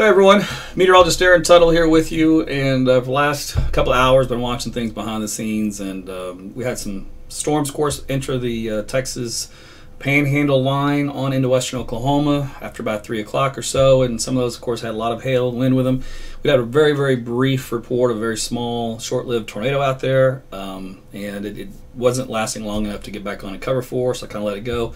Hey everyone, meteorologist Aaron Tuttle here with you, and for the last couple of hours been watching things behind the scenes, and we had some storms, of course, enter the Texas Panhandle line on into western Oklahoma after about 3 o'clock or so, and some of those, of course, had a lot of hail and wind with them. We had a very, very brief report of a very small, short-lived tornado out there, and it wasn't lasting long enough to get back on and cover for, so I kind of let it go.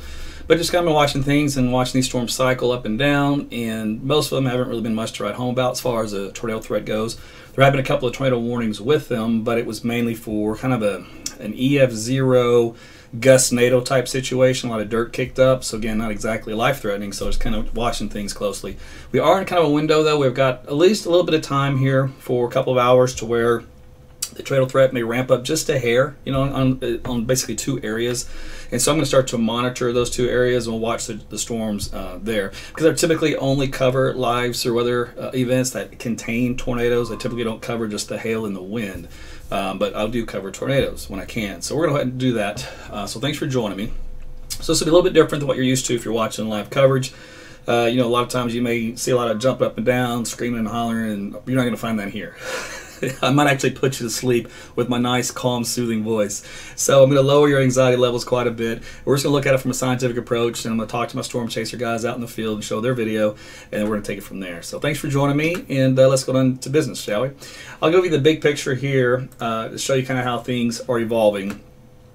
But just kind of been watching things and watching these storms cycle up and down, and most of them haven't really been much to write home about as far as a tornado threat goes. There have been a couple of tornado warnings with them, but it was mainly for kind of an EF0 gust NATO type situation, a lot of dirt kicked up, so again, not exactly life-threatening, so just kind of watching things closely. We are in kind of a window, though. We've got at least a little bit of time here for a couple of hours to where the tornado threat may ramp up just a hair, you know, on basically two areas. And so I'm going to start to monitor those two areas and we'll watch the storms there. Because I typically only cover live or weather events that contain tornadoes. I typically don't cover just the hail and the wind. But I do cover tornadoes when I can. So we're going to go ahead and do that. So thanks for joining me. So this will be a little bit different than what you're used to if you're watching live coverage. You know, a lot of times you may see a lot of jumping up and down, screaming and hollering, and you're not going to find that here. I might actually put you to sleep with my nice, calm, soothing voice. So I'm going to lower your anxiety levels quite a bit. We're just going to look at it from a scientific approach, and I'm going to talk to my storm chaser guys out in the field and show their video, and then we're going to take it from there. So thanks for joining me, and let's go on to business, shall we? I'll give you the big picture here to show you kind of how things are evolving.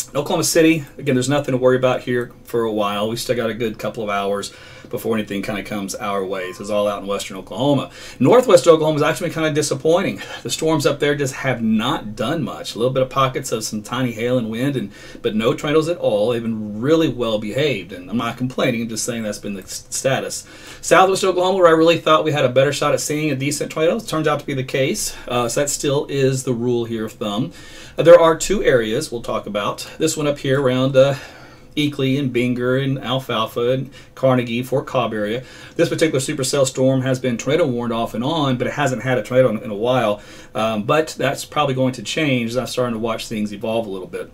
In Oklahoma City, again, there's nothing to worry about here for a while. We still got a good couple of hours before anything kind of comes our way. This is all out in western Oklahoma. Northwest Oklahoma is actually kind of disappointing. The storms up there just have not done much. A little bit of pockets of some tiny hail and wind, but no tornadoes at all. They've been really well behaved, and I'm not complaining. I'm just saying that's been the status. Southwest Oklahoma, where I really thought we had a better shot at seeing a decent tornado, turns out to be the case. So that still is the rule here of thumb. There are two areas we'll talk about. This one up here around Eakly and Binger and Alfalfa and Carnegie, Fort Cobb area. This particular supercell storm has been tornado warned off and on, but it hasn't had a tornado in a while. But that's probably going to change as I'm starting to watch things evolve a little bit.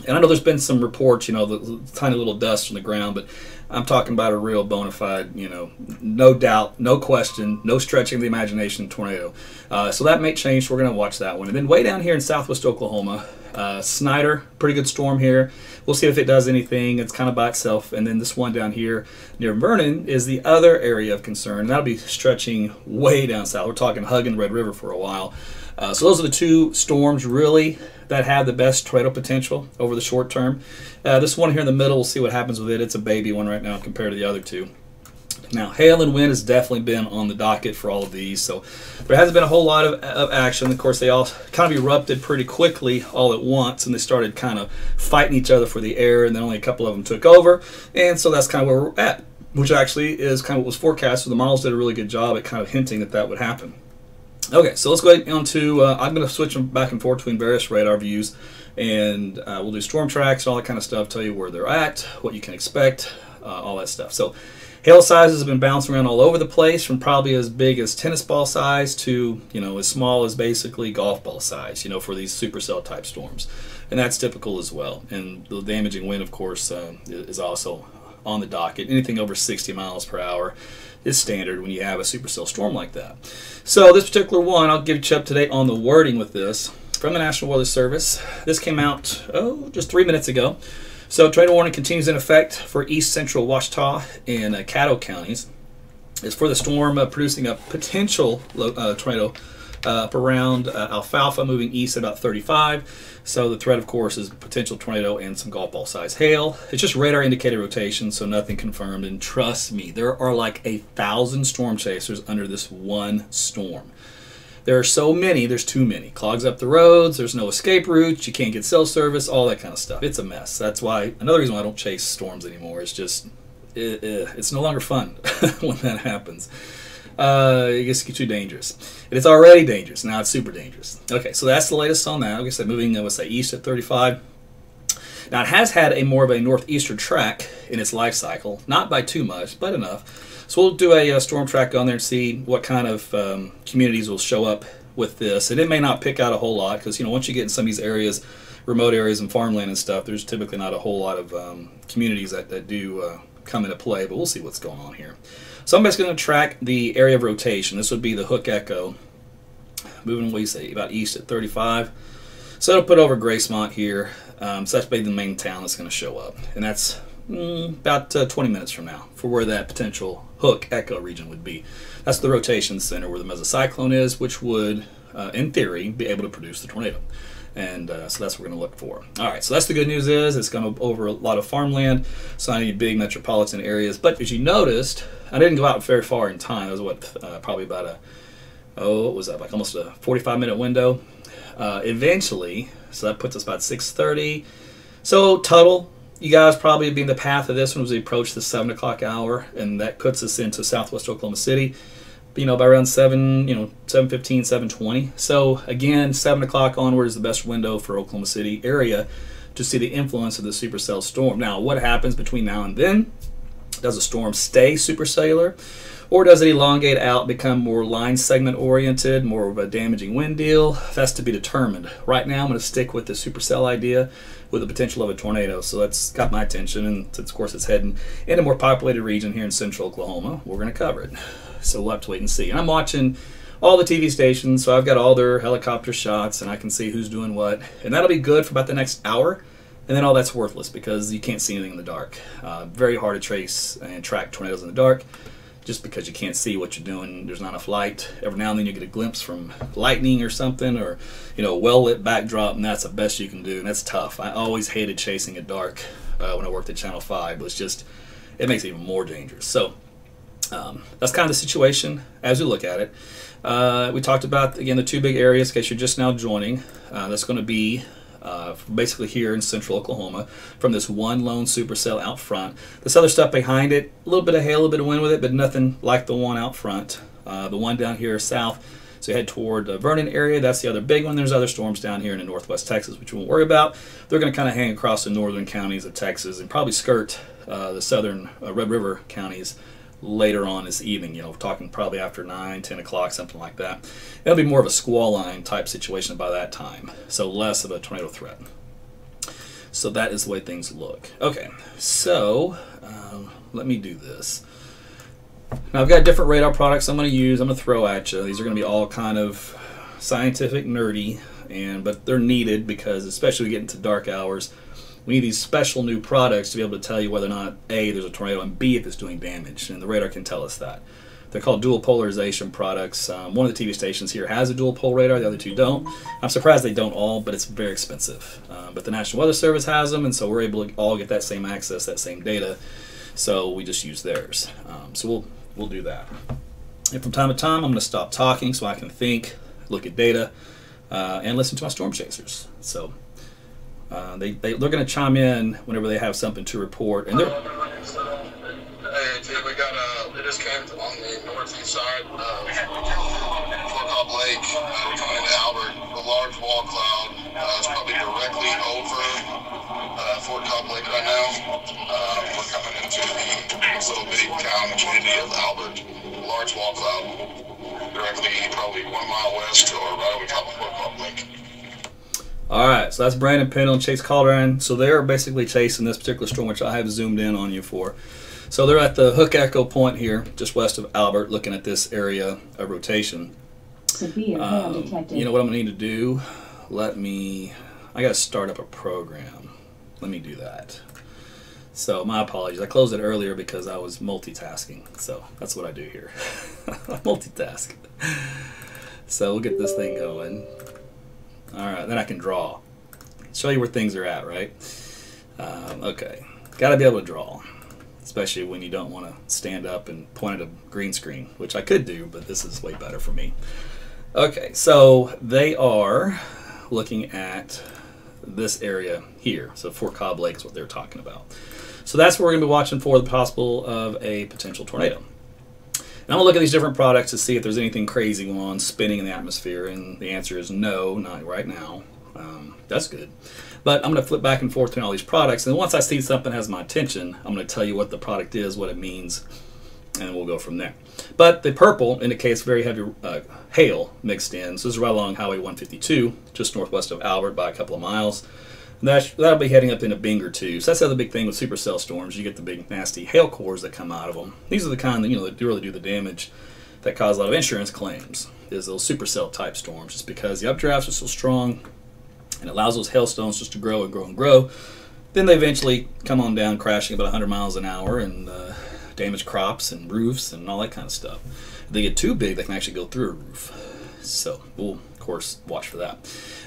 And I know there's been some reports, you know, the tiny little dust on the ground, but I'm talking about a real bona fide, you know, no doubt, no question, no stretching of the imagination tornado. So that may change, so we're going to watch that one. And then way down here in southwest Oklahoma, Snyder, pretty good storm here. We'll see if it does anything. It's kind of by itself. And then this one down here near Vernon is the other area of concern. That'll be stretching way down south. We're talking hugging Red River for a while. So those are the two storms really that have the best tornado potential over the short term. This one here in the middle, we'll see what happens with it. It's a baby one right now compared to the other two. Now, hail and wind has definitely been on the docket for all of these, so there hasn't been a whole lot of action. Of course, they all kind of erupted pretty quickly all at once, and they started kind of fighting each other for the air, and then only a couple of them took over, and so that's kind of where we're at, which actually is kind of what was forecast, so the models did a really good job at kind of hinting that that would happen. Okay, so let's go on to, I'm going to switch them back and forth between various radar views, and we'll do storm tracks, all that kind of stuff, tell you where they're at, what you can expect, all that stuff. So hail sizes have been bouncing around all over the place, from probably as big as tennis ball size to, you know, as small as basically golf ball size, you know, for these supercell type storms. And that's typical as well. And the damaging wind, of course, is also on the docket. Anything over 60 miles per hour is standard when you have a supercell storm like that. So this particular one, I'll give you up to date on the wording with this from the National Weather Service. This came out, just 3 minutes ago. So tornado warning continues in effect for east central Ouachita and Caddo counties. It's for the storm producing a potential tornado up around Alfalfa, moving east at about 35. So the threat, of course, is potential tornado and some golf ball size hail. It's just radar indicated rotation, so nothing confirmed. And trust me, there are like 1,000 storm chasers under this one storm. There are so many, there's too many. Clogs up the roads, there's no escape routes, you can't get cell service, all that kind of stuff. It's a mess. That's why, another reason why I don't chase storms anymore is just, it's no longer fun when that happens. It gets too dangerous. And it's already dangerous, now it's super dangerous. Okay, so that's the latest on that. Like I said, moving, let's say, east at 35. Now it has had more of a northeastern track in its life cycle, not by too much, but enough. So we'll do a storm track on there and see what kind of communities will show up with this. And it may not pick out a whole lot because, you know, once you get in some of these areas, remote areas and farmland and stuff, there's typically not a whole lot of communities that do come into play, but we'll see what's going on here. So I'm basically going to track the area of rotation. This would be the Hook Echo, moving, what do you say, about east at 35. So it'll put over Gracemont here. So that's basically the main town that's going to show up. And that's about 20 minutes from now for where that potential Hook Echo region would be. That's the rotation center where the mesocyclone is, which would, in theory, be able to produce the tornado. And so that's what we're going to look for. All right, so that's the good news is it's going to over a lot of farmland, so I need big metropolitan areas. But as you noticed, I didn't go out very far in time. It was probably about what was that, like almost a 45-minute window. Eventually, so that puts us about 6:30. So Tuttle, you guys probably be in the path of this one as we approach the 7 o'clock hour, and that puts us into southwest Oklahoma City. By around 7:15, 7:20. So again, 7 o'clock onward is the best window for Oklahoma City area to see the influence of the supercell storm. Now, what happens between now and then? Does the storm stay supercellular, or does it elongate out, become more line segment oriented, more of a damaging wind deal? That's to be determined. Right now, I'm going to stick with the supercell idea with the potential of a tornado. So that's got my attention, and since, of course, it's heading in a more populated region here in central Oklahoma, we're going to cover it. So we'll have to wait and see. And I'm watching all the TV stations, so I've got all their helicopter shots, and I can see who's doing what. And that'll be good for about the next hour, and then all that's worthless because you can't see anything in the dark. Very hard to trace and track tornadoes in the dark just because you can't see what you're doing. There's not enough light. Every now and then you get a glimpse from lightning or something, or a well-lit backdrop, and that's the best you can do, and that's tough. I always hated chasing it dark when I worked at Channel 5, but it makes it even more dangerous. So that's kind of the situation as we look at it. We talked about, again, the two big areas in case you're just now joining. That's going to be basically here in central Oklahoma from this one lone supercell out front. This other stuff behind it, a little bit of hail, a little bit of wind with it, but nothing like the one out front. The one down here south, so you head toward the Vernon area, that's the other big one. There's other storms down here in northwest Texas, which we won't worry about. They're going to kind of hang across the northern counties of Texas and probably skirt the southern Red River counties later on this evening, talking probably after 9, 10 o'clock, something like that. It'll be more of a squall line type situation by that time, so less of a tornado threat. So that is the way things look. Okay, so let me do this. Now I've got different radar products I'm going to use, I'm going to throw at you. These are going to be all kind of scientific, nerdy, but they're needed because especially we get into dark hours, we need these special new products to be able to tell you whether or not A, there's a tornado, and B, if it's doing damage, and the radar can tell us that. They're called dual polarization products. One of the TV stations here has a dual pol radar, the other two don't. I'm surprised they don't all, but it's very expensive. But the National Weather Service has them, and so we're able to all get that same access, that same data, so we just use theirs. So we'll do that. And from time to time, I'm going to stop talking so I can think, look at data, and listen to my storm chasers. So they're going to chime in whenever they have something to report. And they're hey, T, we just came on the northeast side of Fort Cobb Lake, coming into Albert. A large wall cloud is probably directly over Fort Cobb Lake right now. We're coming into the little bitty town community of Albert. Large wall cloud directly probably 1 mile west or right over top of Fort Cobb Lake. All right, so that's Brandon Pendle and Chase Calderon. So they're basically chasing this particular storm, which I have zoomed in on you for. So they're at the Hook Echo point here, just west of Albert, looking at this area of rotation. Severe hail detected. You know what I'm going to need to do? I got to start up a program. Let me do that. So my apologies. I closed it earlier because I was multitasking. So that's what I do here. I multitask. So we'll get this thing going. All right, then I can draw. Show you where things are at, right? Okay, got to be able to draw, especially when you don't want to stand up and point at a green screen, which I could do, but this is way better for me. Okay, so they are looking at this area here. So Fort Cobb Lake is what they're talking about. So that's what we're going to be watching for, the possible of a potential tornado. And I'm going to look at these different products to see if there's anything crazy going on spinning in the atmosphere, and the answer is no, not right now. That's good. But I'm going to flip back and forth between all these products, and once I see something has my attention, I'm going to tell you what the product is, what it means, and we'll go from there. But the purple indicates very heavy hail mixed in. So this is right along Highway 152, just northwest of Albert by a couple of miles. And that'll be heading up into Binger too. So that's the other big thing with supercell storms. You get the big nasty hail cores that come out of them. These are the kind that, that really do the damage that cause a lot of insurance claims, is those supercell type storms, just because the updrafts are so strong and it allows those hailstones just to grow and grow and grow. Then they eventually come on down crashing about 100 miles an hour and damage crops and roofs and all that kind of stuff. If they get too big, they can actually go through a roof. So we'll, of course, watch for that.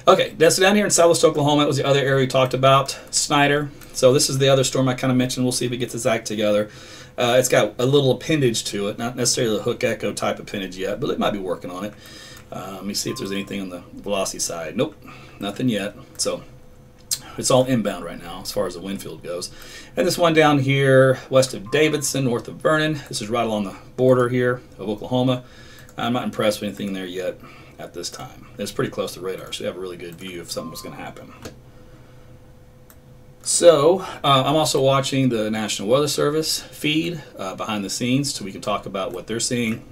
Okay, that's down here in southwest Oklahoma. That was the other area we talked about, Snyder. So this is the other storm I kind of mentioned. We'll see if it gets its act together. It's got a little appendage to it, not necessarily a hook echo type appendage yet, but it might be working on it. Let me see if there's anything on the velocity side. Nope, nothing yet. So it's all inbound right now as far as the wind field goes. And this one down here west of Davidson, north of Vernon. This is right along the border here of Oklahoma. I'm not impressed with anything there yet at this time. It's pretty close to radar, so you have a really good view if something was going to happen. So I'm also watching the National Weather Service feed behind the scenes so we can talk about what they're seeing.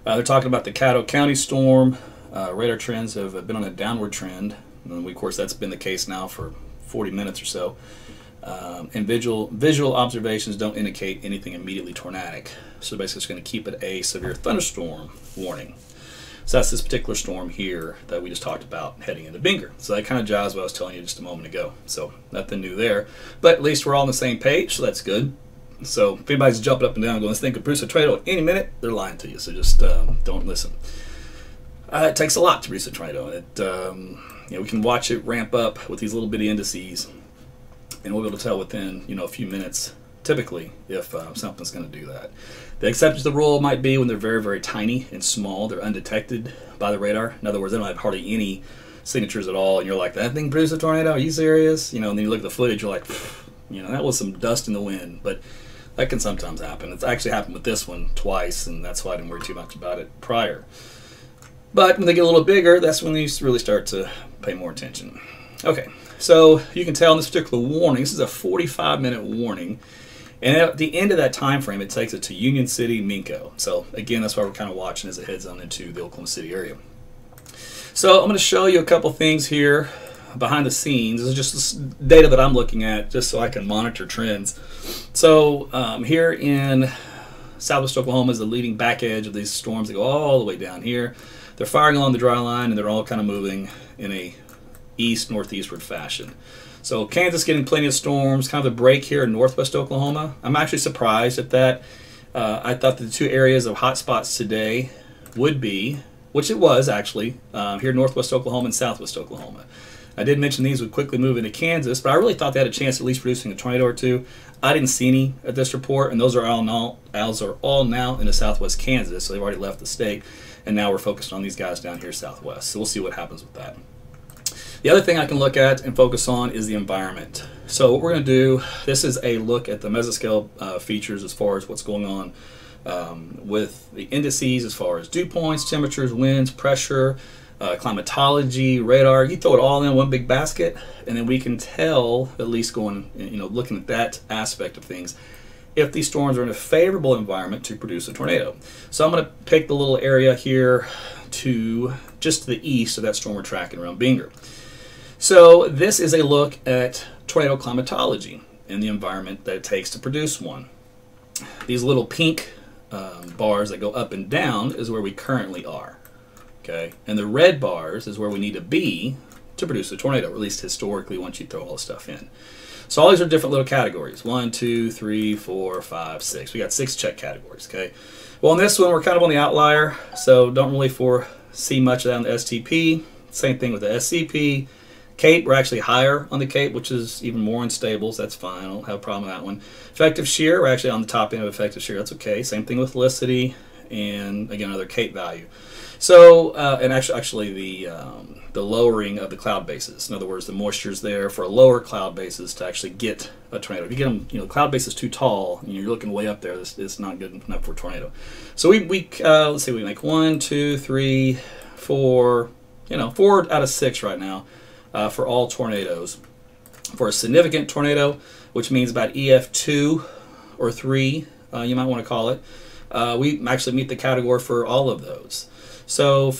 They're talking about the Caddo County storm. Radar trends have been on a downward trend. And of course, that's been the case now for 40 minutes or so. And visual observations don't indicate anything immediately tornadic. So basically, it's going to keep it a severe thunderstorm warning. So that's this particular storm here that we just talked about heading into Binger. So that kind of jives what I was telling you just a moment ago. So nothing new there. But at least we're all on the same page, so that's good. So if anybody's jumping up and down going, this thing could produce a tornado at any minute, they're lying to you. So just don't listen. It takes a lot to produce a tornado. We can watch it ramp up with these little bitty indices, and we'll be able to tell within a few minutes, typically, if something's going to do that. The exception to the rule might be when they're very, very tiny and small. They're undetected by the radar. In other words, they don't have hardly any signatures at all, and you're like, that thing produced a tornado? Are you serious? And then you look at the footage, you're like, that was some dust in the wind. But that can sometimes happen. It's actually happened with this one twice, and that's why I didn't worry too much about it prior. But when they get a little bigger, that's when you really start to pay more attention. Okay, so you can tell in this particular warning, this is a 45-minute warning. And at the end of that time frame, it takes it to Union City, Minco. So again, that's why we're kind of watching as it heads on into the Oklahoma City area. So I'm going to show you a couple things here behind the scenes. This is just data that I'm looking at just so I can monitor trends. So here in southwest Oklahoma is the leading back edge of these storms that go all the way down here. They're firing along the dry line, and they're all kind of moving in a east-northeastward fashion. So Kansas getting plenty of storms, kind of a break here in northwest Oklahoma. I'm actually surprised at that. I thought the two areas of hot spots today would be, which it was actually, here in northwest Oklahoma and southwest Oklahoma. I did mention these would quickly move into Kansas, but I really thought they had a chance at least producing a tornado or two. I didn't see any at this report, and those are all now in the southwest Kansas, so they've already left the state, and now we're focused on these guys down here southwest. So we'll see what happens with that. The other thing I can look at and focus on is the environment. So what we're going to do, this is a look at the mesoscale features as far as what's going on with the indices as far as dew points, temperatures, winds, pressure, climatology, radar. You throw it all in one big basket, and then we can tell, at least going, looking at that aspect of things, if these storms are in a favorable environment to produce a tornado. So I'm going to pick the little area here to just to the east of that storm we're tracking around Binger. So this is a look at tornado climatology and the environment that it takes to produce one. These little pink bars that go up and down is where we currently are. Okay, and the red bars is where we need to be to produce a tornado, or at least historically once you throw all the stuff in. So all these are different little categories. 1, 2, 3, 4, 5, 6. We got 6 check categories. Okay. Well, in this one we're kind of on the outlier, so don't really foresee much of that on the STP. Same thing with the SCP. Cape, we're actually higher on the Cape, which is even more unstable, so that's fine. I don't have a problem with that one. Effective shear, we're actually on the top end of effective shear. That's okay. Same thing with Felicity, and again, another Cape value. So, and actually the lowering of the cloud bases. In other words, the moisture's there for a lower cloud basis to actually get a tornado. If you get them, cloud base is too tall, and you're looking way up there, it's not good enough for a tornado. So let's see, we make 1, 2, 3, 4, 4 out of 6 right now. For all tornadoes. For a significant tornado, which means about EF2 or 3, you might want to call it, we actually meet the category for all of those. So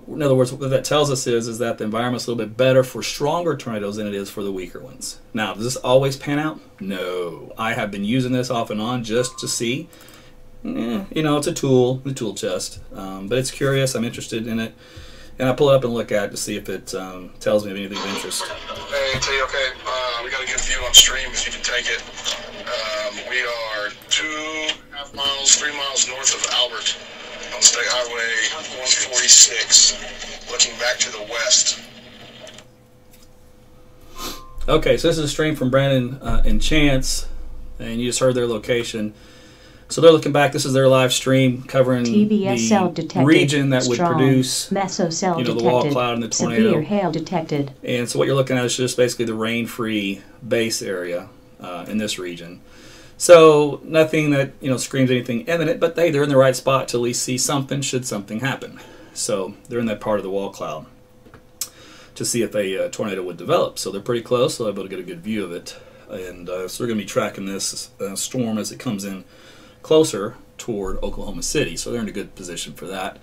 in other words, what that tells us is that the environment's a little bit better for stronger tornadoes than it is for the weaker ones. Now, does this always pan out? No. I have been using this off and on just to see. You know, it's a tool, the tool chest, but it's curious. I'm interested in it, and I pull it up and look at it to see if it tells me of anything of interest. Hey, T, okay, we got a good view on stream if you can take it. We are 2.5 miles, 3 miles north of Albert on State Highway 146, looking back to the west. Okay, so this is a stream from Brandon and Chance, and you just heard their location. So they're looking back. This is their live stream covering the region that would produce, the wall cloud and the tornado. Severe hail detected. And so what you're looking at is just basically the rain-free base area in this region. So nothing that screams anything imminent, but hey, they're in the right spot to at least see something should something happen. So they're in that part of the wall cloud to see if a tornado would develop. So they're pretty close, so they'll be able to get a good view of it. And so we're going to be tracking this storm as it comes in closer toward Oklahoma City, so they're in a good position for that.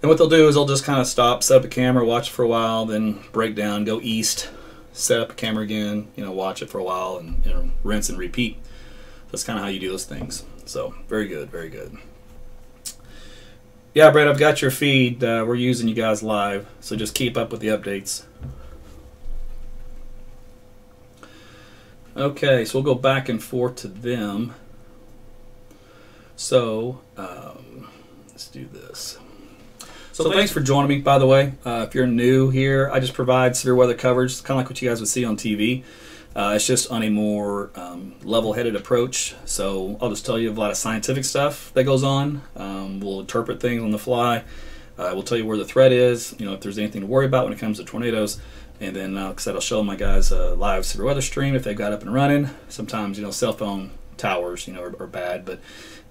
And what they'll do is they'll just kind of stop, set up a camera, watch it for a while, then break down, go east, set up a camera again, watch it for a while, and rinse and repeat. That's kind of how you do those things. So very good, very good. Yeah, Brett, I've got your feed. We're using you guys live, so just keep up with the updates. Okay, so we'll go back and forth to them. So let's do this. So thanks for joining me, by the way. If you're new here, I just provide severe weather coverage, kind of like what you guys would see on TV. It's just on a more level-headed approach. So I'll just tell you a lot of scientific stuff that goes on. We'll interpret things on the fly. We'll tell you where the threat is, if there's anything to worry about when it comes to tornadoes. And then, like I said, I'll show my guys a live severe weather stream if they've got up and running. Sometimes, cell phone towers, are bad, but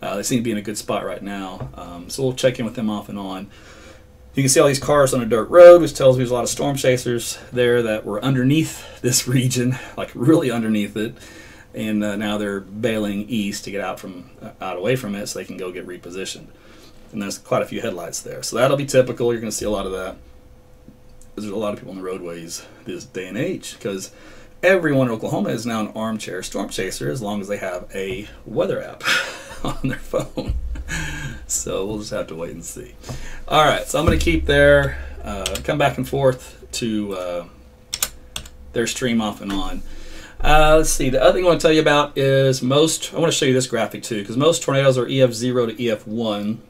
they seem to be in a good spot right now. So we'll check in with them off and on. You can see all these cars on a dirt road, which tells me there's a lot of storm chasers there that were underneath this region, like really underneath it. And now they're bailing east to get out away from it so they can go get repositioned. And there's quite a few headlights there. So that'll be typical. You're going to see a lot of that. There's a lot of people on the roadways this day and age because everyone in Oklahoma is now an armchair storm chaser as long as they have a weather app on their phone. So we'll just have to wait and see. All right, so I'm going to keep their come back and forth to their stream off and on. Let's see. The other thing I want to tell you about is I want to show you this graphic too, because most tornadoes are EF0 to EF1.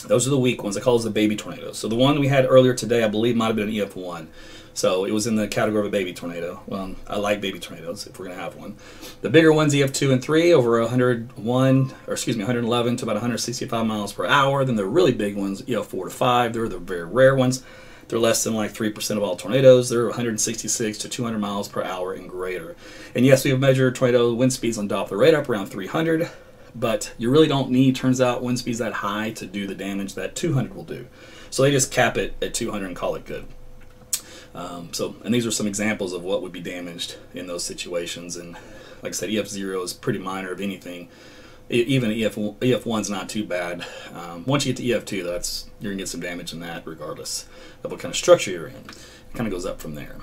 Those are the weak ones. I call those the baby tornadoes. So the one we had earlier today, I believe, might have been an EF1. So it was in the category of a baby tornado. Well, I like baby tornadoes if we're going to have one. The bigger ones, EF2 and 3, over 111 to about 165 miles per hour. Then the really big ones, EF4 to 5, they're the very rare ones. They're less than like 3% of all tornadoes. They're 166 to 200 miles per hour and greater. And yes, we have measured tornado wind speeds on Doppler radar up around 300. But you really don't need, turns out, wind speeds that high to do the damage that 200 will do. So they just cap it at 200 and call it good. And these are some examples of what would be damaged in those situations. And like I said, EF0 is pretty minor of anything. Even EF1's not too bad. Once you get to EF2, you're going to get some damage in that regardless of what kind of structure you're in. It kind of goes up from there.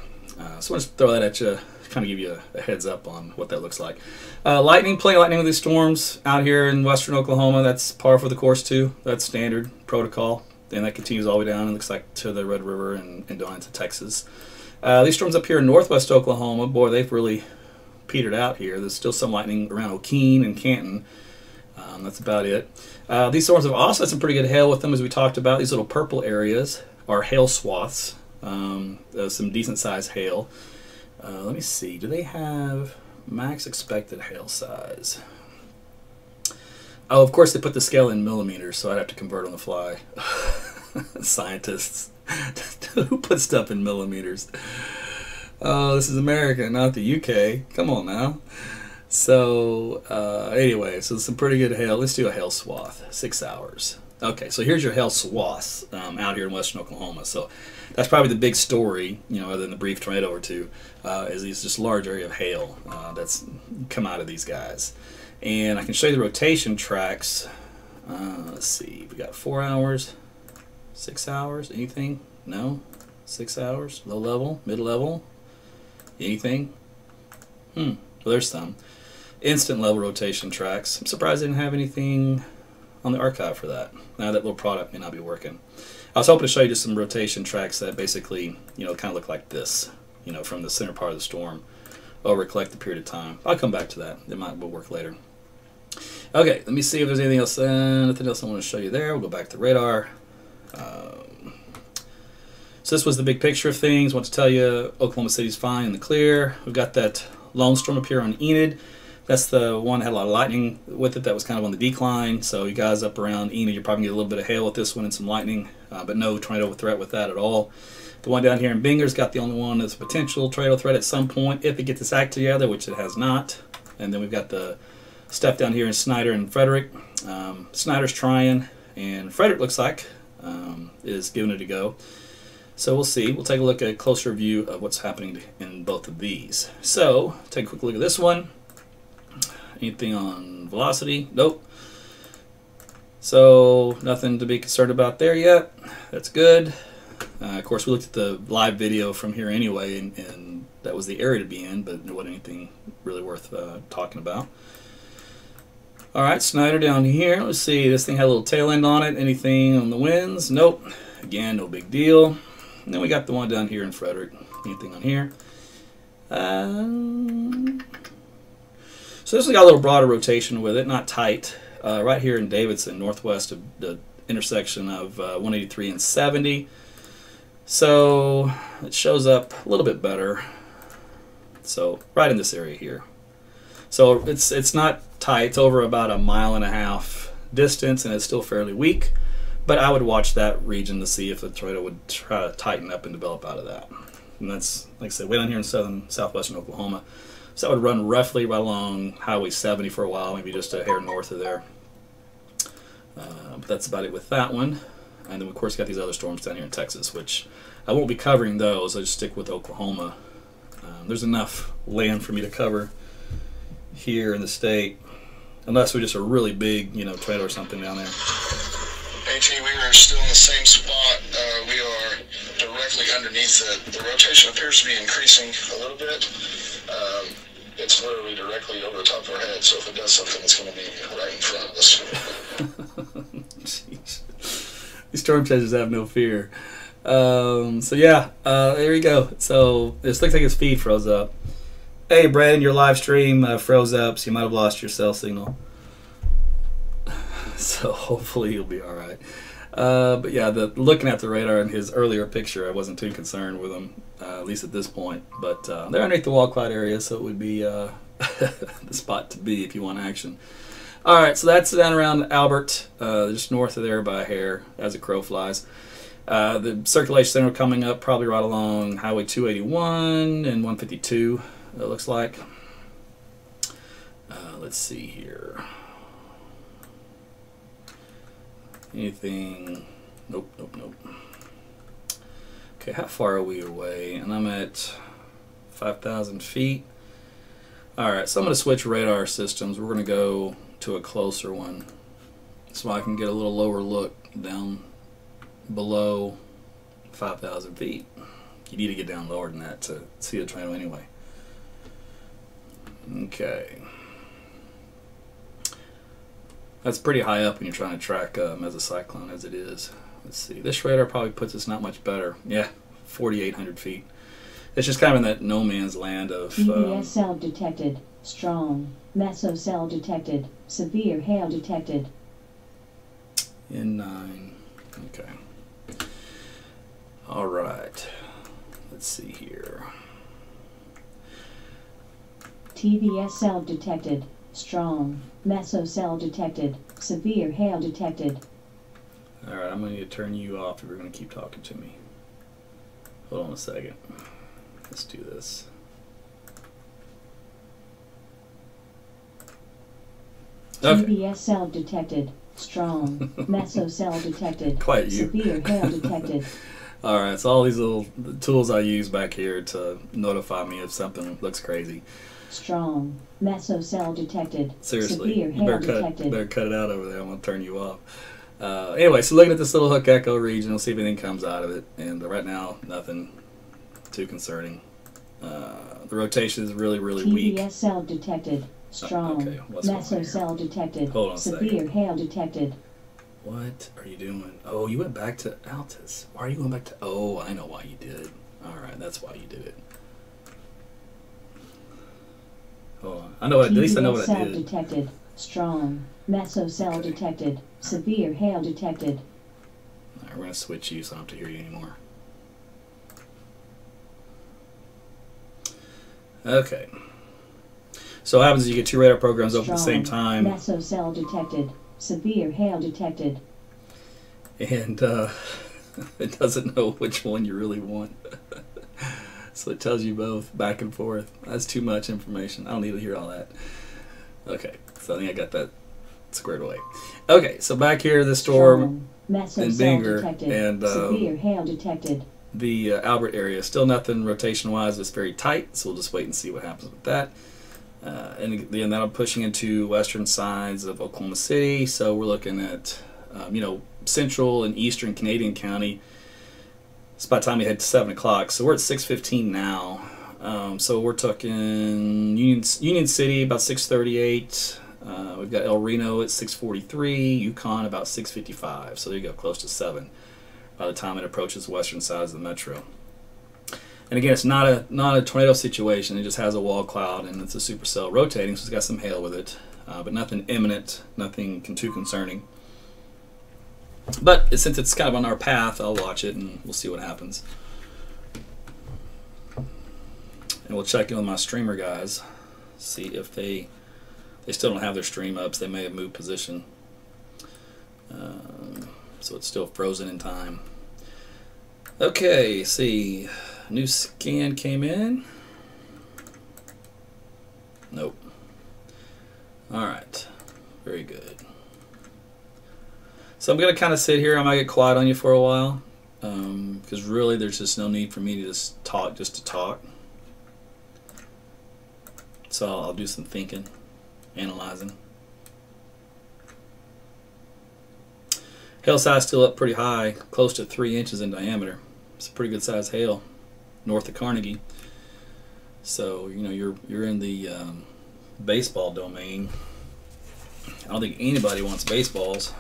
So I want to throw that at you, kind of give you a heads up on what that looks like. Lightning, plenty of lightning with these storms out here in western Oklahoma. That's par for the course too. That's standard protocol. And that continues all the way down, it looks like, to the Red River and down into Texas. These storms up here in northwest Oklahoma, boy, they've really petered out here. There's still some lightning around O'Keene and Canton. That's about it. These storms have also had some pretty good hail with them, as we talked about. These little purple areas are hail swaths. Some decent sized hail. Let me see. Do they have max expected hail size? Oh, of course they put the scale in millimeters, so I'd have to convert on the fly. Scientists. Who put stuff in millimeters? Oh, this is America, not the UK. Come on now. So, anyway, so some pretty good hail. Let's do a hail swath, 6 hours. Okay, so here's your hail swaths out here in western Oklahoma. So that's probably the big story, other than the brief tornado or two, is these just large area of hail that's come out of these guys. And I can show you the rotation tracks. Let's see, we got 4 hours, 6 hours? Anything? No? 6 hours? Low level? Mid level? Anything? Well, there's some. Instant level rotation tracks. I'm surprised I didn't have anything on the archive for that. Now that little product may not be working. I was hoping to show you just some rotation tracks that basically, kind of look like this, from the center part of the storm over a collected period of time. I'll come back to that. It might work later. Okay, let me see if there's anything else. Nothing else I want to show you there. We'll go back to radar. So this was the big picture of things. I want to tell you Oklahoma City's fine in the clear. We've got that long storm up here on Enid. That's the one that had a lot of lightning with it that was kind of on the decline. So you guys up around Enid, you're probably going to get a little bit of hail with this one and some lightning, but no tornado threat with that at all. The one down here in Binger's got the only one that's a potential tornado threat at some point if it gets its act together, which it has not. And then we've got the stuff down here in Snyder and Frederick. Snyder's trying, and Frederick looks like is giving it a go. So we'll see. We'll take a look at a closer view of what's happening in both of these. So take a quick look at this one. Anything on velocity? Nope. So nothing to be concerned about there yet. That's good. Of course, we looked at the live video from here anyway, and that was the area to be in, but there wasn't anything really worth talking about. All right, Snyder down here. Let's see. This thing had a little tail end on it. Anything on the winds? Nope. Again, no big deal. And then we got the one down here in Frederick. Anything on here? So this has got a little broader rotation with it, not tight. Right here in Davidson, northwest of the intersection of 183 and 70. So it shows up a little bit better. So right in this area here. So it's not tight. It's over about 1.5 miles distance, and it's still fairly weak. But I would watch that region to see if the tornado would try to tighten up and develop out of that. And that's, like I said, way down here in southwestern Oklahoma. So that would run roughly right along Highway 70 for a while, maybe just a hair north of there. But that's about it with that one. And then, of course, got these other storms down here in Texas, which I won't be covering those. I'll just stick with Oklahoma. There's enough land for me to cover here in the state, unless we just a really big, tornado or something down there. AT, we are still in the same spot. We are directly underneath it. The rotation appears to be increasing a little bit. It's literally directly over the top of our head, so if it does something, it's going to be right in front of us. Jeez. These storm chasers have no fear. So yeah, there you go. So this looks like his feed froze up. Hey, Brandon, your live stream froze up, so you might have lost your cell signal. So hopefully you'll be all right. But yeah, looking at the radar in his earlier picture, I wasn't too concerned with him, at least at this point. But they're underneath the wall cloud area, so it would be the spot to be if you want action. All right, so that's down around Albert, just north of there by a hair, as a crow flies. The circulation center coming up probably right along Highway 281 and 152, it looks like. Let's see here. Anything? Nope, nope, nope. Okay, how far are we away? And I'm at 5,000 feet. All right, so I'm going to switch radar systems. We're going to go to a closer one so I can get a little lower look down below 5,000 feet. You need to get down lower than that to see the tornado anyway. Okay. That's pretty high up when you're trying to track a mesocyclone as it is. Let's see. This radar probably puts us not much better. Yeah, 4,800 feet. It's just kind of in that no man's land of... EBS cell detected. Strong. Mesocell detected. Severe hail detected. N9. Okay. All right. Let's see here. TVS cell detected. Strong. Mesocell detected. Severe hail detected. Alright, I'm going to turn you off if you're going to keep talking to me. Hold on a second. Let's do this. Okay. TVS cell detected. Strong. Mesocell detected. Quite you. Severe hail detected. Alright, so all these little tools I use back here to notify me if something looks crazy. Strong. Mesocell detected. Seriously, Severe you hail detected. better cut it out over there. I'm going to turn you off. Anyway, so looking at this little hook echo region, we'll see if anything comes out of it. And right now, nothing too concerning. The rotation is really, really weak. TVS cell detected. Strong. Okay, what's going on here? Mesocell detected. Hold on a Severe second. hail detected. What are you doing? Oh, you went back to Altus. Why are you going back to... Oh, I know why you did it. Alright, that's why you did it. Hold on. I know. At least I know what I cell did. detected. Strong. Mesocell detected. Severe hail detected. Alright, we're going to switch you so I don't have to hear you anymore. Okay. So what happens is you get two radar programs open at the same time. Mesocell detected. Severe hail detected. And it doesn't know which one you really want. So it tells you both back and forth. That's too much information. I don't need to hear all that. Okay, so I think I got that squared away. Okay, so back here, the storm in Binger and severe hail detected. The Albert area. Still nothing rotation-wise. It's very tight, so we'll just wait and see what happens with that. And again, that'll pushing into western sides of Oklahoma City. So we're looking at, central and eastern Canadian County. It's by the time we head to 7 o'clock. So we're at 6:15 now. So we're talking Union City about 6:38. We've got El Reno at 6:43. Yukon about 6:55. So there you go, close to 7 by the time it approaches the western sides of the metro. And again, it's not a tornado situation. It just has a wall cloud, and it's a supercell rotating, so it's got some hail with it, but nothing imminent, nothing too concerning. But since it's kind of on our path, I'll watch it, and we'll see what happens. And we'll check in with my streamer guys, see if they still don't have their stream up, so they may have moved position. So it's still frozen in time. Okay, see. New scan came in. Nope. Alright. Very good. So I'm going to kind of sit here. I might get quiet on you for a while. Because really there's just no need for me to just to talk. So I'll do some thinking, analyzing. Hail size still up pretty high, close to 3 inches in diameter. It's a pretty good size hail north of Carnegie. So you're in the baseball domain. I don't think anybody wants baseballs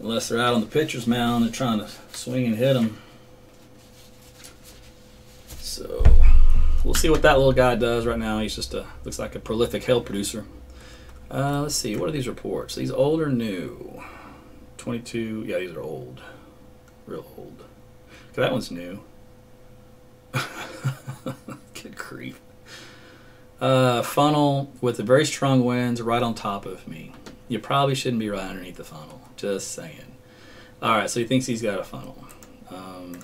unless they're out on the pitcher's mound and trying to swing and hit them. So we'll see what that little guy does right now. He's just looks like a prolific hail producer. Let's see, what are these reports? These old or new? 22, yeah, these are old. Real old. Okay, that one's new. Good grief. Funnel with the very strong winds right on top of me. You probably shouldn't be right underneath the funnel. Just saying. Alright, so he thinks he's got a funnel. I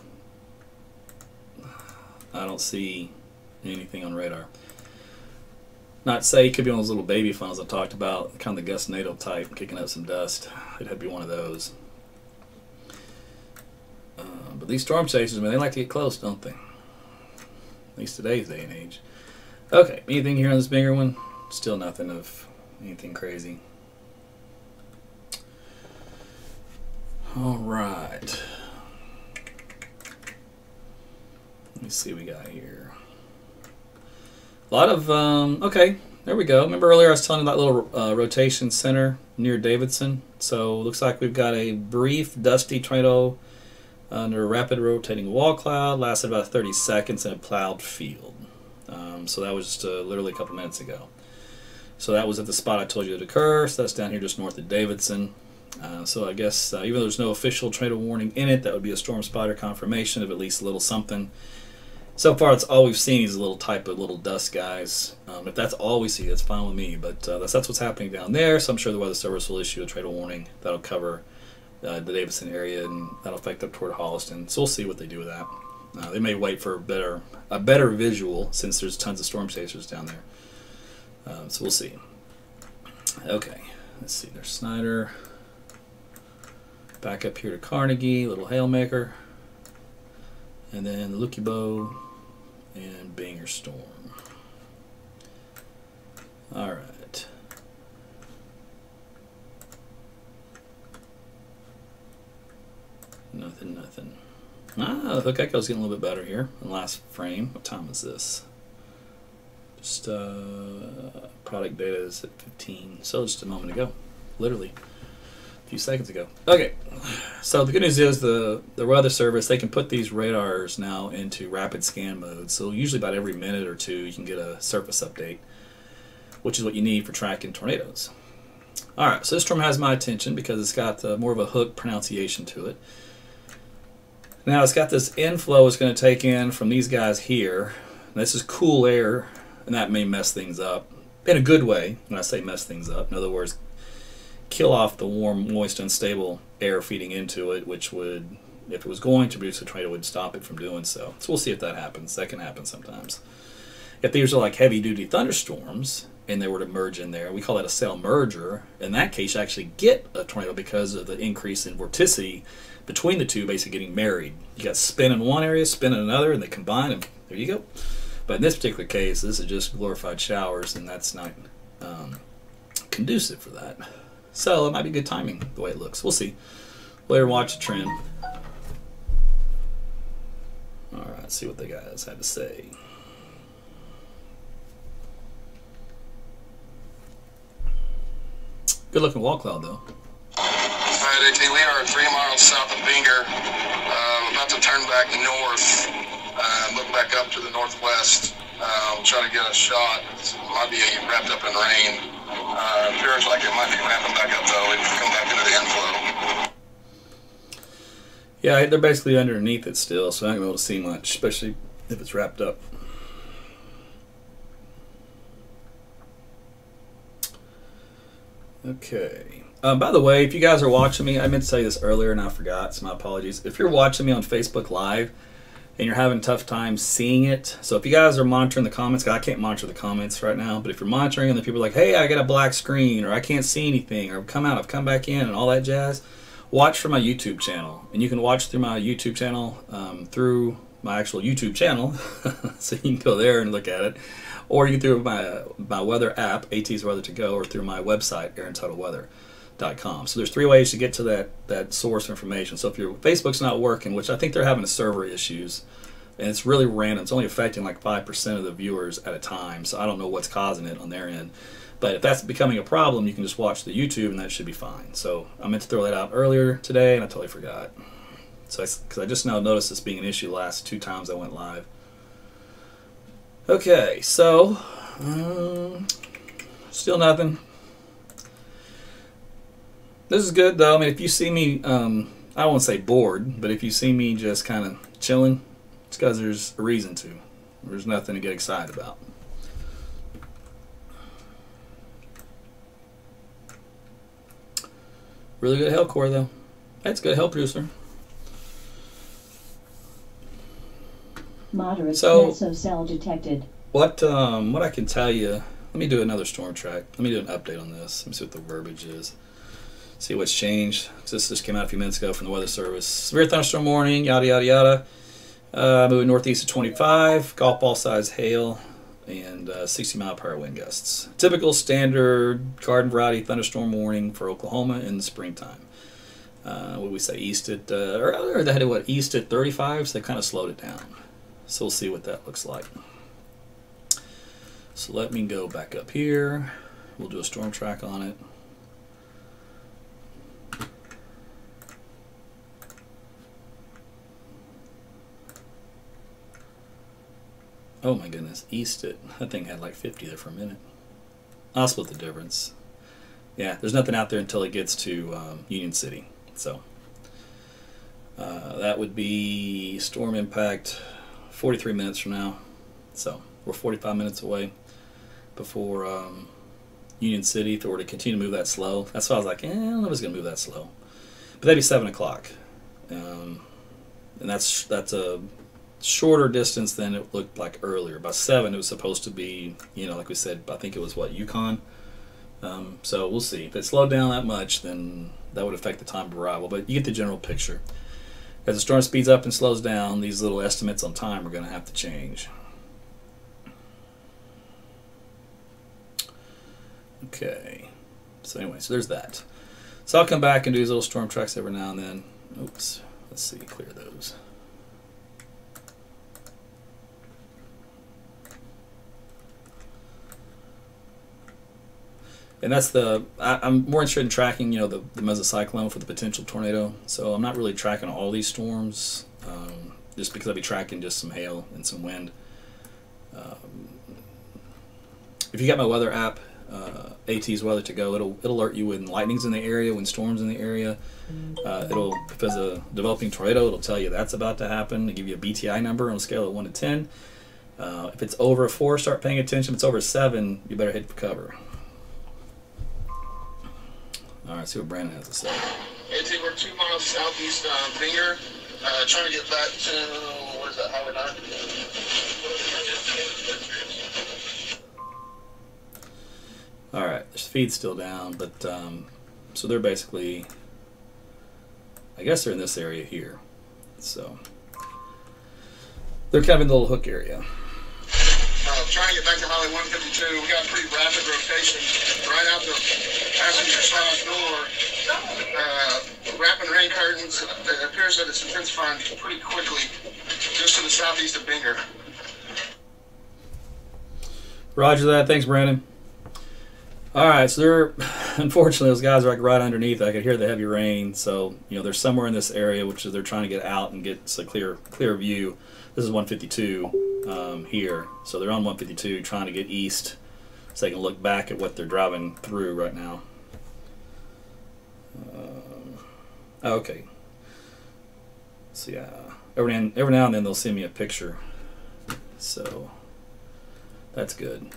don't see anything on radar. Not to say it could be one of those little baby funnels I talked about, kind of the Gus Nato type, kicking up some dust. It had to be one of those. But these storm chasers, man, they like to get close, don't they? At least today's day and age. Okay, anything here on this bigger one? Still nothing of anything crazy. All right. Let me see what we got here. A lot of, okay, there we go. Remember earlier I was telling you that little rotation center near Davidson? So looks like we've got a brief, dusty tornado under a rapid rotating wall cloud. Lasted about 30 seconds in a plowed field. So that was just literally a couple minutes ago. So that was at the spot I told you it occurred. So that's down here just north of Davidson. So I guess even though there's no official tornado warning in it, that would be a storm spotter confirmation of at least a little something. So far, it's all we've seen is a little type of little dust guys. If that's all we see, that's fine with me. But that's what's happening down there. So I'm sure the Weather Service will issue a tornado warning that'll cover the Davidson area, and that'll affect up toward Holliston. So we'll see what they do with that. They may wait for a better visual since there's tons of storm chasers down there. So we'll see. Okay, let's see. There's Snyder. Back up here to Carnegie, little Hailmaker. And then the Lukey Bow and Binger Storm. All right. Nothing. Ah, the hook echo's getting a little bit better here in the last frame. What time is this? Just product data is at 15, so just a moment ago, literally a few seconds ago. Okay, so the good news is the weather service, they can put these radars now into rapid scan mode. So usually about every minute or two you can get a surface update, which is what you need for tracking tornadoes. All right, so this storm has my attention because it's got more of a hook pronunciation to it. Now it's got this inflow it's going to take in from these guys here. And this is cool air, and that may mess things up in a good way. When I say mess things up, in other words, kill off the warm, moist, unstable air feeding into it, which would, if it was going to produce a tornado, would stop it from doing so. So we'll see if that happens. That can happen sometimes. If these are like heavy-duty thunderstorms and they were to merge in there, we call that a cell merger. In that case, you actually get a tornado because of the increase in vorticity between the two, basically getting married. You got spin in one area, spin in another, and they combine, and there you go. But in this particular case, this is just glorified showers, and that's not conducive for that. So it might be good timing the way it looks. We'll see. Later, watch the trend. All right, let's see what the guys had to say. Good looking wall cloud, though. Alright, AT, we are 3 miles south of Binger, about to turn back north, look back up to the northwest, try to get a shot. It might be wrapped up in rain. Appears like it might be ramping back up though. We've come back into the inflow. Yeah, they're basically underneath it still, so I'm not going to be able to see much, especially if it's wrapped up. Okay. By the way, if you guys are watching me, I meant to say this earlier and I forgot, so my apologies. If you're watching me on Facebook Live and you're having a tough time seeing it, so if you guys are monitoring the comments, 'cause I can't monitor the comments right now, but if you're monitoring and the people are like, hey, I got a black screen, or I can't see anything, or I've come back in, and all that jazz, watch from my YouTube channel. And you can watch through my YouTube channel, through my actual YouTube channel, so you can go there and look at it, or you can through my weather app, AT's Weather to Go, or through my website, AaronTuttleWeather.com. So there's 3 ways to get to that source of information. So if your Facebook's not working, which I think they're having a server issues, and it's really random, it's only affecting like 5% of the viewers at a time, so I don't know what's causing it on their end. But if that's becoming a problem, you can just watch the YouTube and that should be fine. So I meant to throw that out earlier today and I totally forgot. So because I just now noticed this being an issue the last 2 times I went live. Okay, so still nothing. This is good though. I mean, if you see me, I won't say bored, but if you see me just kind of chilling, it's because there's a reason to. There's nothing to get excited about. Really good hail core though. That's good hail producer. Moderate So, mesocell detected. What I can tell you, let me do another storm track. Let me do an update on this. Let me see what the verbiage is. See what's changed. This just came out a few minutes ago from the Weather Service. Severe thunderstorm warning, yada yada yada. Moving northeast to 25, golf ball size hail, and 60-mile-per-hour wind gusts. Typical standard garden variety thunderstorm warning for Oklahoma in the springtime. What would we say, east at, earlier they had what, east at 35, so they kind of slowed it down. So we'll see what that looks like. So let me go back up here. We'll do a storm track on it. Oh my goodness, east it. That thing had like 50 there for a minute. I'll split the difference. Yeah, there's nothing out there until it gets to Union City. So that would be storm impact 43 minutes from now. So we're 45 minutes away before Union City. If it were to continue to move that slow, that's why I was like, I don't know if it's going to move that slow. But that'd be 7 o'clock. And that's a shorter distance than it looked like earlier. By 7 it was supposed to be, you know, like we said, I think it was what, Yukon. So we'll see. If it slowed down that much, then that would affect the time of arrival, but you get the general picture. As the storm speeds up and slows down, these little estimates on time are going to have to change. Okay, so anyway, so there's that. So I'll come back and do these little storm tracks every now and then. Oops, Let's see, clear those. And that's I'm more interested in tracking, you know, the mesocyclone for the potential tornado. So I'm not really tracking all these storms, just because I'll be tracking just some hail and some wind. If you got my weather app, AT's Weather to Go, it'll alert you when lightning's in the area, when storms in the area. If there's a developing tornado, it'll tell you that's about to happen. It'll give you a BTI number on a scale of 1 to 10. If it's over a 4, start paying attention. If it's over a 7, you better head for cover. All right, see what Brandon has to say. AT, we're 2 miles southeast Binger, trying to get back to, what is that, Highway 9? All right, the feed's still down, but so they're basically, I guess they're in this area here. So they're kind of in the little hook area. Trying to get back to Highway 152. We got a pretty rapid rotation right out the passenger side door. Wrapping rain curtains. It appears that it's intensifying pretty quickly just to the southeast of Binger. Roger that. Thanks, Brandon. All right, so they're, unfortunately, those guys are like right underneath. I could hear the heavy rain, so you know they're somewhere in this area, which is they're trying to get out and get a clear view. This is 152 here, so they're on 152 trying to get east, so they can look back at what they're driving through right now. Okay. So yeah, every now and then they'll send me a picture, so that's good.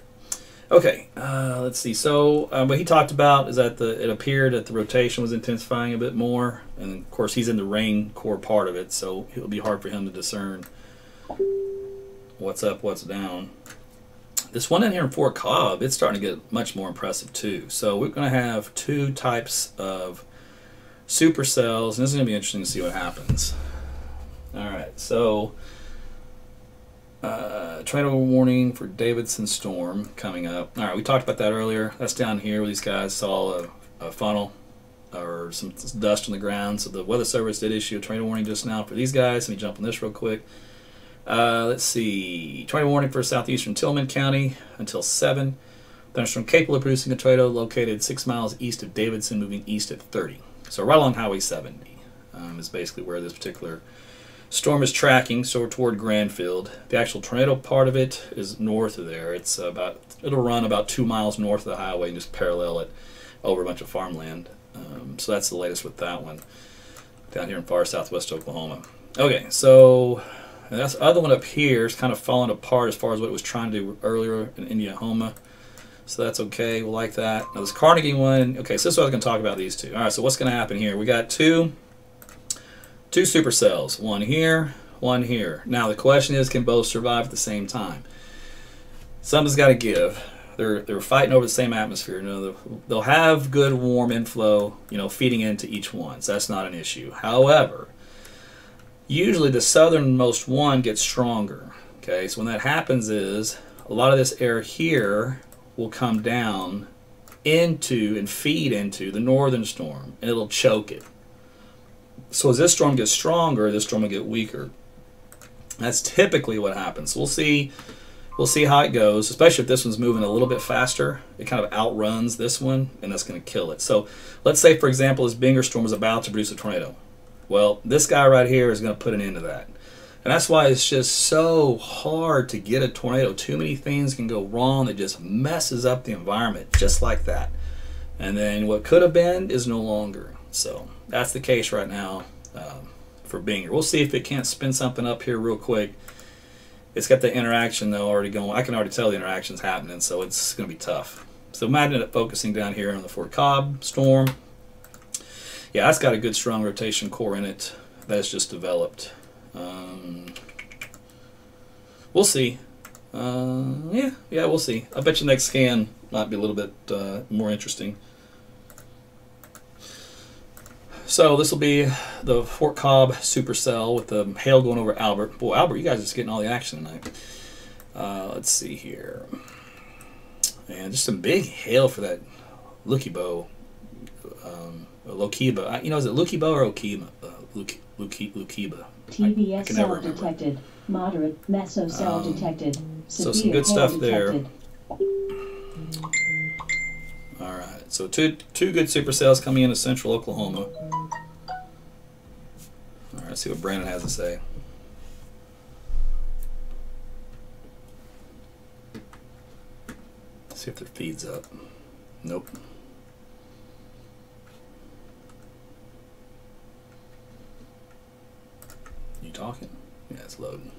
Okay, let's see. So what he talked about is that it appeared that the rotation was intensifying a bit more, and of course he's in the rain core part of it, so it'll be hard for him to discern what's up, what's down. This one in here in Fort Cobb, it's starting to get much more impressive too. So we're going to have 2 types of supercells, and this is going to be interesting to see what happens. All right, so tornado warning for Davidson storm coming up. All right, we talked about that earlier. That's down here where these guys saw a funnel or some dust on the ground. So the Weather Service did issue a tornado warning just now for these guys. Let me jump on this real quick. Let's see. Tornado warning for southeastern Tillman County until 7. Thunderstorm capable of producing a tornado located 6 miles east of Davidson, moving east at 30. So right along Highway 70 is basically where this particular storm is tracking, so toward Granfield. The actual tornado part of it is north of there. It'll run about 2 miles north of the highway and just parallel it over a bunch of farmland. So that's the latest with that one down here in far southwest Oklahoma. Okay, so that's the other one up here is kind of falling apart as far as what it was trying to do earlier in Indiana. So that's okay. We'll like that. Now this Carnegie one, okay, so this is what I was going to talk about these two. All right, so what's going to happen here? We got two supercells, one here, one here. Now the question is, can both survive at the same time? Something's got to give. They're fighting over the same atmosphere. You know, they'll have good warm inflow, you know, feeding into each one. So that's not an issue. However, usually the southernmost one gets stronger. Okay, so when that happens is a lot of this air here will come down into and feed into the northern storm, and it'll choke it. So as this storm gets stronger, this storm will get weaker. That's typically what happens. So we'll see how it goes, especially if this one's moving a little bit faster. It kind of outruns this one, and that's going to kill it. So let's say, for example, this Binger storm is about to produce a tornado. Well, this guy right here is going to put an end to that. And that's why it's just so hard to get a tornado. Too many things can go wrong that just messes up the environment, just like that. And then what could have been is no longer. So that's the case right now for Binger. We'll see if it can't spin something up here real quick. It's got the interaction, though, already going. I can already tell the interaction's happening, so it's going to be tough. So imagine it focusing down here on the Fort Cobb storm. Yeah, that's got a good strong rotation core in it. That's just developed. We'll see. Yeah, we'll see. I bet you next scan might be a little bit more interesting. So this will be the Fort Cobb supercell with the hail going over Albert. Boy, Albert, you guys are just getting all the action tonight. Let's see here. And just some big hail for that Lokibo. Lokiba. You know, is it Lokibo or Okiba? Lukiba. TVS I can never cell remember. detected. Moderate mesocell detected. So Severe some good hail stuff there. detected. All right, so two good supercells coming into central Oklahoma. All right, let's see what Brandon has to say. Let's see if their feed's up. Nope. You talking? Yeah, it's loading.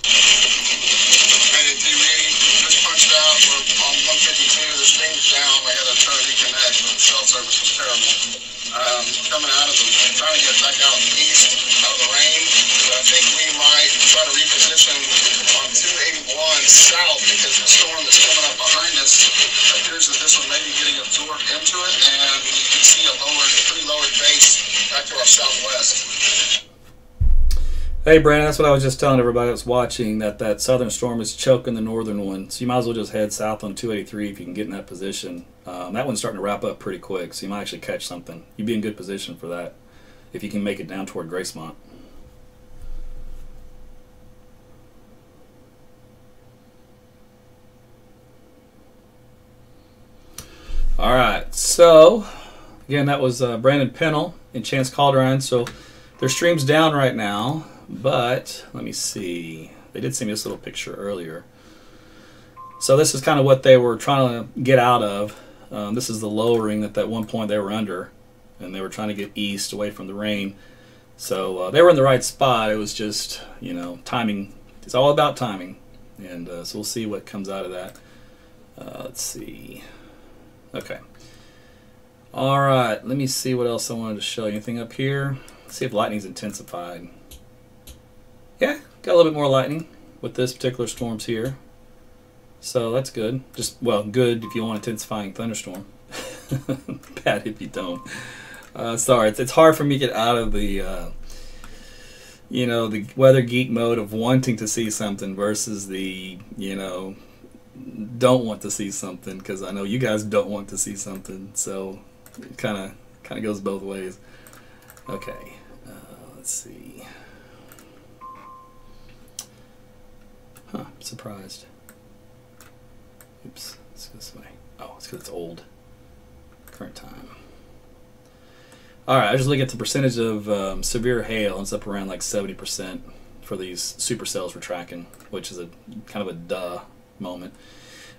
Ready to read. Just punched out. We're on 152. The stream's down. I got to try to reconnect. The cell service is terrible. Coming out of trying to get back out east out of the rain. But I think we might try to reposition on 281 south because the storm that's coming up behind us appears that this one may be getting absorbed into it, and you can see a pretty lowered base back to our southwest. Hey, Brandon, that's what I was just telling everybody that's watching, that southern storm is choking the northern one. So you might as well just head south on 283 if you can get in that position. That one's starting to wrap up pretty quick, so you might actually catch something. You'd be in good position for that if you can make it down toward Gracemont. All right, so again, that was Brandon Pennell and Chance Calderon. So their stream's down right now. But let me see. They did send me this little picture earlier. So this is kind of what they were trying to get out of. This is the lowering at one point they were under, and they were trying to get east away from the rain. So they were in the right spot. It was just, timing. It's all about timing, and so we'll see what comes out of that. Let's see. Okay. All right. Let me see what else I wanted to show you. Anything up here? Let's see if lightning's intensified. Yeah, got a little bit more lightning with this particular storms here. So that's good. Just, well, good if you want intensifying thunderstorm. Bad if you don't. Sorry, it's hard for me to get out of the, the weather geek mode of wanting to see something versus the, don't want to see something, because I know you guys don't want to see something. So it kind of goes both ways. Okay, let's see. Huh, surprised. Oops, let's go this way. Oh, it's because it's old. Current time. Alright, I just look at the percentage of severe hail, and it's up around like 70% for these supercells we're tracking, which is a kind of a duh moment.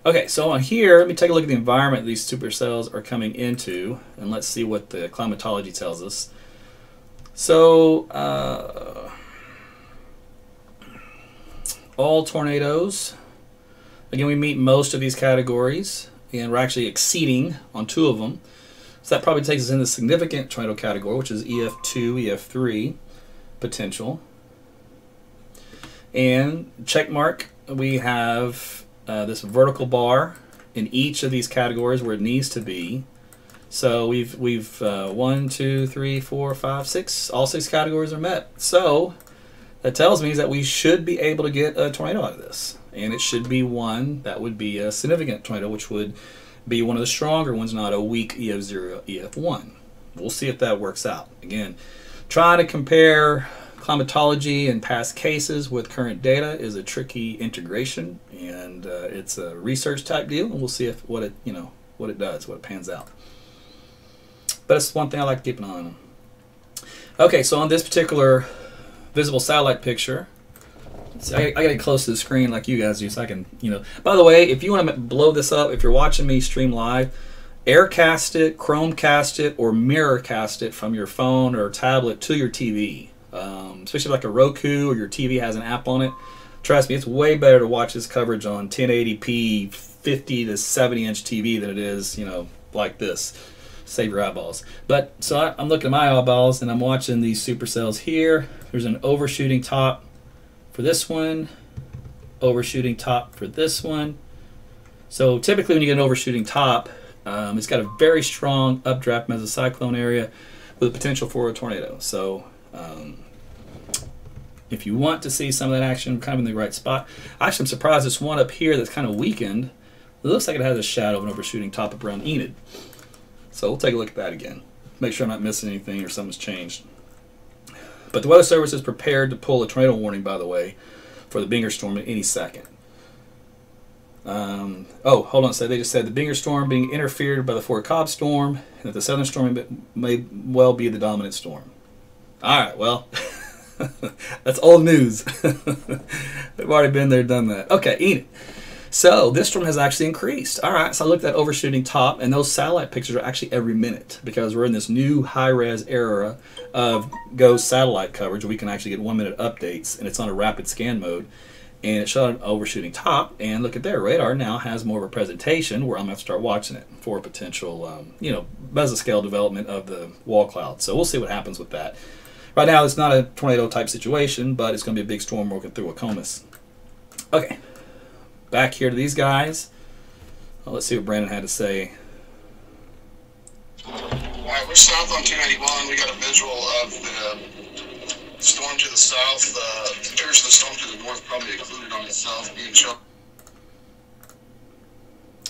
Okay, so on here, let me take a look at the environment these supercells are coming into, and let's see what the climatology tells us. So, all tornadoes. Again, we meet most of these categories, and we're actually exceeding on 2 of them. So that probably takes us into significant tornado category, which is EF2, EF3 potential. And check mark, we have this vertical bar in each of these categories where it needs to be. So we've 1, 2, 3, 4, 5, 6. All 6 categories are met. So that tells me that we should be able to get a tornado out of this. And it should be one that would be a significant tornado, which would be one of the stronger ones, not a weak EF0, EF1. We'll see if that works out. Again, trying to compare climatology and past cases with current data is a tricky integration, and it's a research type deal, and we'll see if what it does, what it pans out. But it's one thing I like to keep an eye on. Okay, so on this particular visible satellite picture, so I gotta get close to the screen like you guys do, so I can, By the way, if you want to blow this up, if you're watching me stream live, Aircast it, Chromecast it, or Mirrorcast it from your phone or tablet to your TV. Especially like a Roku or your TV has an app on it. Trust me, it's way better to watch this coverage on 1080p 50 to 70 inch TV than it is, like this. Save your eyeballs. But so I'm looking at my eyeballs and I'm watching these supercells here. There's an overshooting top for this one, overshooting top for this one. So typically when you get an overshooting top, it's got a very strong updraft mesocyclone area with a potential for a tornado. So if you want to see some of that action, kind of in the right spot. Actually, I'm surprised this one up here that's kind of weakened. It looks like it has a shadow of an overshooting top up around Enid. So we'll take a look at that again. Make sure I'm not missing anything or something's changed. But the Weather Service is prepared to pull a tornado warning, by the way, for the Binger storm at any second. Oh, hold on a second. They just said the Binger storm being interfered by the Fort Cobb storm, and that the southern storm may well be the dominant storm. All right, well, that's old news. We've already been there, done that. Okay, Enid. So this storm has actually increased. All right, so I looked at overshooting top, and those satellite pictures are actually every minute because we're in this new high-res era of GOES satellite coverage. We can actually get 1-minute updates, and it's on a rapid scan mode. And it showed an overshooting top, and look at there, radar now has more of a presentation where I'm going to have to start watching it for potential, mesoscale development of the wall cloud. So we'll see what happens with that. Right now, it's not a tornado type situation, but it's going to be a big storm working through Nokomis. Okay. Back here to these guys. Well, let's see what Brandon had to say. All right, we're south on 291. We got a visual of the storm to the south. The appearance of the storm to the north probably included on the south being choked.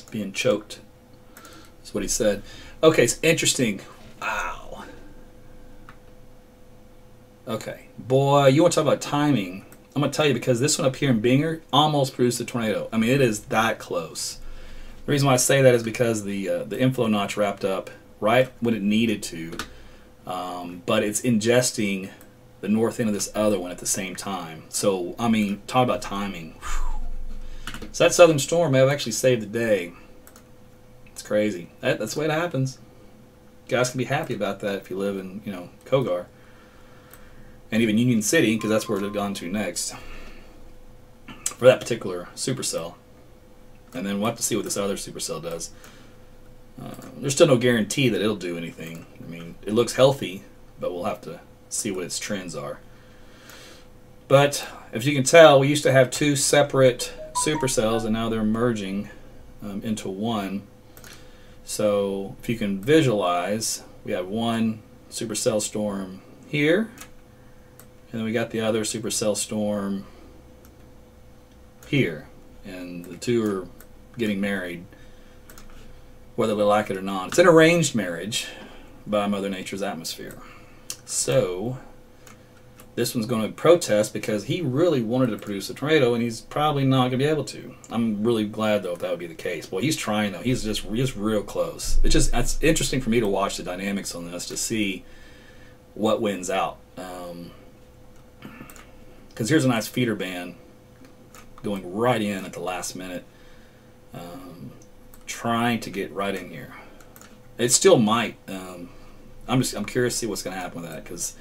Being choked. That's what he said. Okay, it's interesting. Wow. Okay. Boy, you want to talk about timing. I'm going to tell you because this one up here in Binger almost produced a tornado. I mean, it is that close. The reason why I say that is because the inflow notch wrapped up right when it needed to, but it's ingesting the north end of this other one at the same time. So, I mean, talk about timing. Whew. So that southern storm may have actually saved the day. It's crazy. That's the way it happens. You guys can be happy about that if you live in, Kogar. And even Union City, because that's where they've gone to next for that particular supercell. And then we'll have to see what this other supercell does. There's still no guarantee that it'll do anything. I mean, it looks healthy, but we'll have to see what its trends are. But as you can tell, we used to have 2 separate supercells, and now they're merging into one. So if you can visualize, we have one supercell storm here. And then we got the other supercell storm here. And the 2 are getting married, whether we like it or not. It's an arranged marriage by Mother Nature's atmosphere. So this one's going to protest because he really wanted to produce a tornado, and he's probably not going to be able to. I'm really glad, though, if that would be the case. Well, he's trying, though. He's just real close. It's interesting for me to watch the dynamics on this to see what wins out. Because here's a nice feeder band going right in at the last minute, trying to get right in here. It still might. I'm curious to see what's going to happen with that because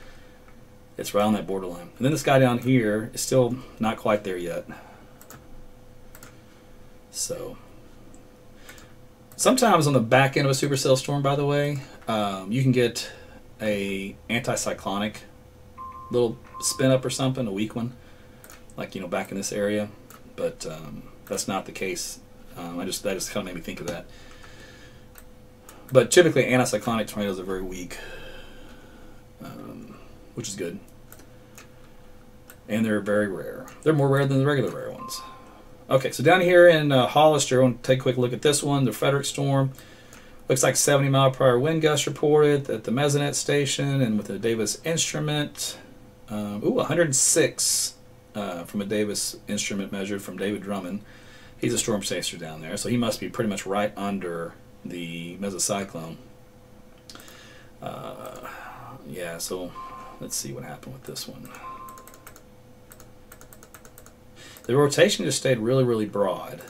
it's right on that borderline. And then this guy down here is still not quite there yet. So sometimes on the back end of a supercell storm, by the way, you can get a anticyclonic little spin up or something, a weak one, like back in this area, but that's not the case. That just kind of made me think of that. But typically anticyclonic tornadoes are very weak, which is good, and they're very rare. They're more rare than the regular rare ones. Okay, so down here in Hollister, I want to take a quick look at this one, the Frederick storm. Looks like 70-mile-per-hour wind gusts reported at the Mesonet station and with the Davis instrument. 106 from a Davis instrument measured from David Drummond. He's a storm chaser down there, so he must be pretty much right under the mesocyclone. Yeah, so let's see what happened with this one. The rotation just stayed really broad,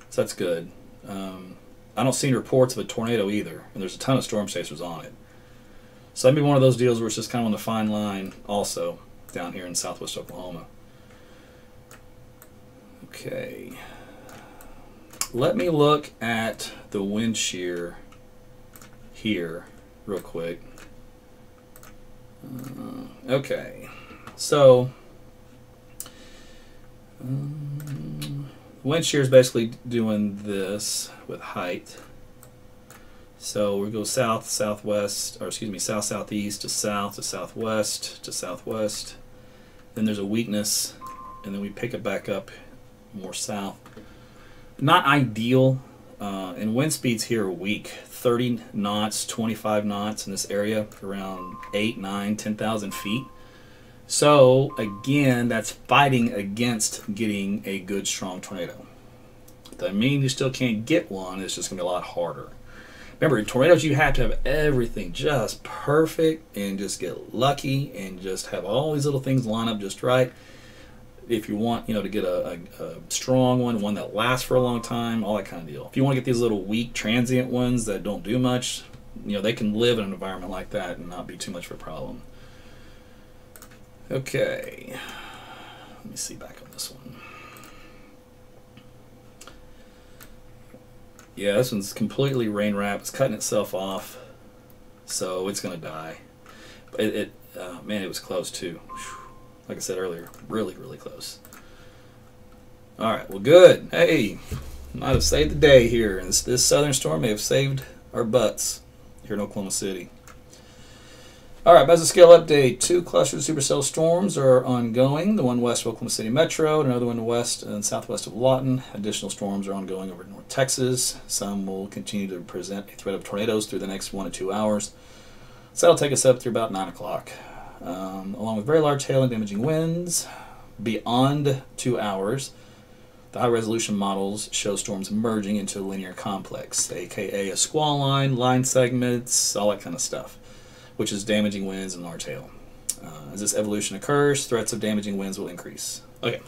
so that's good. I don't see any reports of a tornado either, and there's a ton of storm chasers on it. So that'd be one of those deals where it's just kind of on the fine line also down here in southwest Oklahoma. Okay. Let me look at the wind shear here real quick. Okay. So wind shear is basically doing this with height. So we go south, southwest, or excuse me, south, southeast to south to southwest to southwest. Then there's a weakness, and then we pick it back up more south. Not ideal. and wind speeds here are weak. 30 knots, 25 knots in this area, around 8, 9, 10,000 feet. So again, that's fighting against getting a good strong tornado. That means you still can't get one. It's just going to be a lot harder. Remember, in tornadoes, you have to have everything just perfect and just get lucky and just have all these little things line up just right. If you want, to get a strong one that lasts for a long time, all that kind of deal. If you want to get these little weak, transient ones that don't do much, they can live in an environment like that and not be too much of a problem. Okay, let me see back on this one. Yeah, this one's completely rain wrapped. It's cutting itself off, so it's gonna die. But man, it was close too. Like I said earlier, really, really close. All right, well, good. Hey, might have saved the day here. And this southern storm may have saved our butts here in Oklahoma City. All right, mesoscale update. 2 clustered supercell storms are ongoing. The one west of Oklahoma City Metro, and another one west and southwest of Lawton. Additional storms are ongoing over North Texas. Some will continue to present a threat of tornadoes through the next 1 to 2 hours. So that'll take us up through about 9 o'clock. Along with very large hail and damaging winds beyond 2 hours. The high-resolution models show storms merging into a linear complex, aka a squall line segments, all that kind of stuff, which is damaging winds and large hail. As this evolution occurs, threats of damaging winds will increase. Okay,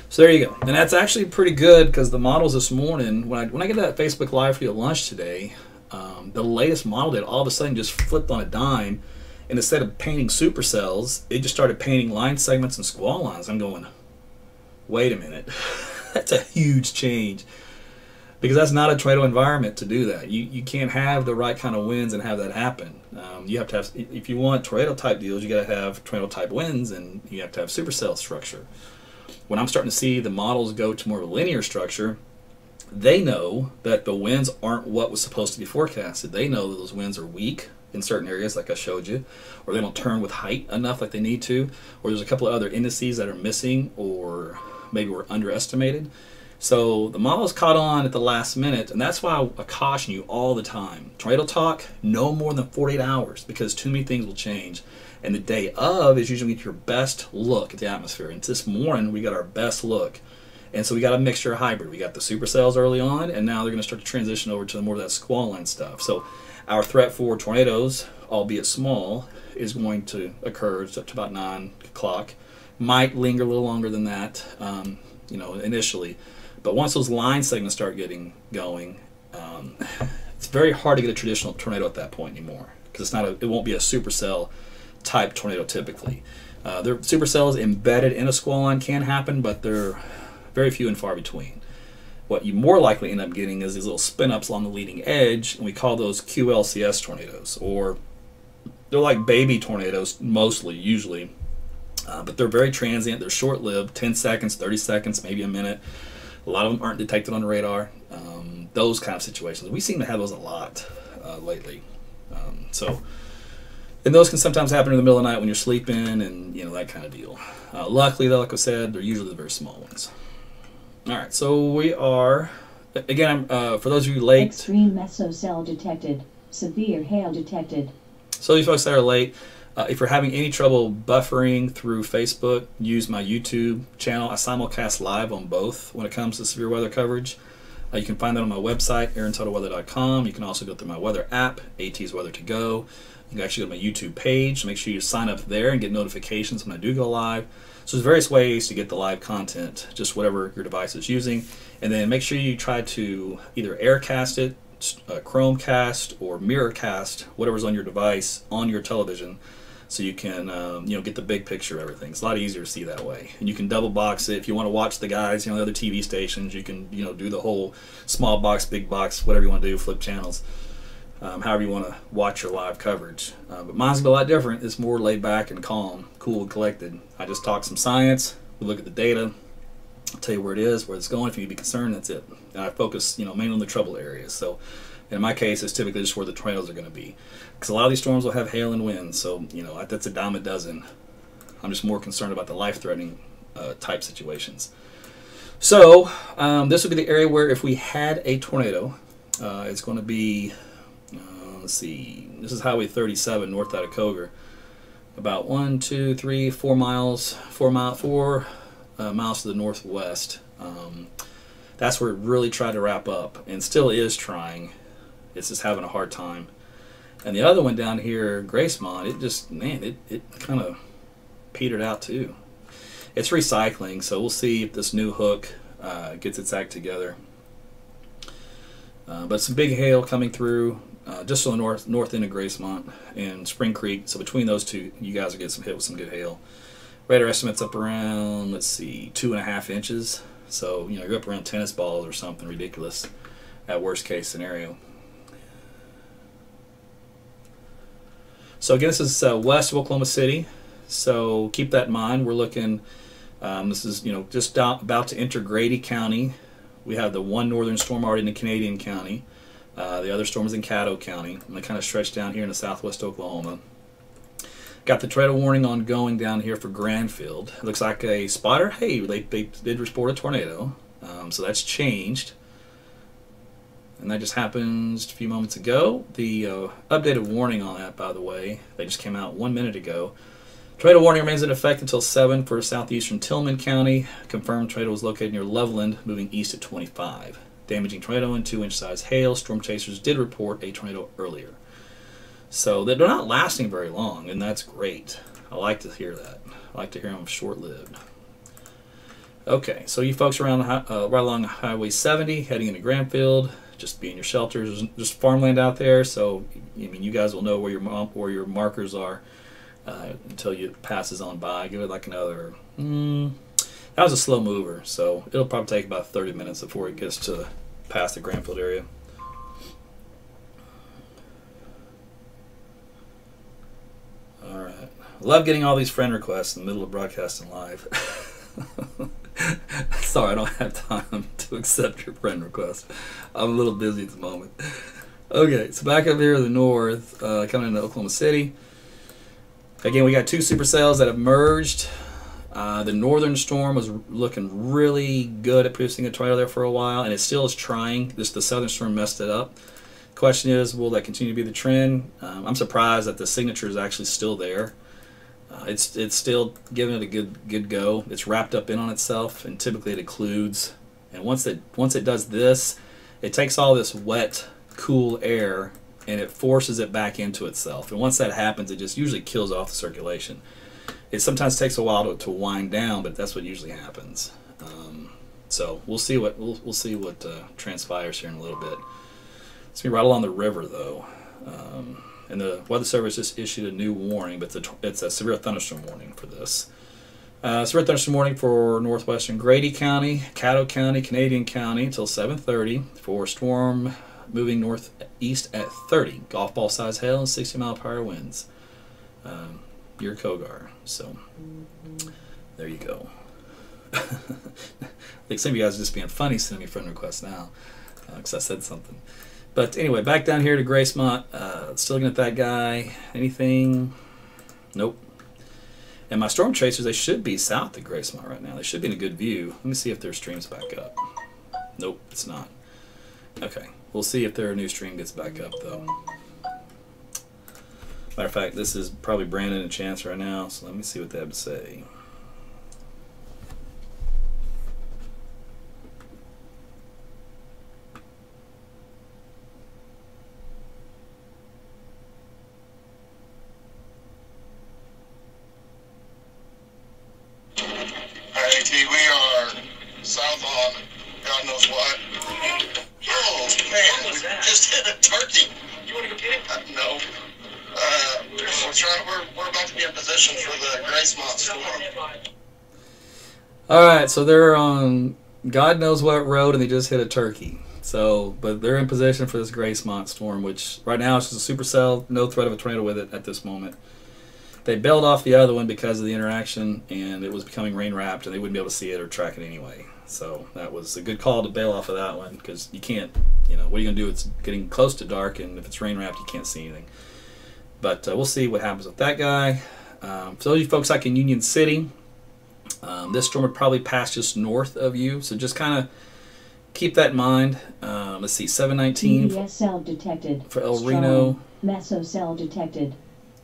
so there you go. And that's actually pretty good because the models this morning, when I get that Facebook Live for you at lunch today, the latest model did all of a sudden just flipped on a dime, and instead of painting supercells, it just started painting line segments and squall lines. I'm going, wait a minute. That's a huge change. Because that's not a tornado environment to do that. You can't have the right kind of winds and have that happen. You have to have, if you want tornado type deals, you got to have tornado type winds, and you have to have supercell structure. When I'm starting to see the models go to more of a linear structure, they know that the winds aren't what was supposed to be forecasted. They know that those winds are weak in certain areas, like I showed you, or they don't turn with height enough like they need to, or there's a couple of other indices that are missing, or maybe were underestimated. So the model's caught on at the last minute, and that's why I caution you all the time. Tornado talk, no more than 48 hours, because too many things will change. And the day of is usually your best look at the atmosphere. And this morning, we got our best look. And so we got a mixture of hybrid. We got the supercells early on, and now they're going to start to transition over to more of that squall line stuff. So our threat for tornadoes, albeit small, is going to occur up to about 9 o'clock. Might linger a little longer than that, initially. But once those line segments start getting going, it's very hard to get a traditional tornado at that point anymore, because it won't be a supercell type tornado typically. There supercells embedded in a squall line can happen, but they're very few and far between. What you more likely end up getting is these little spin-ups along the leading edge, and we call those QLCS tornadoes, or they're like baby tornadoes mostly, usually, but they're very transient. They're short-lived, 10 seconds, 30 seconds, maybe a minute. A lot of them aren't detected on the radar. Those kind of situations. We seem to have those a lot lately. And those can sometimes happen in the middle of the night when you're sleeping, and that kind of deal. Luckily, though, like I said, they're usually the very small ones. All right, so we are, again, for those of you late. Extreme mesocell detected. Severe hail detected. So you folks that are late, if you're having any trouble buffering through Facebook, use my YouTube channel. I simulcast live on both when it comes to severe weather coverage. You can find that on my website, aarontuttlweather.com. You can also go through my weather app, AT's Weather to Go. You can actually go to my YouTube page. Make sure you sign up there and get notifications when I do go live. So there's various ways to get the live content, just whatever your device is using. And then make sure you try to either Aircast it, Chromecast, or Mirrorcast, whatever's on your device, on your television, so you can get the big picture of everything. It's a lot easier to see that way. And you can double box it. If you want to watch the guys, the other TV stations, you can do the whole small box, big box, whatever you want to do, flip channels. However you want to watch your live coverage. But mine's going to be a lot different. It's more laid back and calm, cool and collected. I just talk some science, we look at the data, I'll tell you where it is, where it's going. If you need to be concerned, that's it. And I focus mainly on the trouble areas. So in my case, it's typically just where the tornadoes are going to be. Because a lot of these storms will have hail and wind, so that's a dime a dozen. I'm just more concerned about the life-threatening type situations. So this would be the area where if we had a tornado, it's going to be, let's see, this is Highway 37 north out of Cogar. About 1, 2, 3, 4 miles, 4 miles to the northwest. That's where it really tried to wrap up, and still is trying. It's just having a hard time. And the other one down here, Gracemont, it just, man, it kind of petered out too. It's recycling, so we'll see if this new hook gets its act together. But some big hail coming through just on the north end of Gracemont and Spring Creek. So between those two, you guys will get some hit with some good hail. Radar estimates up around, let's see, 2.5 inches. So you're up around tennis balls or something ridiculous at worst case scenario. So again, this is west of Oklahoma City. So keep that in mind. We're looking. This is just about to enter Grady County. We have the one northern storm already in Canadian County. The other storm is in Caddo County. And they kind of stretch down here in the southwest Oklahoma. Got the tornado warning ongoing down here for Granfield. It looks like a spotter. Hey, they did report a tornado. So that's changed. And that just happened just a few moments ago. The updated warning on that, by the way, they just came out 1 minute ago. Tornado warning remains in effect until 7 for southeastern Tillman County. Confirmed tornado was located near Loveland, moving east at 25. Damaging tornado and 2-inch size hail. Storm chasers did report a tornado earlier. So they're not lasting very long, and that's great. I like to hear that. I like to hear them short-lived. Okay, so you folks around right along Highway 70, heading into Granfield, just be in your shelters. There's just farmland out there, so you guys will know where your markers are. Until it passes on by. Give it like another that was a slow mover, so it'll probably take about 30 minutes before it gets to past the Granfield area. Alright, love getting all these friend requests in the middle of broadcasting live. Sorry, I don't have time to accept your friend request. I'm a little busy at the moment. Okay, so back up here to the north, coming into Oklahoma City. Again, we got two supercells that have merged. The northern storm was looking really good at producing a tornado there for a while, and it still is trying. Just the southern storm messed it up. Question is, will that continue to be the trend? I'm surprised that the signature is actually still there. It's still giving it a good go. It's wrapped up in on itself, and typically it occludes. And once it does this, it takes all this wet, cool air and it forces it back into itself. And once that happens, it just usually kills off the circulation. It sometimes takes a while to wind down, but that's what usually happens. So we'll see what transpires here in a little bit. It's gonna be right along the river though, and the Weather Service just issued a new warning, but it's a severe thunderstorm warning for this. Severe thunderstorm warning for northwestern Grady County, Caddo County, Canadian County until 7:30 for storm moving northeast at 30. Golf ball size hail and 60-mile-per-hour winds. Your Cogar. So there you go. I think some of you guys are just being funny sending me friend requests now because I said something. But anyway, back down here to Gracemont. Still looking at that guy. Anything? Nope. And my storm chasers, they should be south of Gracemont right now. They should be in a good view. Let me see if their stream's back up. Nope, it's not. Okay, we'll see if their new stream gets back up though. Matter of fact, this is probably Brandon and Chance right now, so let me see what they have to say. Hey, we are south on God knows what. Oh man, we just hit a turkey. You want to go get it? No. We're about to be in position for the Gracemont storm. Alright, so they're on God knows what road and they just hit a turkey. So, but they're in position for this Gracemont storm, which right now is just a supercell, no threat of a tornado with it at this moment. They bailed off the other one because of the interaction, and it was becoming rain wrapped, and they wouldn't be able to see it or track it anyway. So that was a good call to bail off of that one, because you can't, what are you going to do? It's getting close to dark, and if it's rain wrapped, you can't see anything. But we'll see what happens with that guy. For those of you folks like in Union City, This storm would probably pass just north of you, so just kind of keep that in mind. Let's see, 719 TVSL detected. for El Strong. Reno. Mesocell detected.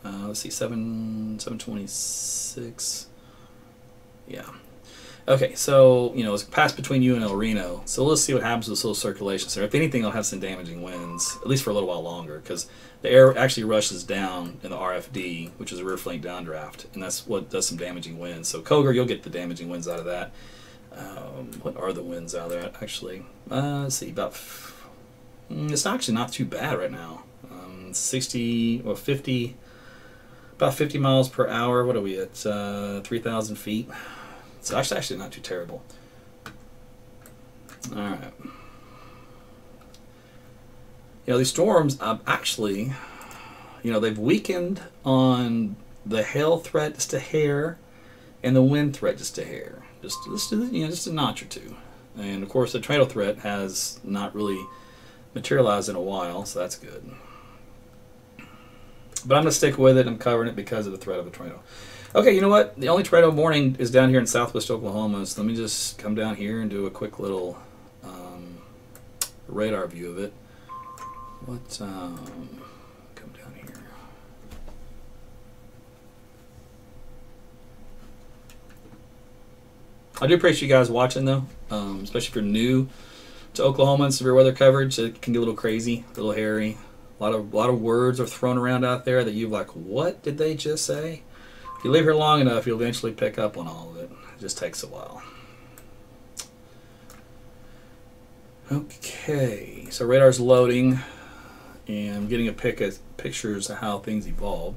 Let's see, 726. Yeah. Okay, so, you know, it's passed between you and El Reno. So let's see what happens with this little circulation center. If anything, it'll have some damaging winds, at least for a little while longer, because the air actually rushes down in the RFD, which is a rear flank downdraft, and that's what does some damaging winds. So Koger, you'll get the damaging winds out of that. What are the winds out there, actually? Let's see, it's actually not too bad right now. 50, about 50 miles per hour. What are we at? 3,000 feet. It's actually not too terrible. All right. You know, these storms actually, you know, they've weakened on the hail threat just a hair, and the wind threat just a hair, just a notch or two. And of course, the tornado threat has not really materialized in a while, so that's good. But I'm going to stick with it. I'm covering it because of the threat of a tornado. Okay, you know what? The only tornado warning is down here in southwest Oklahoma, so let me just come down here and do a quick little radar view of it. Come down here. I do appreciate you guys watching, though, especially if you're new to Oklahoma and severe weather coverage. It can get a little crazy, a little hairy. A lot of words are thrown around out there that you're like, what did they just say? If you live here long enough, you'll eventually pick up on all of it. It just takes a while. Okay, so radar's loading, and I'm getting a pic of pictures of how things evolve.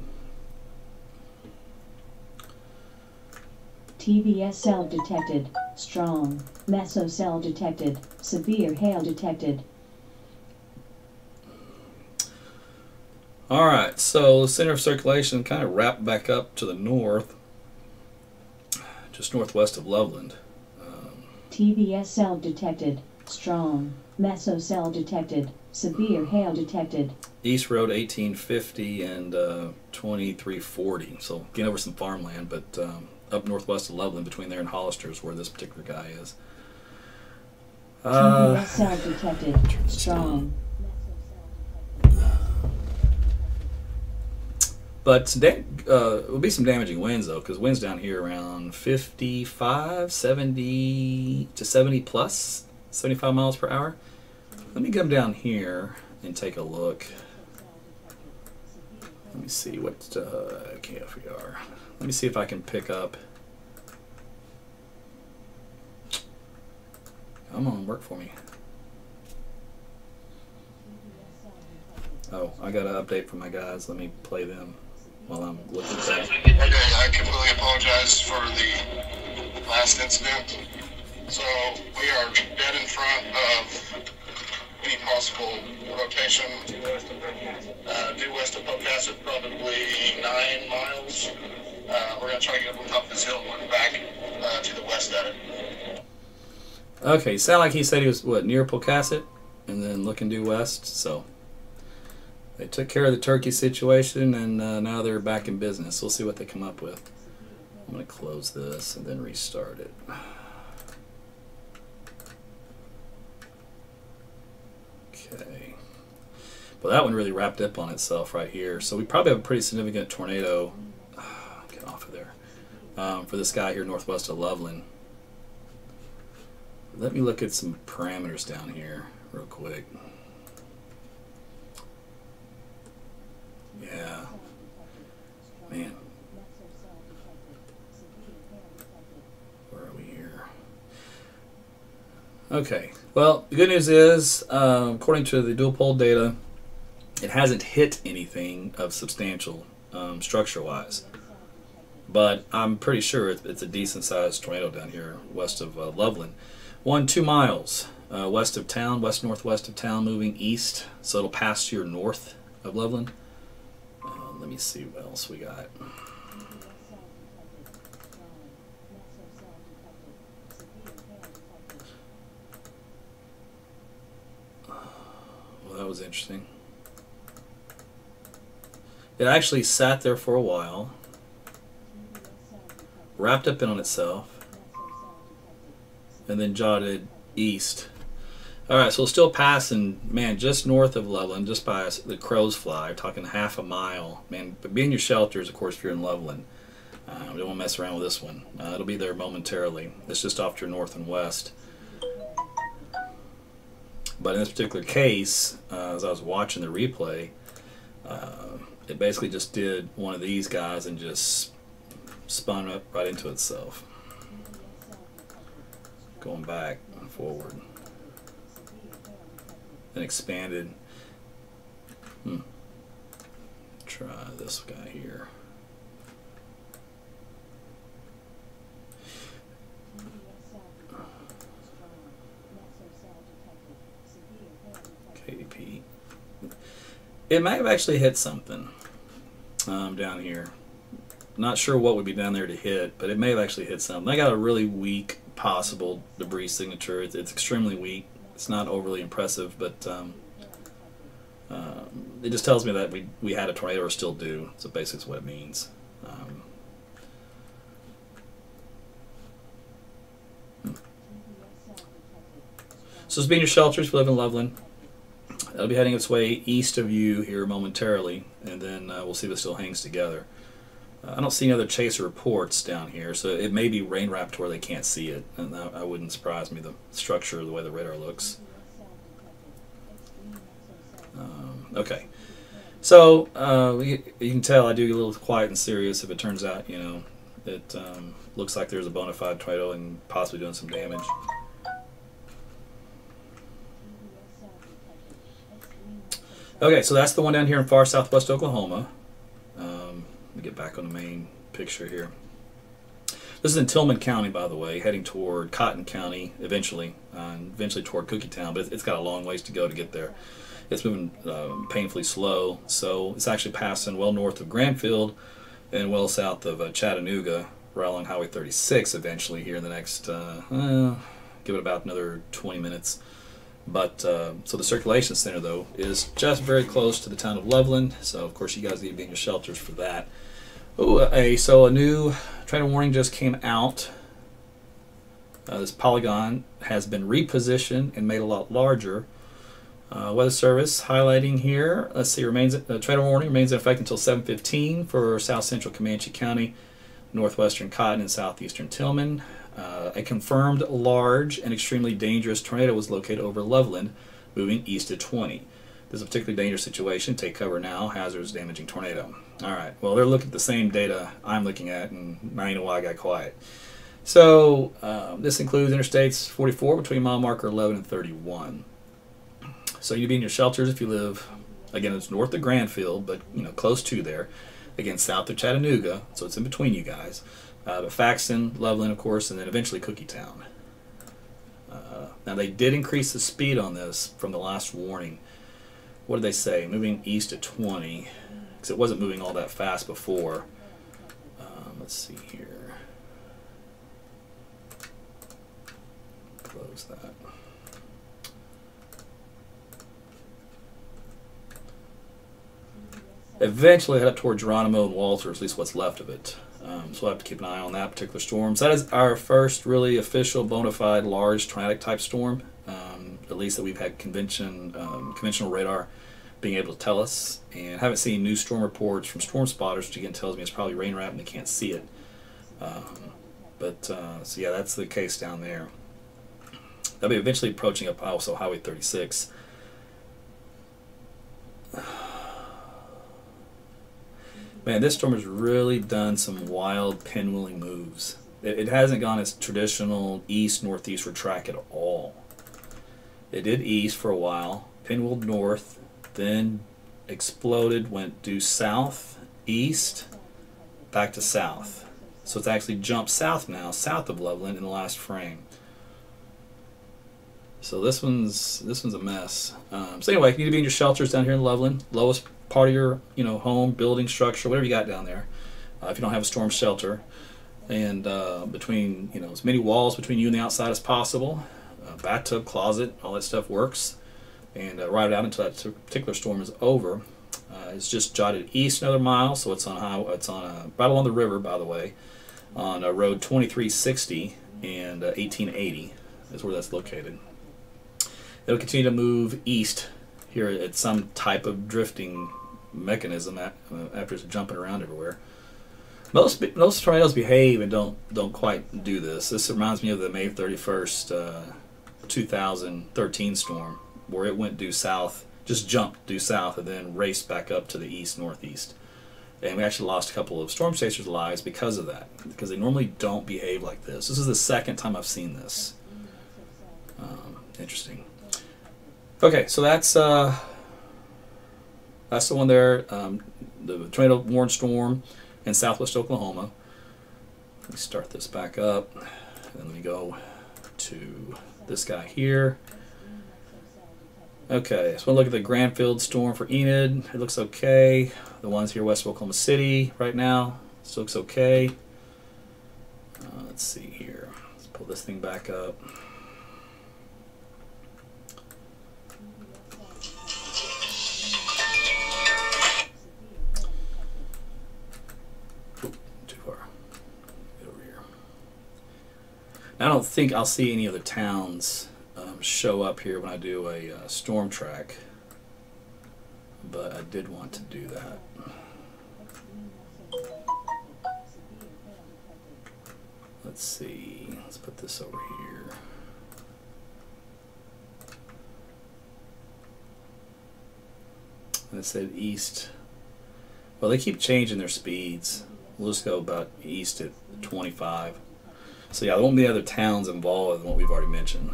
TVSL detected. Strong. Mesocell detected. Severe hail detected. Alright, so the center of circulation kind of wrapped back up to the north, just northwest of Loveland. TVSL detected. Strong. Mesocell detected. Severe hail detected. East Road 1850 and 2340. So getting over some farmland, but up northwest of Loveland, between there and Hollister is where this particular guy is. TVSL detected. Strong. But it will be some damaging winds, though, because winds down here around 55, 70 to 70 plus, 75 miles per hour. Let me come down here and take a look. Let me see what KFER. Let me see if I can pick up. Come on, work for me. Oh, I got an update from my guys. Let me play them while I'm looking at that. Okay, I completely apologize for the last incident. So we are dead in front of any possible rotation. Due west of Pocasset, probably 9 miles. We're going to try to get up on top of this hill and work back to the west of it. Okay, sound like he said he was, what, near Pocasset? And then looking due west, so... They took care of the turkey situation, and now they're back in business. We'll see what they come up with. I'm going to close this and then restart it. Okay. Well, that one really wrapped up on itself right here. So we probably have a pretty significant tornado. Get off of there. For this guy here northwest of Loveland. Let me look at some parameters down here real quick. Yeah. Man. Where are we here? Okay. Well, the good news is, according to the dual pole data, it hasn't hit anything of substantial structure-wise. But I'm pretty sure it's a decent-sized tornado down here west of Loveland. 2 miles west of town, west-northwest of town, moving east. So it'll pass to your north of Loveland. Let me see what else we got. Well, that was interesting. It actually sat there for a while, wrapped up in on itself, and then jotted east. All right, so it's still passing, man, just north of Loveland, just by the crow's fly. We're talking half a mile, man. But be in your shelters, of course, if you're in Loveland. We don't want to mess around with this one. It'll be there momentarily. It's just off to your north and west. But in this particular case, as I was watching the replay, it basically just did one of these guys and just spun up right into itself, going back and forward, and expanded. Try this guy here. KDP. It might have actually hit something down here. Not sure what would be down there to hit, but it may have actually hit something. I got a really weak possible debris signature. It's extremely weak. It's not overly impressive, but it just tells me that we had a tornado or still do. So basically that's what it means. So it's being your shelters if you live in Loveland. It'll be heading its way east of you here momentarily, and then we'll see if it still hangs together. I don't see any other chaser reports down here, so it may be rain wrapped to where they can't see it, and that wouldn't surprise me, the structure, the way the radar looks. Okay, so you can tell I do get a little quiet and serious if it turns out, you know, it looks like there's a bona fide tornado and possibly doing some damage. Okay, so that's the one down here in far southwest Oklahoma. Let me get back on the main picture here. This is in Tillman County, by the way, heading toward Cotton County eventually, and eventually toward Cookietown, but it's got a long ways to go to get there. It's moving painfully slow, so it's actually passing well north of Granfield and well south of Chattanooga, right along Highway 36 eventually here in the next, give it about another 20 minutes. But so the circulation center, though, is just very close to the town of Loveland, so of course you guys need to be in your shelters for that. So a new tornado warning just came out. This polygon has been repositioned and made a lot larger. Weather Service highlighting here, let's see, tornado warning remains in effect until 7:15 for south central Comanche County, northwestern Cotton, and southeastern Tillman. A confirmed large and extremely dangerous tornado was located over Loveland, moving east at 20. This is a particularly dangerous situation. Take cover now. Hazards damaging tornado. All right. Well, they're looking at the same data I'm looking at, and now you know why I got quiet. So this includes interstates 44 between mile marker 11 and 31. So you'd be in your shelters if you live, again, it's north of Granfield, but you know, close to there. Again, south of Chattanooga, so it's in between you guys. But Faxton, Loveland, of course, and then eventually Cookietown. Now they did increase the speed on this from the last warning. What did they say? Moving east at 20, because it wasn't moving all that fast before. Let's see here. Close that. Eventually head up toward Geronimo and Walter, at least what's left of it. So we'll have to keep an eye on that particular storm. So that is our first really official, bona fide, large tornadic type storm, at least that we've had conventional radar being able to tell us. And haven't seen new storm reports from storm spotters, which again tells me it's probably rain wrapped and they can't see it. So yeah, that's the case down there. They'll be eventually approaching up also Highway 36. Man, this storm has really done some wild pinwheeling moves. It hasn't gone its traditional east-northeastward track at all. It did east for a while, pinwheeled north, then exploded, went due south, east, back to south. So it's actually jumped south now, south of Loveland in the last frame. So this one's a mess. So anyway, you need to be in your shelters down here in Loveland, lowest part of your home, building, structure, whatever you got down there. If you don't have a storm shelter, and between as many walls between you and the outside as possible, bathtub, closet, all that stuff works, and ride it out until that particular storm is over. It's just jotted east another mile, so it's on right along the river, by the way, on road 2360 and 1880. is where that's located. It'll continue to move east here at some type of drifting mechanism after it's jumping around everywhere. Most tornadoes behave and don't quite do this. This reminds me of the May 31st, 2013 storm, where it went due south, just jumped due south, and then raced back up to the east northeast. And we actually lost a couple of storm chasers' lives because of that, because they normally don't behave like this. This is the second time I've seen this. Interesting. Okay, so that's the one there, the tornado warned storm in southwest Oklahoma. Let me start this back up, and let me go to this guy here. Okay, so we'll look at the Granfield storm for Enid. It looks okay. The ones here west of Oklahoma City right now, still looks okay. Let's see here. Let's pull this thing back up. I don't think I'll see any other towns show up here when I do a storm track, but I did want to do that. Let's see, let's put this over here. And it said east. Well, they keep changing their speeds. We'll just go about east at 25. So yeah, there won't be other towns involved in what we've already mentioned.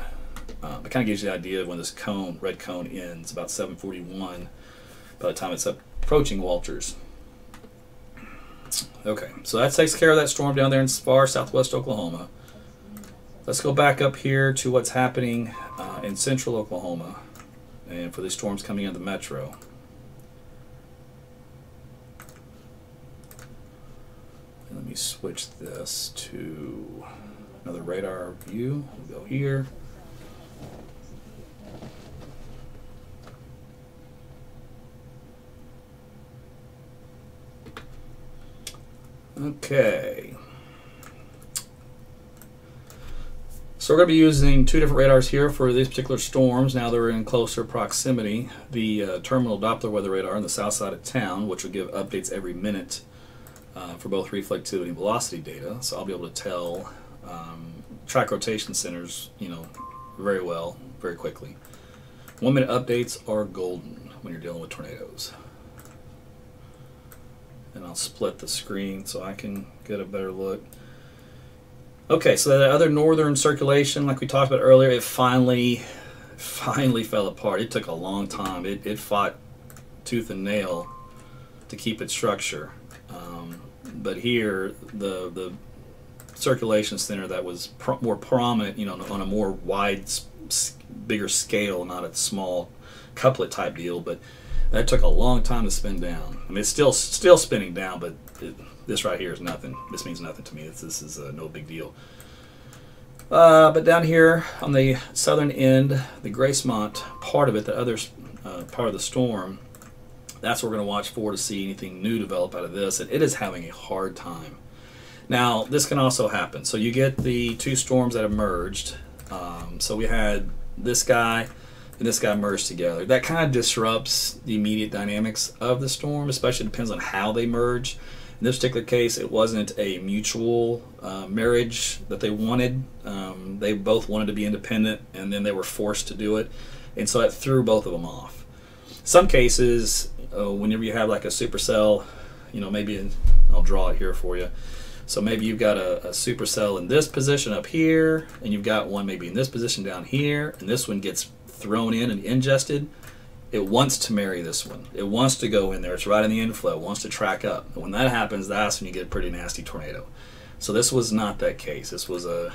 It kind of gives you the idea of when this cone, red cone, ends, about 7:41 by the time it's approaching Walters. Okay, so that takes care of that storm down there in far southwest Oklahoma. Let's go back up here to what's happening in central Oklahoma, and for these storms coming into the metro. And let me switch this to another radar view. We'll go here. Okay. So we're going to be using two different radars here for these particular storms. Now they're in closer proximity. The terminal Doppler weather radar on the south side of town, which will give updates every minute for both reflectivity and velocity data. So I'll be able to tell track rotation centers, very well, very quickly. 1 minute updates are golden when you're dealing with tornadoes. And I'll split the screen so I can get a better look. Okay, so the other northern circulation, like we talked about earlier, it finally fell apart. It took a long time. It fought tooth and nail to keep its structure. But here, the circulation center that was more prominent, on a more wide, bigger scale, not a small couplet type deal, but that took a long time to spin down. I mean, it's still spinning down, but this right here is nothing. This means nothing to me. This is no big deal. But down here on the southern end, the Gracemont part of it, the other part of the storm, that's what we're going to watch for to see anything new develop out of this. And it is having a hard time. Now, this can also happen. So you get the two storms that have merged. So we had this guy and this guy merged together. That kind of disrupts the immediate dynamics of the storm, especially depends on how they merge. In this particular case, it wasn't a mutual marriage that they wanted. They both wanted to be independent, and then they were forced to do it. And so it threw both of them off. Some cases, whenever you have like a supercell, maybe I'll draw it here for you. So maybe you've got a supercell in this position up here, and you've got one maybe in this position down here, and this one gets thrown in and ingested. It wants to marry this one. It wants to go in there. It's right in the inflow. It wants to track up. And when that happens, that's when you get a pretty nasty tornado. So this was not that case. This was a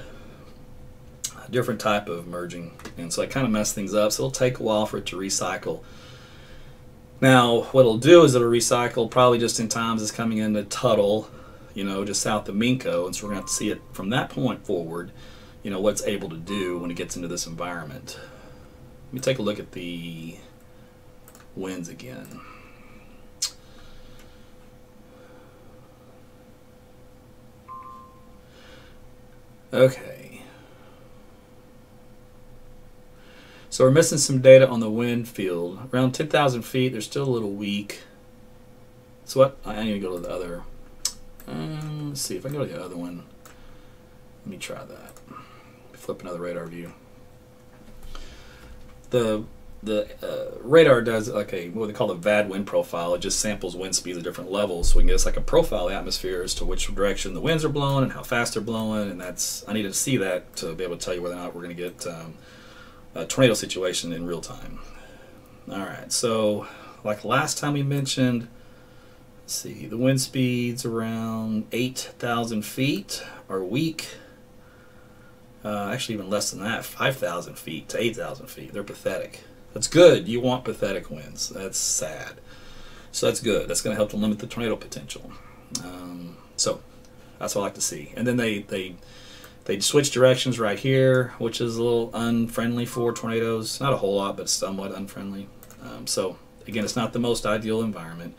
different type of merging. And so it kind of messed things up. So it'll take a while for it to recycle. Now, what it'll do is it'll recycle probably just in time as it's coming into Tuttle, just south of Minco. And so we're going to have to see it from that point forward, what it's able to do when it gets into this environment. Let me take a look at the winds again. Okay. So we're missing some data on the wind field. Around 10,000 feet, they're still a little weak. So what? I need to go to the other. Let's see if I can go to the other one. Let me try that. Flip another radar view. The radar does like what they call a VAD wind profile. It just samples wind speeds at different levels, so we can get like a profile of the atmosphere as to which direction the winds are blowing and how fast they're blowing. And I need to see that to be able to tell you whether or not we're going to get a tornado situation in real time. All right, so like last time we mentioned, let's see, the wind speeds around 8,000 feet are weak. Actually, even less than that, 5,000 feet to 8,000 feet. They're pathetic. That's good. You want pathetic winds. That's sad. So that's good. That's going to help to limit the tornado potential. So that's what I like to see. And then they switch directions right here, which is a little unfriendly for tornadoes. Not a whole lot, but somewhat unfriendly. So again, it's not the most ideal environment.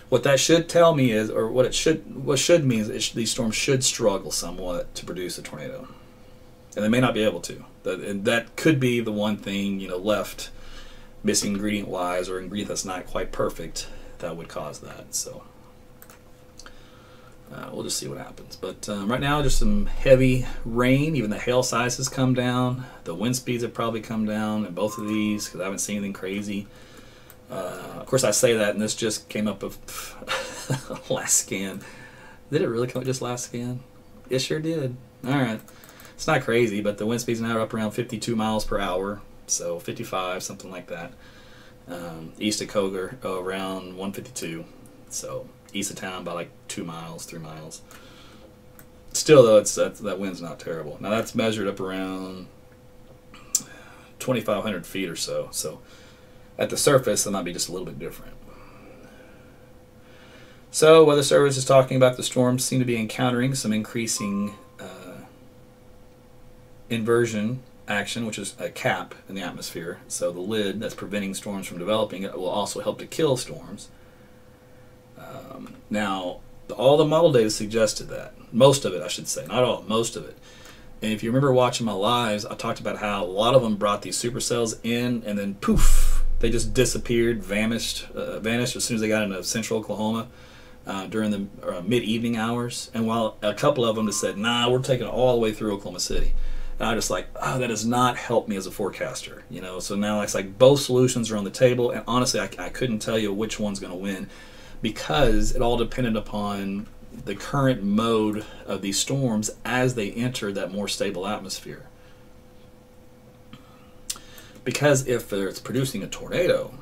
What that should tell me is, or what should mean is these storms should struggle somewhat to produce a tornado. And they may not be able to. And that could be the one thing, left missing ingredient-wise, or ingredient that's not quite perfect, that would cause that. So we'll just see what happens. But right now, just some heavy rain. Even the hail size has come down. The wind speeds have probably come down in both of these because I haven't seen anything crazy. Of course, I say that, and this just came up of last scan. Did it really come up just last scan? It sure did. All right. It's not crazy, but the wind speeds now are up around 52 miles per hour, so 55, something like that. East of Koger, around 152, so east of town by like 2 miles, 3 miles. Still, though, that wind's not terrible. Now that's measured up around 2,500 feet or so. So at the surface, it might be just a little bit different. So Weather Service is talking about the storms seem to be encountering some increasing inversion action, which is a cap in the atmosphere. So the lid that's preventing storms from developing, it will also help to kill storms. Now, all the model data suggested that. Most of it, I should say. Not all, most of it. And if you remember watching my lives, I talked about how a lot of them brought these supercells in, and then poof, they just disappeared, vanished as soon as they got into central Oklahoma during the mid-evening hours. And while a couple of them just said, nah, we're taking it all the way through Oklahoma City. And I just like, oh, that does not help me as a forecaster, So now it's like both solutions are on the table, and honestly, I couldn't tell you which one's going to win because it all depended upon the current mode of these storms as they enter that more stable atmosphere. Because if it's producing a tornado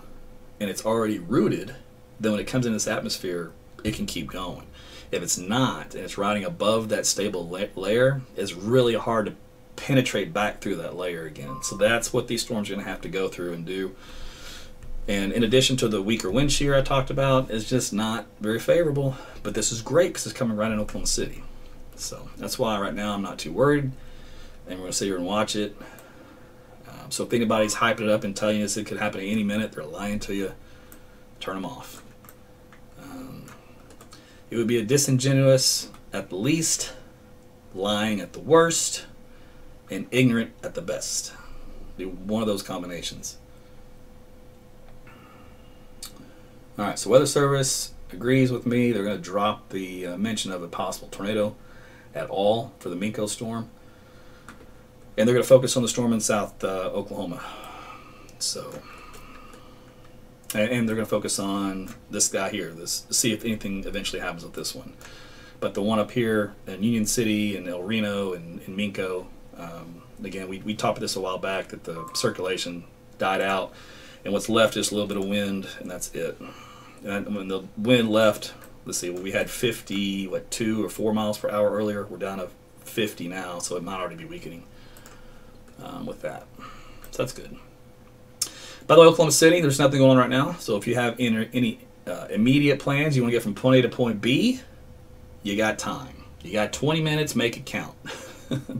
and it's already rooted, then when it comes in this atmosphere, it can keep going. If it's not, and it's riding above that stable layer, it's really hard to penetrate back through that layer again. So that's what these storms are going to have to go through and do. And in addition to the weaker wind shear I talked about, it's just not very favorable. But this is great because it's coming right in Oklahoma City. So that's why right now I'm not too worried. And we're going to sit here and watch it. So if anybody's hyping it up and telling us it could happen at any minute, they're lying to you. Turn them off. It would be a disingenuous at the least, lying at the worst, and ignorant at the best. Be one of those combinations. All right, so Weather Service agrees with me. They're going to drop the mention of a possible tornado at all for the Minko storm. And they're going to focus on the storm in South Oklahoma. So, and they're going to focus on this guy here, see if anything eventually happens with this one. But the one up here in Union City and El Reno and Minko, again, we talked about this a while back that the circulation died out, and what's left is a little bit of wind, and that's it. And when the wind left, let's see, we had 2 or 4 miles per hour earlier. We're down to 50 now, so it might already be weakening with that. So that's good. By the way, Oklahoma City, there's nothing going on right now. So if you have any immediate plans you want to get from point A to point B, you got time. You got 20 minutes, make it count.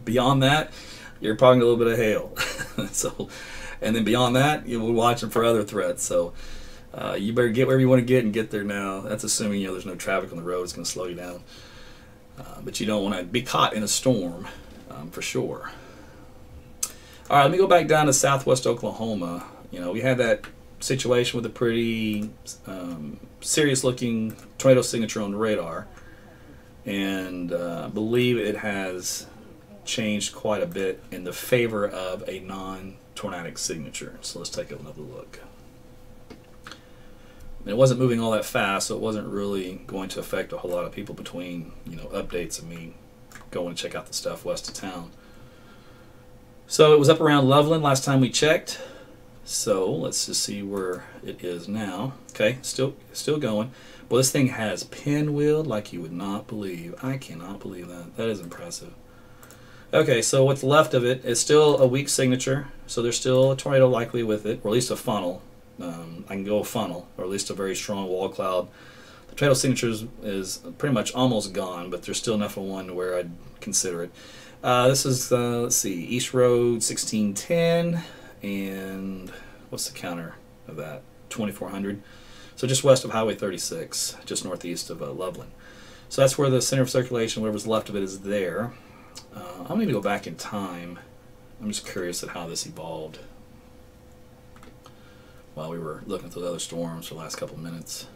Beyond that, you're probably a little bit of hail. And then beyond that, you're watching for other threats. So you better get wherever you want to get and get there now. That's assuming there's no traffic on the road. It's going to slow you down. But you don't want to be caught in a storm for sure. All right, let me go back down to southwest Oklahoma. You know, we had that situation with a pretty serious-looking tornado signature on the radar, and I believe it has changed quite a bit in the favor of a non-tornadic signature. So let's take another look. It wasn't moving all that fast, so it wasn't really going to affect a whole lot of people between, you know, updates and me going to check out the stuff west of town. So it was up around Loveland last time we checked. So let's just see where it is now. Okay, still going. Well, this thing has pinwheeled like you would not believe. I cannot believe that. That is impressive. Okay, so what's left of it is still a weak signature, so there's still a tornado likely with it, or at least a funnel. I can go a funnel, or at least a very strong wall cloud. The tornado signature is pretty much almost gone, but there's still enough of one where I'd consider it. This is, let's see, East Road 1610, and what's the counter of that? 2400. So just west of Highway 36, just northeast of Loveland. So that's where the center of circulation, whatever's left of it, is there. I'm going to go back in time. I'm just curious at how this evolved while we were looking at those other storms for the last couple of minutes.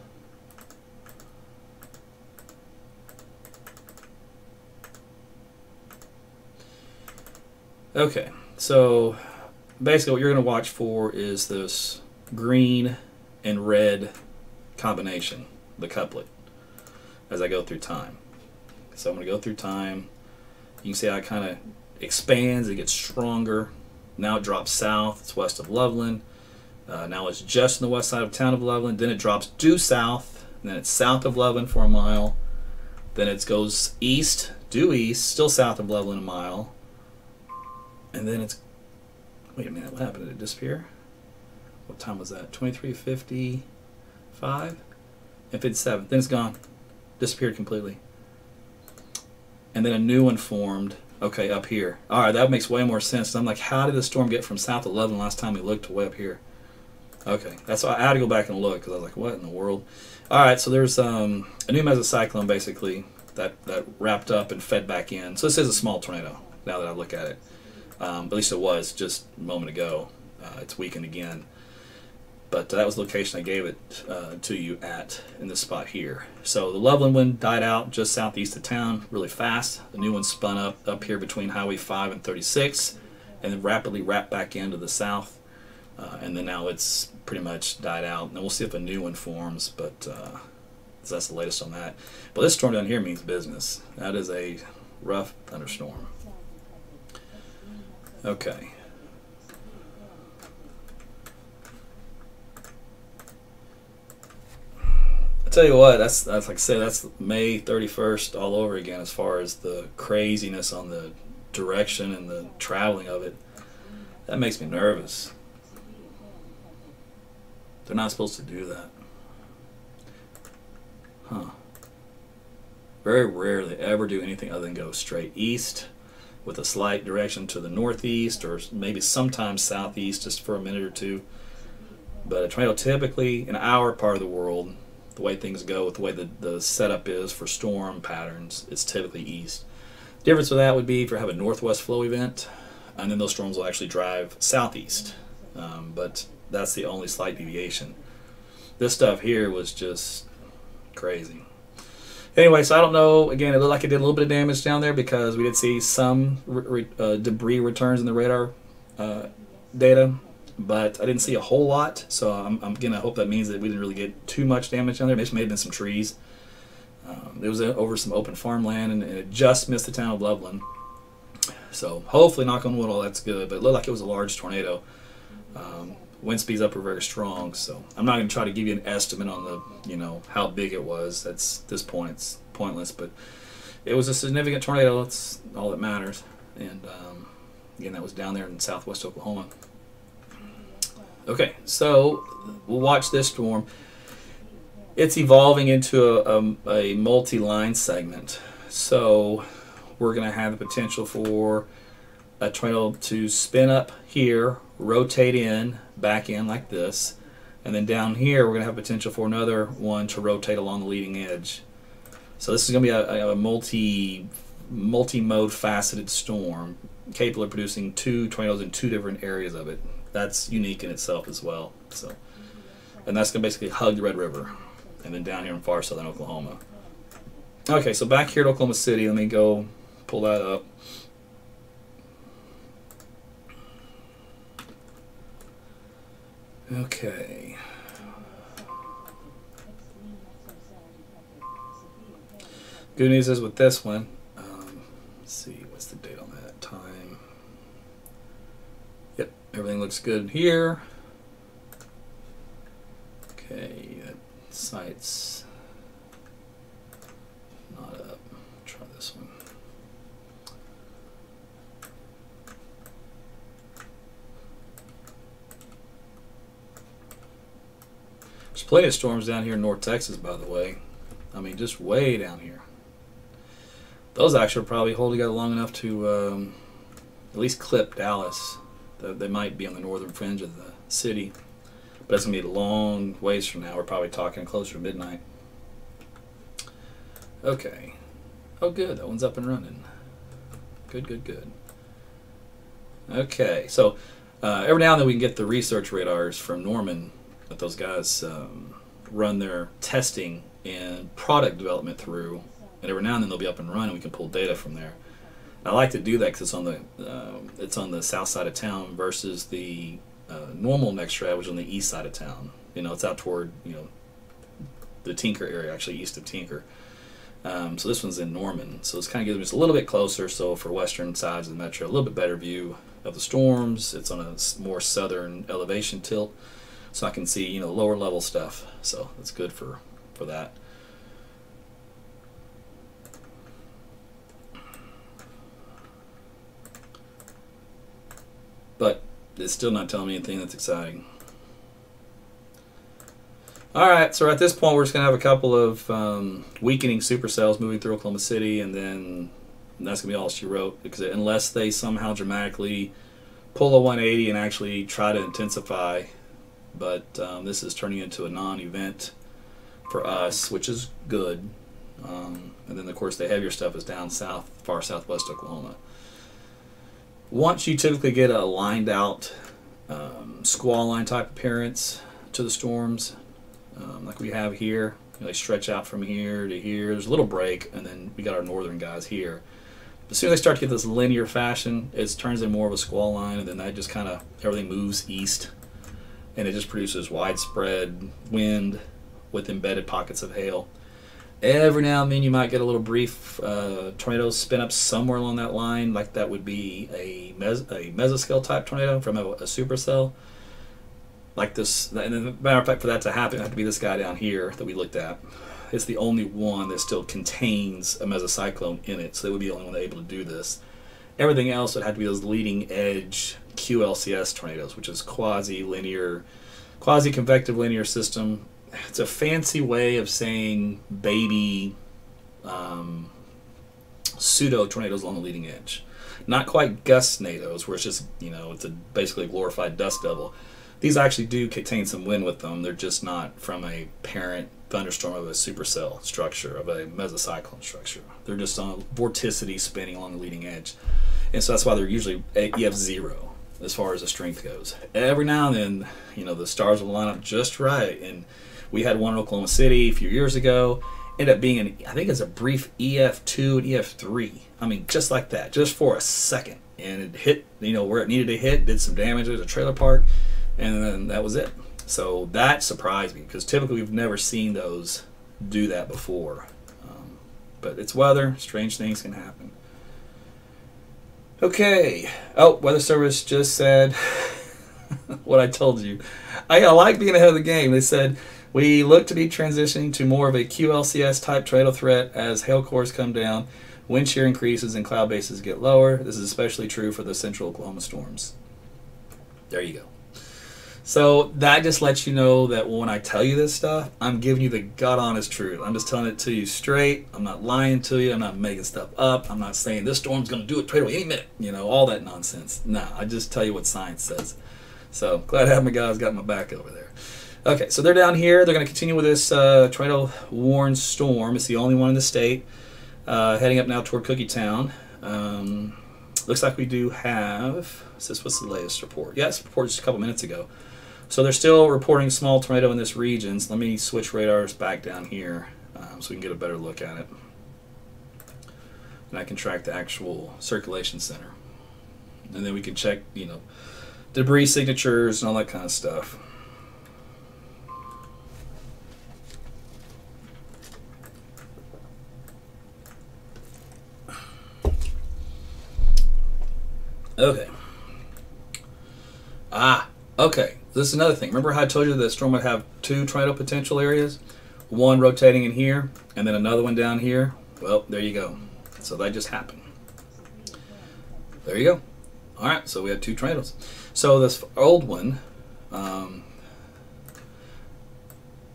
Okay, so basically what you're going to watch for is this green and red combination, the couplet, as I go through time. So I'm going to go through time. You can see how it kind of expands, it gets stronger. Now it drops south, it's west of Loveland. Now it's just on the west side of town of Loveland. Then it drops due south, and then it's south of Loveland for a mile. Then it goes east, due east, still south of Loveland a mile. And then it's, wait a minute, what happened? Did it disappear? What time was that? 23:55 and 57. Then it's gone. Disappeared completely. And then a new one formed, okay, up here. All right, that makes way more sense. I'm like, how did the storm get from south of Loveland last time we looked to way up here? Okay, that's why I had to go back and look, because I was like, what in the world? All right, so there's a new mesocyclone, basically, that wrapped up and fed back in. So this is a small tornado, now that I look at it. At least it was just a moment ago. It's weakened again. But that was the location I gave it to you at in this spot here. So the Loveland one died out just southeast of town really fast. The new one spun up here between Highway 5 and 36 and then rapidly wrapped back into the south. And then now it's pretty much died out. And we'll see if a new one forms, but that's the latest on that. But this storm down here means business. That is a rough thunderstorm. Okay. Tell you what, that's like I said, that's May 31st all over again as far as the craziness on the direction and the traveling of it. That makes me nervous. They're not supposed to do that. Huh. Very rarely ever do anything other than go straight east with a slight direction to the northeast or maybe sometimes southeast just for a minute or two. But a tornado typically in our part of the world, the way things go, with the way the setup is for storm patterns, it's typically east. The difference with that would be if you have a northwest flow event, and then those storms will actually drive southeast. But that's the only slight deviation. This stuff here was just crazy. Anyway, so I don't know. Again, it looked like it did a little bit of damage down there because we did see some debris returns in the radar data. But I didn't see a whole lot, so I'm gonna hope that means that we didn't really get too much damage down there. Maybe may have been some trees. It was over some open farmland, and it just missed the town of Loveland. So hopefully, knock on wood, all that's good. But it looked like it was a large tornado. Wind speeds up were very strong, so I'm not gonna try to give you an estimate on the how big it was. At this point, it's pointless. But it was a significant tornado. That's all that matters. And again, that was down there in southwest Oklahoma. Okay, so we'll watch this storm. It's evolving into a multi-line segment. So we're going to have the potential for a tornado to spin up here, rotate in, back in like this, and then down here we're going to have potential for another one to rotate along the leading edge. So this is going to be a multi-mode faceted storm. capable of producing 2 tornadoes in 2 different areas of it. That's unique in itself as well. So, and that's going to basically hug the Red River, and then down here in far southern Oklahoma. Okay, so back here at Oklahoma City, let me go pull that up. Okay. Good news is with this one, let's see, what's the date on that? Time. Yep, everything looks good here. Okay, that site's not up. Try this one. There's plenty of storms down here in North Texas, by the way. I mean, just way down here. Those actually will probably hold together long enough to at least clip Dallas. They might be on the northern fringe of the city, but that's going to be a long ways from now. We're probably talking closer to midnight. Okay. Oh, good. That one's up and running. Good, good, good. Okay. So every now and then we can get the research radars from Norman that those guys run their testing and product development through, and every now and then they'll be up and running. We can pull data from there. And I like to do that because it's on the south side of town versus the normal NextRad, which is on the east side of town. You know, it's out toward the Tinker area, actually east of Tinker. So this one's in Norman, so it's kind of gives us a little bit closer. So for western sides of the metro, a little bit better view of the storms. It's on a more southern elevation tilt, so I can see lower level stuff. So that's good for that. But it's still not telling me anything that's exciting. Alright, so at this point we're just going to have a couple of weakening supercells moving through Oklahoma City, and then that's going to be all she wrote, because unless they somehow dramatically pull a 180 and actually try to intensify, but this is turning into a non-event for us, which is good. And then of course the heavier stuff is down south, far southwest Oklahoma. Once you typically get a lined out squall line type appearance to the storms, like we have here, they stretch out from here to here. There's a little break, and then we got our northern guys here. As soon as they start to get this linear fashion, it turns into more of a squall line, and then that just kind of everything moves east, and it just produces widespread wind with embedded pockets of hail. Every now and then you might get a little brief tornado spin up somewhere along that line, like that would be a mesoscale type tornado from a supercell. Like this, and as a matter of fact, for that to happen, it had to be this guy down here that we looked at. It's the only one that still contains a mesocyclone in it, so they would be the only one able to do this. Everything else would have to be those leading edge QLCS tornadoes, which is quasi-linear, quasi-convective linear system. It's a fancy way of saying baby pseudo tornadoes along the leading edge. Not quite gust tornadoes, where it's just it's basically a glorified dust devil. These actually do contain some wind with them. They're just not from a parent thunderstorm of a supercell structure, of a mesocyclone structure. They're just on a vorticity spinning along the leading edge. And so that's why they're usually EF 0 as far as the strength goes. Every now and then, the stars will line up just right. And we had one in Oklahoma City a few years ago. Ended up being, I think it's a brief EF2 and EF3. I mean, just like that, just for a second. And it hit, where it needed to hit, did some damage. There's a trailer park. And then that was it. So that surprised me, because typically we've never seen those do that before. But it's weather. Strange things can happen. Okay. Oh, Weather Service just said what I told you. I like being ahead of the game. They said, we look to be transitioning to more of a QLCS type tornado threat as hail cores come down, wind shear increases, and cloud bases get lower. This is especially true for the central Oklahoma storms. There you go. So that just lets you know that when I tell you this stuff, I'm giving you the God honest truth. I'm just telling it to you straight. I'm not lying to you. I'm not making stuff up. I'm not saying this storm's going to do it straight away any minute. All that nonsense. No, I just tell you what science says. So glad to have my guys got my back over there. Okay, so they're down here. They're going to continue with this tornado warned storm. It's the only one in the state. Heading up now toward Cookie Town. Looks like we do have, what's the latest report? Yeah, it's reported just a couple minutes ago. So they're still reporting small tornado in this region. So let me switch radars back down here so we can get a better look at it. And I can track the actual circulation center. And then we can check, you know, debris signatures and all that kind of stuff. Okay. Okay. This is another thing. Remember how I told you that the storm would have two tornado potential areas? One rotating in here, and then another one down here? Well, there you go. So that just happened. There you go. All right, so we have two tornadoes. So this old one,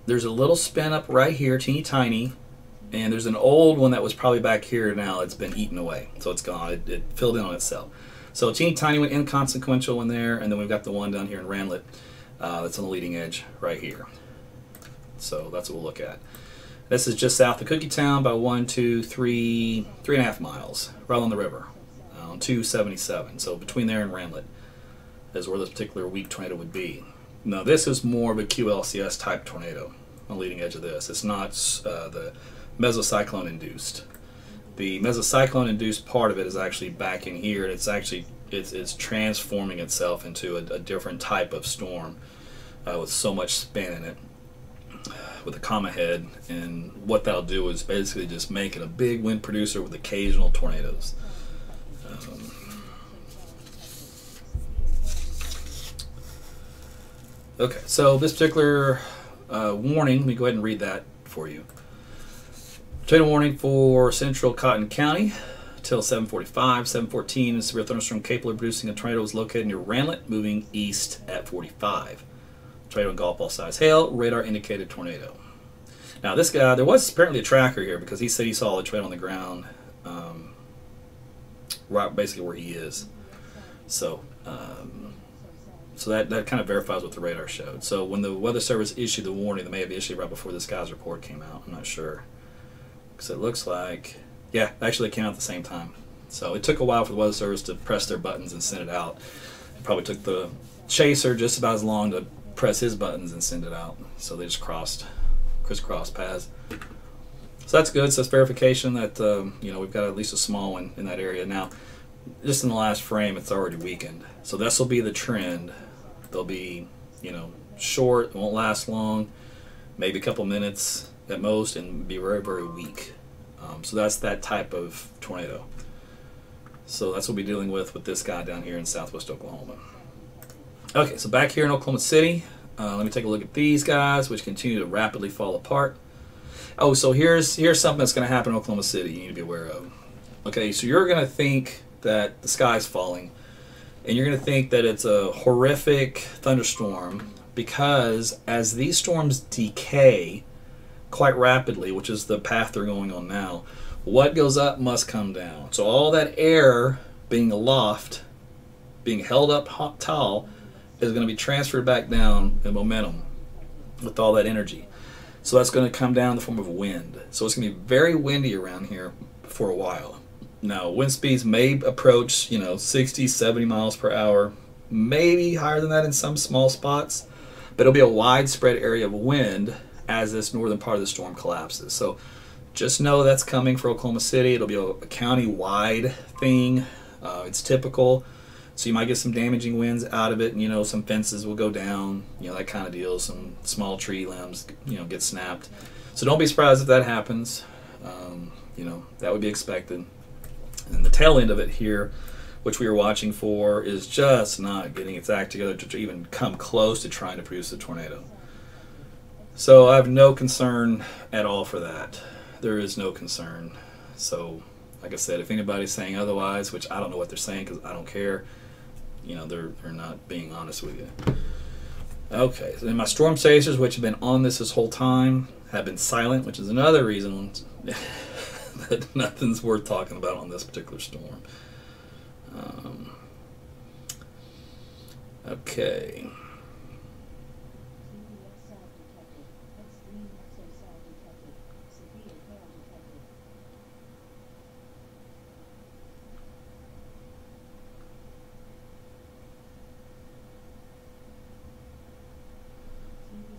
there's a little spin up right here, teeny tiny, and there's an old one that was probably back here now. It's been eaten away, so it's gone. It filled in on itself. So a teeny tiny one, inconsequential one there, and then we've got the one down here in Ranelagh that's on the leading edge right here. So that's what we'll look at. This is just south of Cookietown by 3.5 miles, right on the river, on 277. So between there and Ranelagh is where this particular weak tornado would be. Now this is more of a QLCS type tornado on the leading edge of this. It's not the mesocyclone induced. The mesocyclone induced part of it is actually back in here, and it's transforming itself into a different type of storm with so much spin in it, with a comma head, and what that'll do is basically just make it a big wind producer with occasional tornadoes. Okay, so this particular warning, let me go ahead and read that for you. Tornado warning for central Cotton County till 7:45. 7:14, a severe thunderstorm capable of producing a tornado was located near Ranelagh, moving east at 45. Tornado and golf ball size hail, radar indicated tornado. Now this guy, there was apparently a tracker here because he said he saw a tornado on the ground, right basically where he is. So, so that kind of verifies what the radar showed. So when the Weather Service issued the warning, they may have issued right before this guy's report came out. I'm not sure. Because it looks like, yeah, actually it came out at the same time. So it took a while for the Weather Service to press their buttons and send it out. It probably took the chaser just about as long to press his buttons and send it out. So they just crisscross paths. So that's good. So that's verification that you know, we've got at least a small one in that area. Now, just in the last frame, it's already weakened. So this will be the trend. They'll be, you know, short, won't last long, maybe a couple minutes at most, and be very, very weak. So that's that type of tornado. So that's what we'll be dealing with this guy down here in southwest Oklahoma. Okay, so back here in Oklahoma City, let me take a look at these guys, which continue to rapidly fall apart. Oh, so here's something that's going to happen in Oklahoma City you need to be aware of. Okay, so you're going to think that the sky's falling, and you're going to think that it's a horrific thunderstorm, because as these storms decay quite rapidly, which is the path they're going on now, what goes up must come down. So all that air being aloft, being held up tall, is going to be transferred back down in momentum with all that energy. So that's going to come down in the form of wind. So it's going to be very windy around here for a while. Now, wind speeds may approach, 60, 70 miles per hour, maybe higher than that in some small spots, but it'll be a widespread area of wind as this northern part of the storm collapses. So just know that's coming for Oklahoma City. It'll be a county-wide thing. It's typical. So you might get some damaging winds out of it, and some fences will go down, that kind of deal. Some small tree limbs, get snapped. So don't be surprised if that happens. That would be expected. And the tail end of it here, which we were watching for, is just not getting its act together to even come close to trying to produce a tornado. So I have no concern at all for that. There is no concern. So, like I said, if anybody's saying otherwise, which I don't know what they're saying because I don't care, they're not being honest with you. Okay, so then my storm chasers, which have been on this whole time, have been silent, which is another reason that nothing's worth talking about on this particular storm. Okay.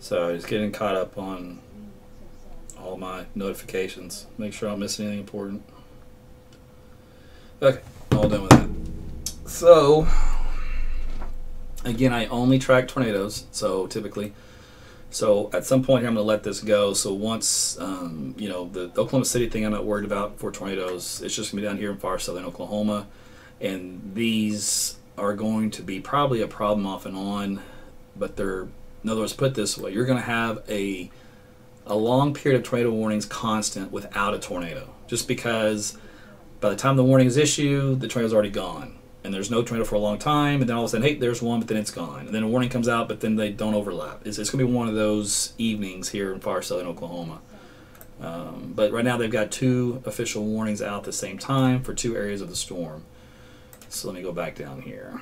So just getting caught up on all my notifications. Make sure I don't miss anything important. Okay, all done with that. So again, I only track tornadoes. So typically, so at some point here, I'm going to let this go. So once you know, the Oklahoma City thing, I'm not worried about for tornadoes. It's just going to be down here in far southern Oklahoma, and these are going to be probably a problem off and on. But they're, in other words, put this way, you're going to have a long period of tornado warnings constant without a tornado, just because by the time the warning is issued, the tornado's already gone, and there's no tornado for a long time, and then all of a sudden, hey, there's one, but then it's gone, and then a warning comes out, but then they don't overlap. It's going to be one of those evenings here in far southern Oklahoma. But right now they've got 2 official warnings out at the same time for 2 areas of the storm. So let me go back down here.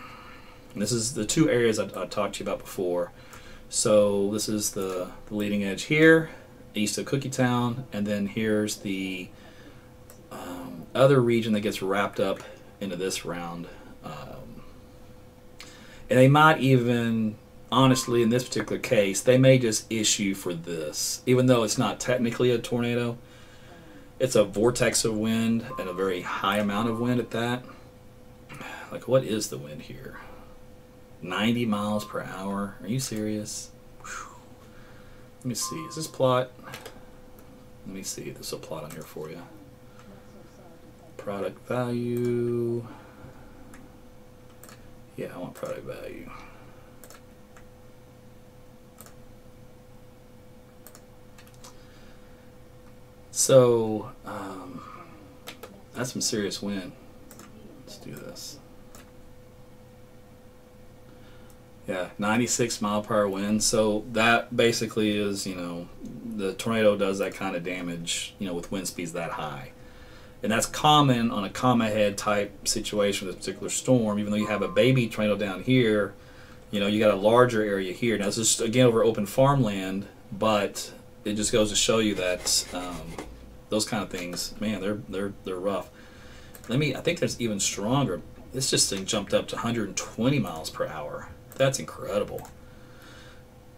And this is the 2 areas I talked to you about before. So this is the leading edge here, east of Cookietown, and then here's the other region that gets wrapped up into this round. And they might even, honestly, in this particular case, they may just issue for this, even though it's not technically a tornado. It's a vortex of wind and a very high amount of wind at that. Like, what is the wind here? 90 miles per hour? Are you serious? Whew. Let me see. Is this plot? Let me see. There's a plot on here for you. Product value. Yeah, I want product value. So, that's some serious wind. Let's do this. Yeah, 96 mile per hour wind. So that basically is, you know, the tornado does that kind of damage, you know, with wind speeds that high. And that's common on a comma head type situation with this particular storm. Even though you have a baby tornado down here, you know, you got a larger area here. Now, this is again over open farmland, but it just goes to show you that those kind of things, man, they're rough. I think there's even stronger. This just thing jumped up to 120 miles per hour. That's incredible.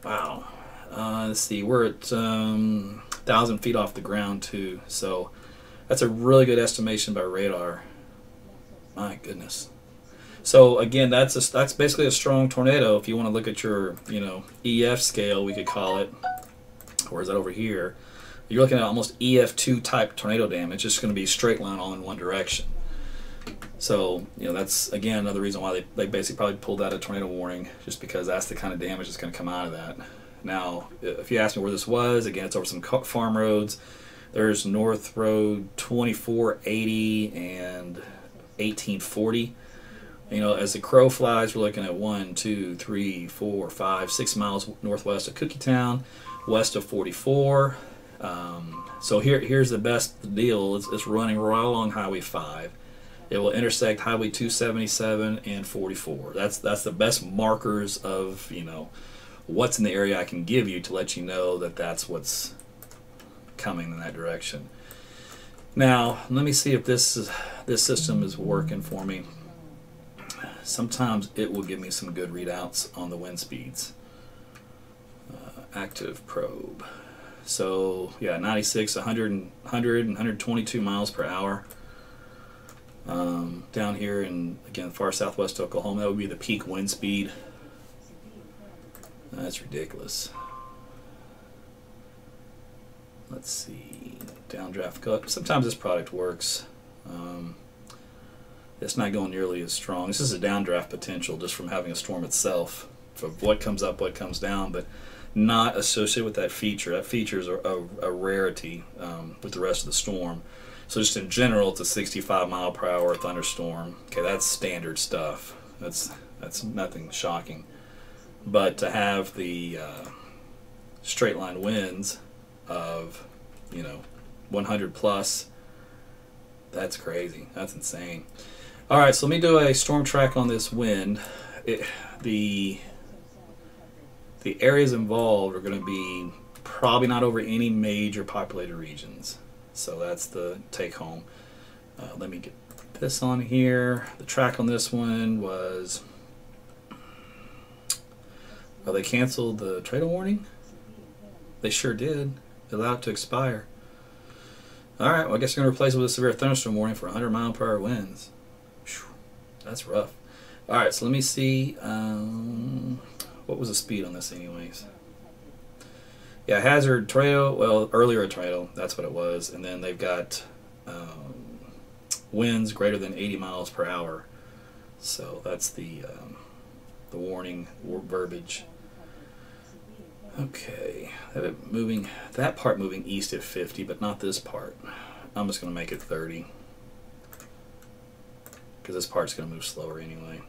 Wow. Let's see, we're at 1,000 feet off the ground too. So that's a really good estimation by radar. My goodness. So again, that's basically a strong tornado. If you want to look at your, you know, EF scale, we could call it. Or is that over here? You're looking at almost EF2 type tornado damage. It's going to be straight line all in one direction. So, you know, that's again another reason why they basically probably pulled out a tornado warning, just because that's the kind of damage that's going to come out of that. Now, if you ask me where this was, again, it's over some farm roads. There's North Road 2480 and 1840. You know, as the crow flies, we're looking at 1, 2, 3, 4, 5, 6 miles northwest of Cookietown, west of 44. So here's the best deal. It's running right along Highway 5. It will intersect Highway 277 and 44. That's the best markers of, you know, what's in the area I can give you to let you know that that's what's coming in that direction. Now, let me see if this system is working for me. Sometimes it will give me some good readouts on the wind speeds. Active probe. So yeah, 96, 100, and 122 miles per hour. Down here in, again, far southwest Oklahoma, that would be the peak wind speed. That's ridiculous. Let's see, downdraft. Sometimes this product works. It's not going nearly as strong. This is a downdraft potential just from having a storm itself, for what comes up, what comes down, but not associated with that feature. That feature is a rarity with the rest of the storm. So just in general, it's a 65 mile per hour thunderstorm. Okay, that's standard stuff. That's nothing shocking. But to have the straight line winds of, you know, 100 plus, that's crazy. That's insane. All right, so let me do a storm track on this wind. The areas involved are going to be probably not over any major populated regions. So that's the take home. Let me get this on here. The track on this one was, oh, they canceled the tornado warning? They sure did. They allowed it to expire. All right, well, I guess you're going to replace it with a severe thunderstorm warning for 100-mile-per-hour winds. Whew, that's rough. All right, so let me see. What was the speed on this anyways? Yeah, hazard tornado. Well, earlier a tornado. That's what it was. And then they've got winds greater than 80 miles per hour. So that's the warning verbiage. Okay, that part moving east at 50, but not this part. I'm just going to make it 30 because this part's going to move slower anyway.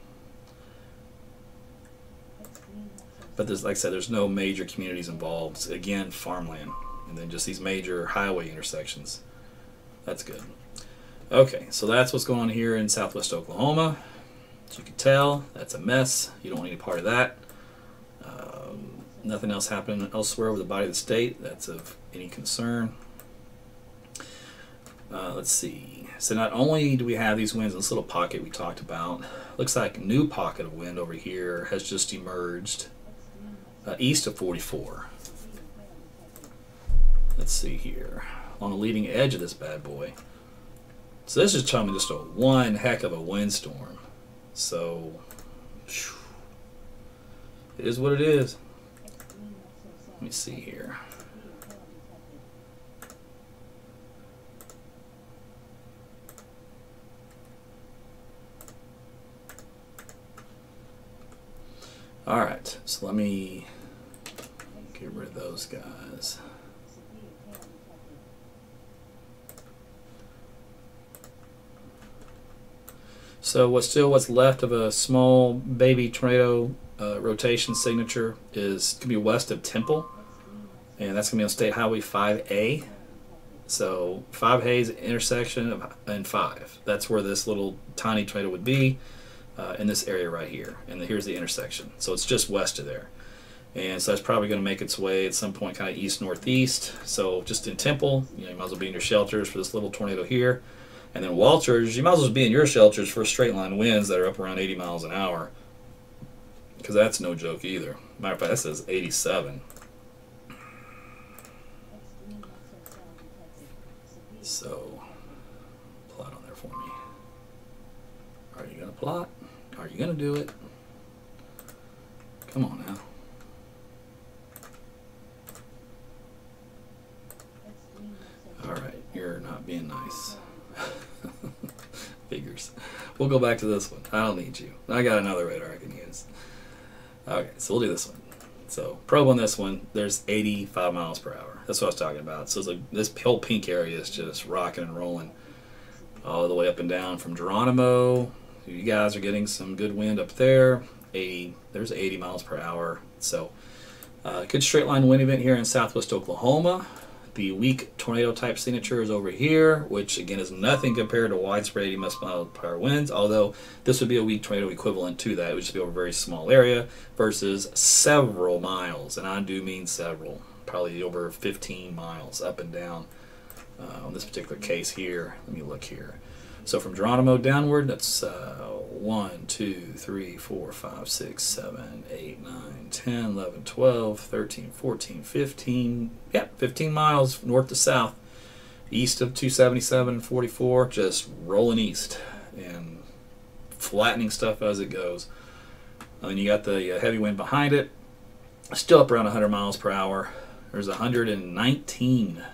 But there's, like I said, there's no major communities involved. It's, again, farmland, and then just these major highway intersections. That's good. Okay, so that's what's going on here in southwest Oklahoma. As you can tell, that's a mess. You don't want any part of that. Nothing else happening elsewhere with the body of the state that's of any concern. Let's see. So not only do we have these winds in this little pocket we talked about, looks like a new pocket of wind over here has just emerged east of 44. Let's see here. On the leading edge of this bad boy. So this is telling me just one heck of a windstorm. So it is what it is. Let me see here. All right, so let me get rid of those guys. So what's left of a small baby tornado rotation signature is going to be west of Temple, and that's going to be on State Highway 5A. So 5A is the intersection and 5. That's where this little tiny tornado would be in this area right here. And here's the intersection. So it's just west of there. And so that's probably going to make its way at some point kind of east-northeast. So just in Temple, you might as well be in your shelters for this little tornado here. And then Walters, you might as well be in your shelters for straight line winds that are up around 80 miles an hour. Because that's no joke either. Matter of fact, that says 87. So, plot on there for me. Are you going to plot? Are you going to do it? Come on now. Alright, you're not being nice. Figures. We'll go back to this one. I don't need you. I got another radar I can use. Okay, so we'll do this one. So probe on this one, there's 85 miles per hour. That's what I was talking about. So it's like this whole pink area is just rocking and rolling all the way up and down from Geronimo. You guys are getting some good wind up there. There's 80 miles per hour. So good straight line wind event here in southwest Oklahoma. The weak tornado type signature is over here, which again is nothing compared to widespread 80 miles per hour winds, although this would be a weak tornado equivalent to that. It would just be over a very small area versus several miles, and I do mean several, probably over 15 miles up and down on this particular case here. Let me look here. So from Geronimo downward, that's 1, 2, 3, 4, 5, 6, 7, 8, 9, 10, 11, 12, 13, 14, 15. Yep, 15 miles north to south, east of 277 and 44, just rolling east and flattening stuff as it goes. And then you got the heavy wind behind it, still up around 100 miles per hour. There's 119.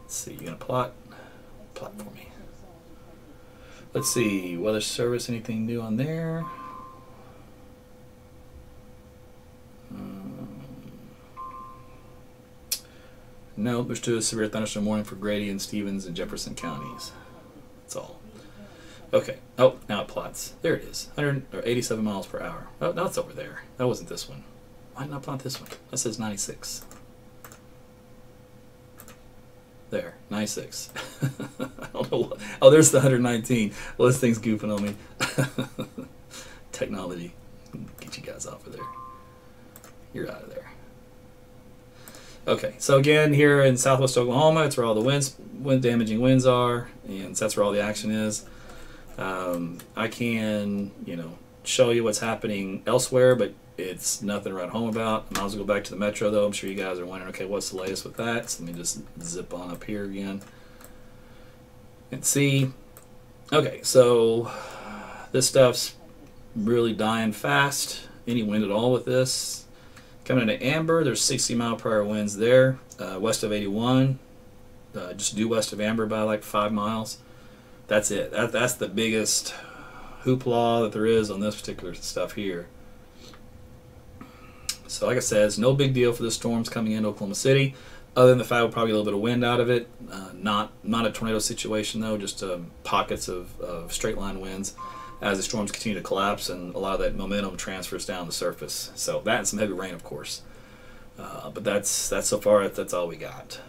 Let's see, you gonna plot? Plot for me. Let's see, weather service, anything new on there? No, there's still a severe thunderstorm warning for Grady and Stevens and Jefferson counties. That's all. Okay. Oh, now it plots. There it is. 187 miles per hour. Oh, no, it's over there. That wasn't this one. Why didn't I plot this one? That says 96. There, 96. I don't know what. Oh, there's the 119. Well, this thing's goofing on me. Technology. Get you guys off of there. You're out of there. Okay, so again, here in southwest Oklahoma, it's where all the wind damaging winds are, and that's where all the action is. I can, show you what's happening elsewhere, but It's nothing to write home about. I might as well go back to the metro though. I'm sure you guys are wondering, okay, what's the latest with that? So let me just zip on up here again and see. Okay, so this stuff's really dying fast. Any wind at all with this. Coming into Amber, there's 60-mile-per-hour winds there. West of 81, just due west of Amber by like 5 miles. That's it. That's the biggest hoopla that there is on this particular stuff here. So like I said, it's no big deal for the storms coming into Oklahoma City, other than the fact we'll probably a little bit of wind out of it. Not a tornado situation though, just pockets of straight line winds as the storms continue to collapse and a lot of that momentum transfers down the surface. So that and some heavy rain, of course. But that's so far that's all we got.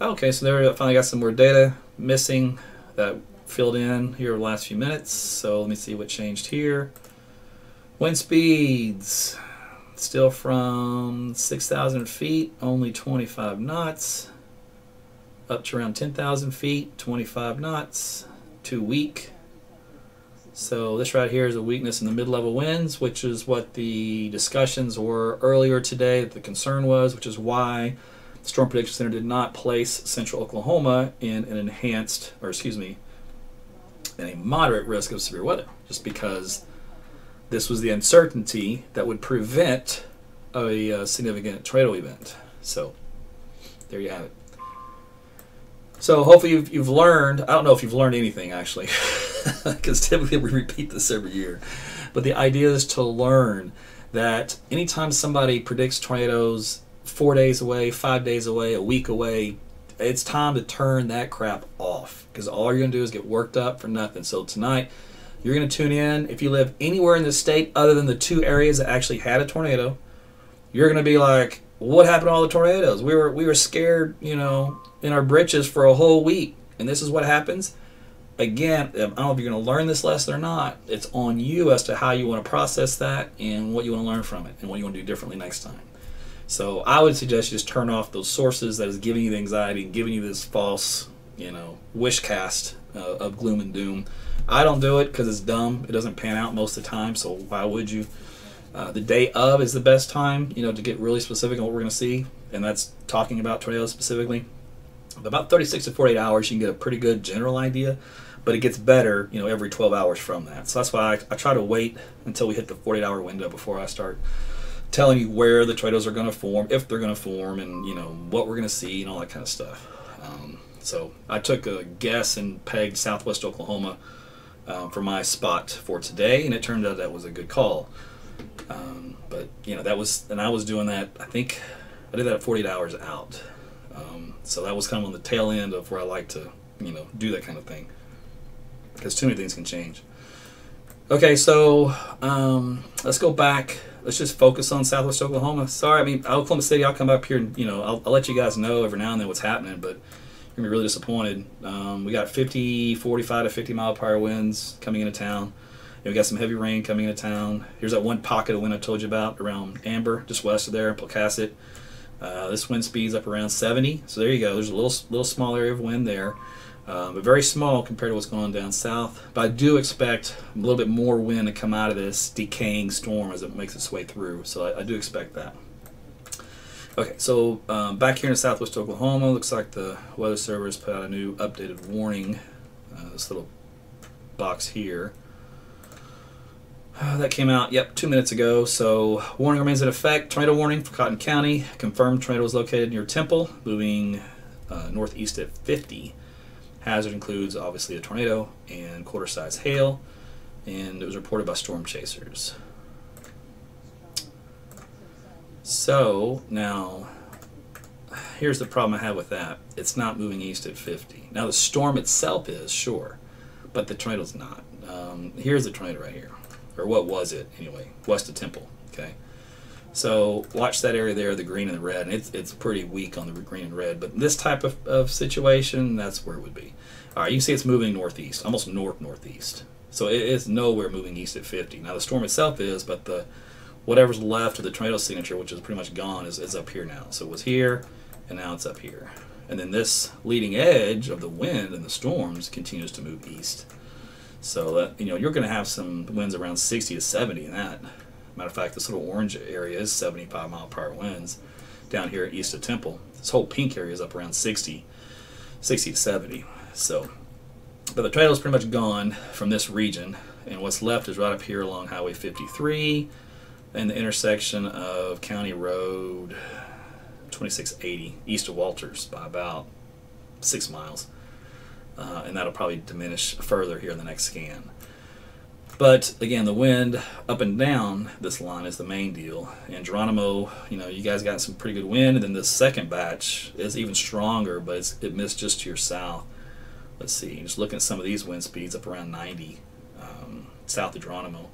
Okay, so there I finally got some more data missing that filled in here the last few minutes. So let me see what changed here. Wind speeds still from 6,000 feet, only 25 knots, up to around 10,000 feet, 25 knots, too weak. So this right here is a weakness in the mid-level winds, which is what the discussions were earlier today that the concern was, which is why the Storm Prediction Center did not place central Oklahoma in an enhanced, or excuse me, in a moderate risk of severe weather, just because this was the uncertainty that would prevent a significant tornado event. So there you have it. So hopefully you've learned. I don't know if you've learned anything actually, because typically we repeat this every year. But the idea is to learn that anytime somebody predicts tornadoes 4 days away, 5 days away, a week away, it's time to turn that crap off, because all you're going to do is get worked up for nothing. So tonight, you're going to tune in. If you live anywhere in the state other than the 2 areas that actually had a tornado, you're going to be like, what happened to all the tornadoes? We were scared, you know, in our britches for a whole week, and this is what happens. Again, I don't know if you're going to learn this lesson or not. It's on you as to how you want to process that and what you want to learn from it and what you want to do differently next time. So I would suggest you just turn off those sources that is giving you the anxiety, giving you this false, you know, wish cast of gloom and doom. I don't do it because it's dumb. It doesn't pan out most of the time, so why would you? The day of is the best time, you know, to get really specific on what we're going to see, and that's talking about tornadoes specifically. About 36 to 48 hours, you can get a pretty good general idea, but it gets better, you know, every 12 hours from that. So that's why I try to wait until we hit the 48-hour window before I start telling you where the tornadoes are going to form, if they're going to form, and, you know, what we're going to see and all that kind of stuff. So I took a guess and pegged southwest Oklahoma for my spot for today, and it turned out that was a good call. But you know, that was, and I was doing that, I think I did that at 48 hours out. So that was kind of on the tail end of where I like to, you know, do that kind of thing, because too many things can change. Okay, so let's go back. Let's just focus on southwest Oklahoma. Sorry, I mean, Oklahoma City, I'll come up here and, you know, I'll let you guys know every now and then what's happening, but you're going to be really disappointed. We got 45 to 50 mile per hour winds coming into town. And we got some heavy rain coming into town. Here's that one pocket of wind I told you about around Amber, just west of there in Pocasset. This wind speed's up around 70. So there you go. There's a little small area of wind there. But very small compared to what's going on down south. But I do expect a little bit more wind to come out of this decaying storm as it makes its way through. So I do expect that. Okay, so back here in southwest Oklahoma, looks like the Weather Service put out a new updated warning. This little box here. That came out, 2 minutes ago. So warning remains in effect. Tornado warning for Cotton County. Confirmed tornado is located near Temple, moving northeast at 50. Hazard includes obviously a tornado and quarter-size hail, and it was reported by storm chasers. So now, here's the problem I have with that. It's not moving east at 50. Now the storm itself is, sure, but the tornado's not. Here's the tornado right here. Or what was it anyway, west of Temple, okay? So watch that area there, the green and the red, and it's pretty weak on the green and red, but this type of situation, that's where it would be. All right, you can see it's moving northeast, almost northeast. So it is nowhere moving east at 50. Now the storm itself is, but the whatever's left of the tornado signature, which is pretty much gone, is up here now. So it was here, and now it's up here. And then this leading edge of the wind and the storms continues to move east. So that, you're going to have some winds around 60 to 70 in that. Matter of fact, this little orange area is 75-mile-per-hour winds down here east of Temple. This whole pink area is up around 60 to 70. So, but the tornado is pretty much gone from this region, and what's left is right up here along Highway 53 and the intersection of County Road 2680 east of Walters by about 6 miles. And that'll probably diminish further here in the next scan. But again, the wind up and down this line is the main deal. And Geronimo, you guys got some pretty good wind, and then this second batch is even stronger, but it missed just to your south. Let's see, just looking at some of these wind speeds up around 90 south of Geronimo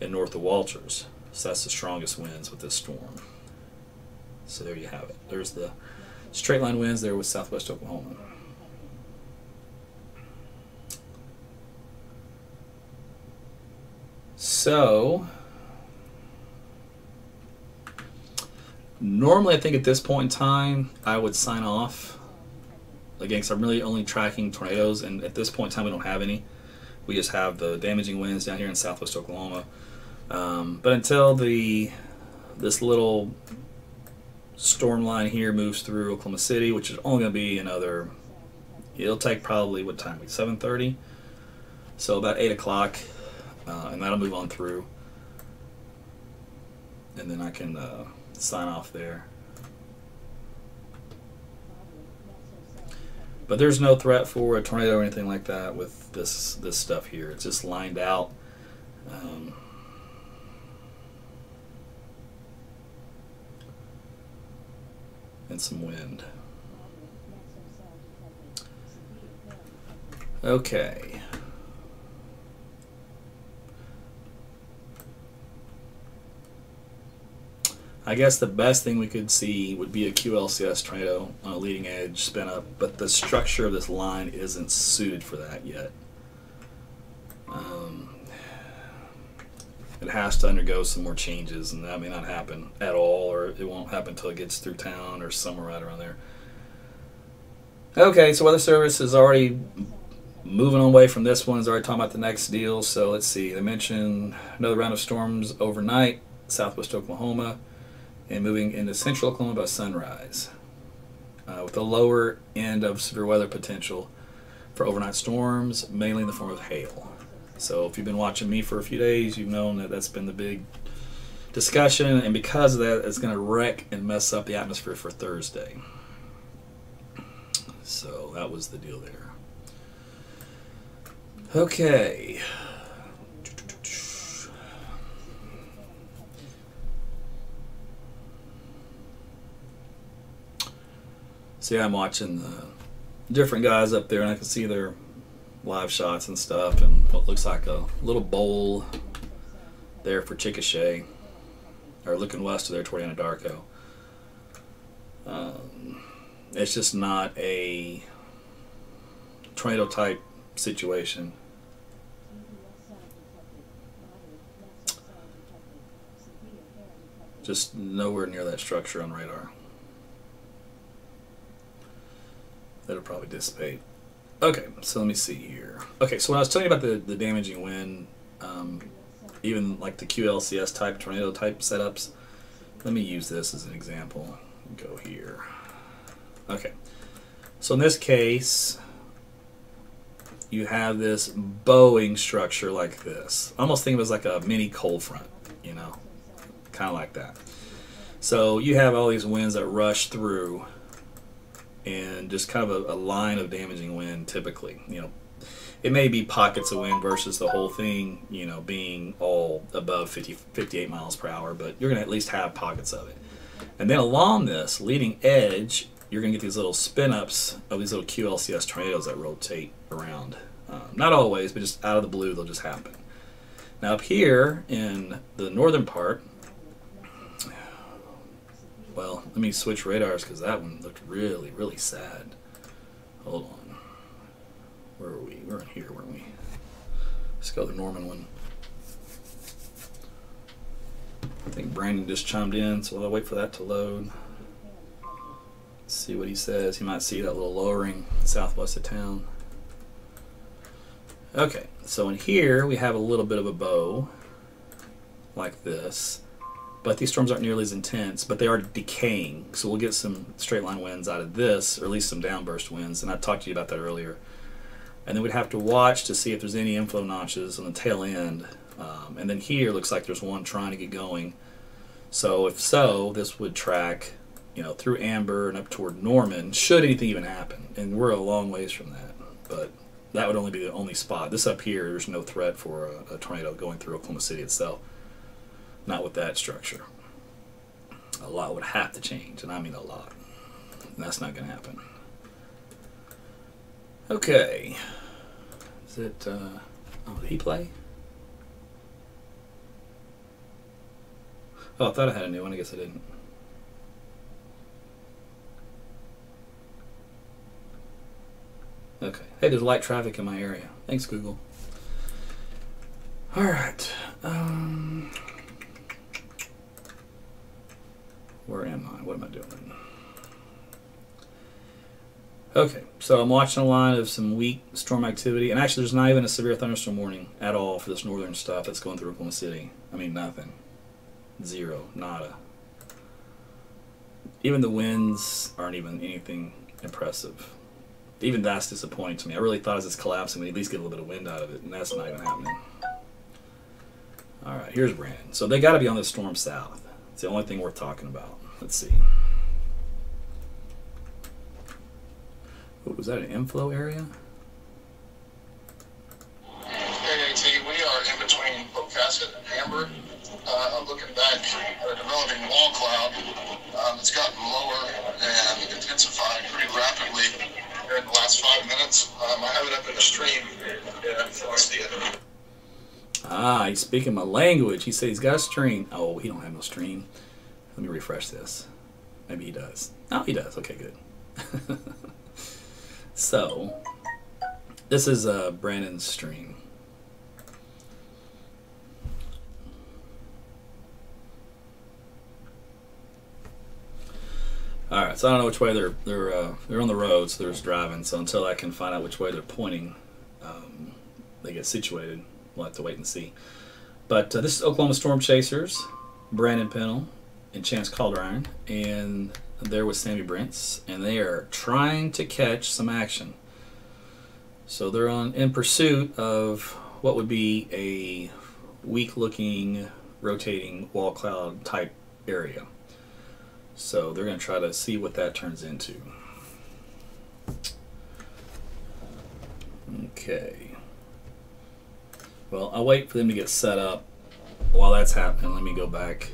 and north of Walters. So that's the strongest winds with this storm. So there you have it. There's the straight line winds there with southwest Oklahoma. So, normally I think at this point in time I would sign off. Again, because I'm really only tracking tornadoes, and at this point in time we don't have any. We just have the damaging winds down here in southwest Oklahoma. But until this little storm line here moves through Oklahoma City, which is only going to be another, it'll take probably, what time, like 7:30? So about 8 o'clock. And that'll move on through, and then I can sign off there. But there's no threat for a tornado or anything like that with this stuff here. It's just lined out. And some wind. Okay. I guess the best thing we could see would be a QLCS tornado on a leading edge spin up, but the structure of this line isn't suited for that yet. It has to undergo some more changes, and that may not happen at all, or it won't happen until it gets through town or somewhere right around there. Okay, so Weather Service is already moving away from this one. Is already talking about the next deal. So let's see. They mentioned another round of storms overnight, southwest Oklahoma, and moving into central Oklahoma by sunrise, with the lower end of severe weather potential for overnight storms, mainly in the form of hail. So if you've been watching me for a few days, you've known that that's been the big discussion, and because of that, it's going to wreck and mess up the atmosphere for Thursday. So that was the deal there. Okay. So yeah, I'm watching the different guys up there, and I can see their live shots and stuff, and what looks like a little bowl there for Chickasha, or looking west of there toward Anadarko. It's just not a tornado type situation. Just nowhere near that structure on radar. That'll probably dissipate. Okay, so let me see here. Okay, so when I was telling you about the damaging wind, even like the QLCS type, tornado type setups, let me use this as an example. Go here. Okay, so in this case, you have this bowing structure like this. Almost think of it as like a mini cold front, you know, kind of like that. So you have all these winds that rush through, and just kind of a line of damaging wind typically. You know, it may be pockets of wind versus the whole thing, you know, being all above 58 miles per hour, but you're going to at least have pockets of it. And then along this leading edge, you're going to get these little spin-ups of these little QLCS tornadoes that rotate around. Not always, but just out of the blue, they'll just happen. Now up here in the northern part, well, let me switch radars because that one looked really, really sad. Hold on. Where were we? We were in here, weren't we? Let's go to the Norman one. I think Brandon just chimed in, so while I wait for that to load, let's see what he says. He might see that little lowering southwest of town. Okay, So in here we have a little bit of a bow like this, but these storms aren't nearly as intense, but they are decaying. So we'll get some straight line winds out of this, or at least some downburst winds, and I talked to you about that earlier. And then we'd have to watch to see if there's any inflow notches on the tail end. And then here looks like there's one trying to get going. So if so, this would track, you know, through Amber and up toward Norman, should anything even happen. And we're a long ways from that, but that would only be the only spot. This up here, there's no threat for a tornado going through Oklahoma City itself. Not with that structure. A lot would have to change, and I mean a lot. And that's not going to happen. Okay. Is it, oh, did he play? Oh, I thought I had a new one. I guess I didn't. Okay. Hey, there's light traffic in my area. Thanks, Google. All right. Where am I? What am I doing? Okay, so I'm watching a line of some weak storm activity, and actually there's not even a severe thunderstorm warning at all for this northern stuff that's going through Oklahoma City. I mean, nothing. Zero. Nada. Even the winds aren't even anything impressive. Even that's disappointing to me. I really thought as it's collapsing, we'd at least get a little bit of wind out of it, and that's not even happening. Alright, here's Brandon. So they got to be on this storm south. It's the only thing worth talking about. Let's see. Oh, was that an inflow area? AAT, we are in between Pocasset and Amber. Looking back at a developing wall cloud, it's gotten lower and intensified pretty rapidly here in the last 5 minutes. I have it up in the stream if you want to see it. Ah, he's speaking my language. He said he's got a stream. Oh, he don't have no stream. Let me refresh this. Maybe he does. Oh, he does. Okay, good. So, this is Brandon's stream. All right, so I don't know which way they're on the road, so they're just driving. So until I can find out which way they're pointing, they get situated. We'll have to wait and see. But this is Oklahoma Storm Chasers, Brandon Pennell and Chance Calderon, and they're with Sammy Brents, and they are trying to catch some action. So they're in pursuit of what would be a weak-looking, rotating wall cloud type area. So they're going to try to see what that turns into. Okay. Well, I'll wait for them to get set up. While that's happening, let me go back.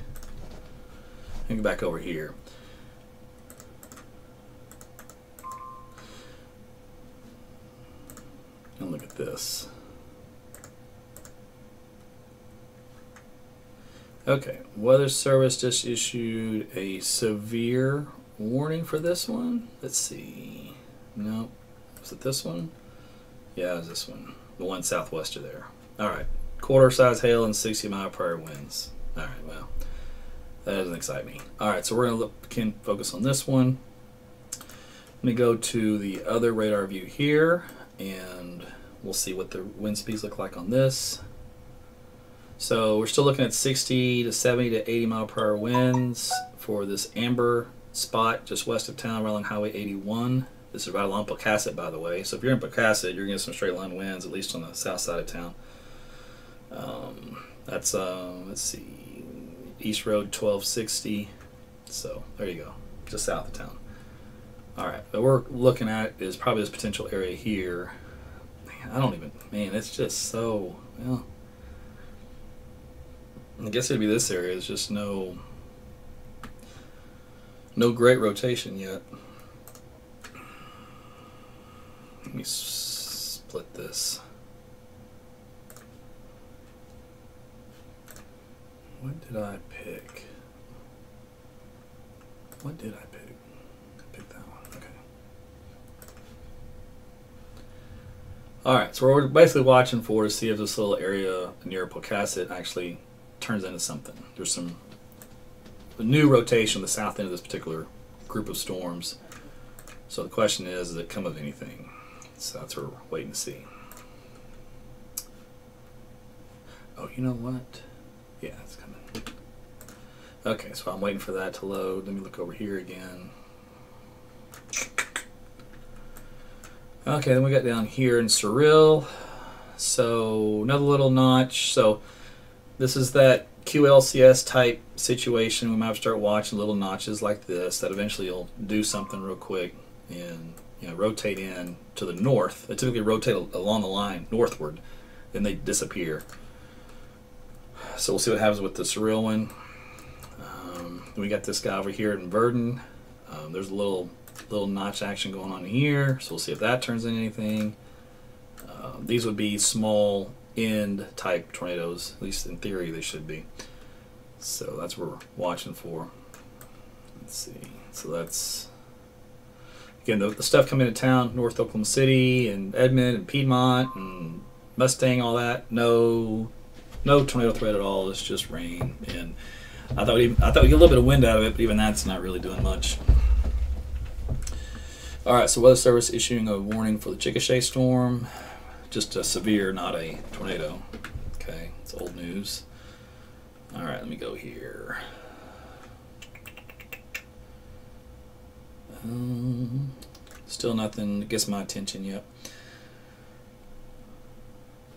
Let me go back over here. And look at this. Okay, Weather Service just issued a severe warning for this one. Let's see. No, was it this one? Yeah, it was this one. The one southwest of there. All right, quarter-size hail and 60-mile-per-hour winds. All right, well, that doesn't excite me. All right, so we're gonna focus on this one. Let me go to the other radar view here, and we'll see what the wind speeds look like on this. So we're still looking at 60 to 70 to 80 mile per hour winds for this Amber spot just west of town, right along Highway 81. This is right along Pocasset, by the way. So if you're in Pocasset, you're getting some straight line winds, at least on the south side of town. That's let's see, East Road 1260. So there you go, just south of town. All right, what we're looking at is probably this potential area here. Man, it's just so, well, I guess it'd be this area. There's just no great rotation yet. Let me split this. What did I pick? What did I pick? I picked that one. Okay. Alright, so we're basically watching for to see if this little area near Pocasset actually turns into something. There's some new rotation on the south end of this particular group of storms. So the question is, does it come of anything? So that's what we're waiting to see. Oh, you know what? Yeah, it's coming. Okay, so I'm waiting for that to load. Let me look over here again. Okay, then we got down here in Surreal. So another little notch. So this is that QLCS type situation. We might have to start watching little notches like this that eventually will do something real quick and rotate in to the north. They typically rotate along the line northward, then they disappear. So we'll see what happens with the Surreal one. Then we got this guy over here in Verdon. There's a little notch action going on here, so we'll see if that turns into anything. These would be small end type tornadoes, at least in theory they should be. So that's what we're watching for. Let's see. So that's, again, the stuff coming into town, North Oklahoma City and Edmond and Piedmont and Mustang, all that. No tornado threat at all. It's just rain. And I thought we'd get a little bit of wind out of it, but even that's not really doing much. All right, so Weather Service issuing a warning for the Chickasha storm. Just a severe, not a tornado. Okay, it's old news. All right, let me go here. Still nothing gets my attention yet.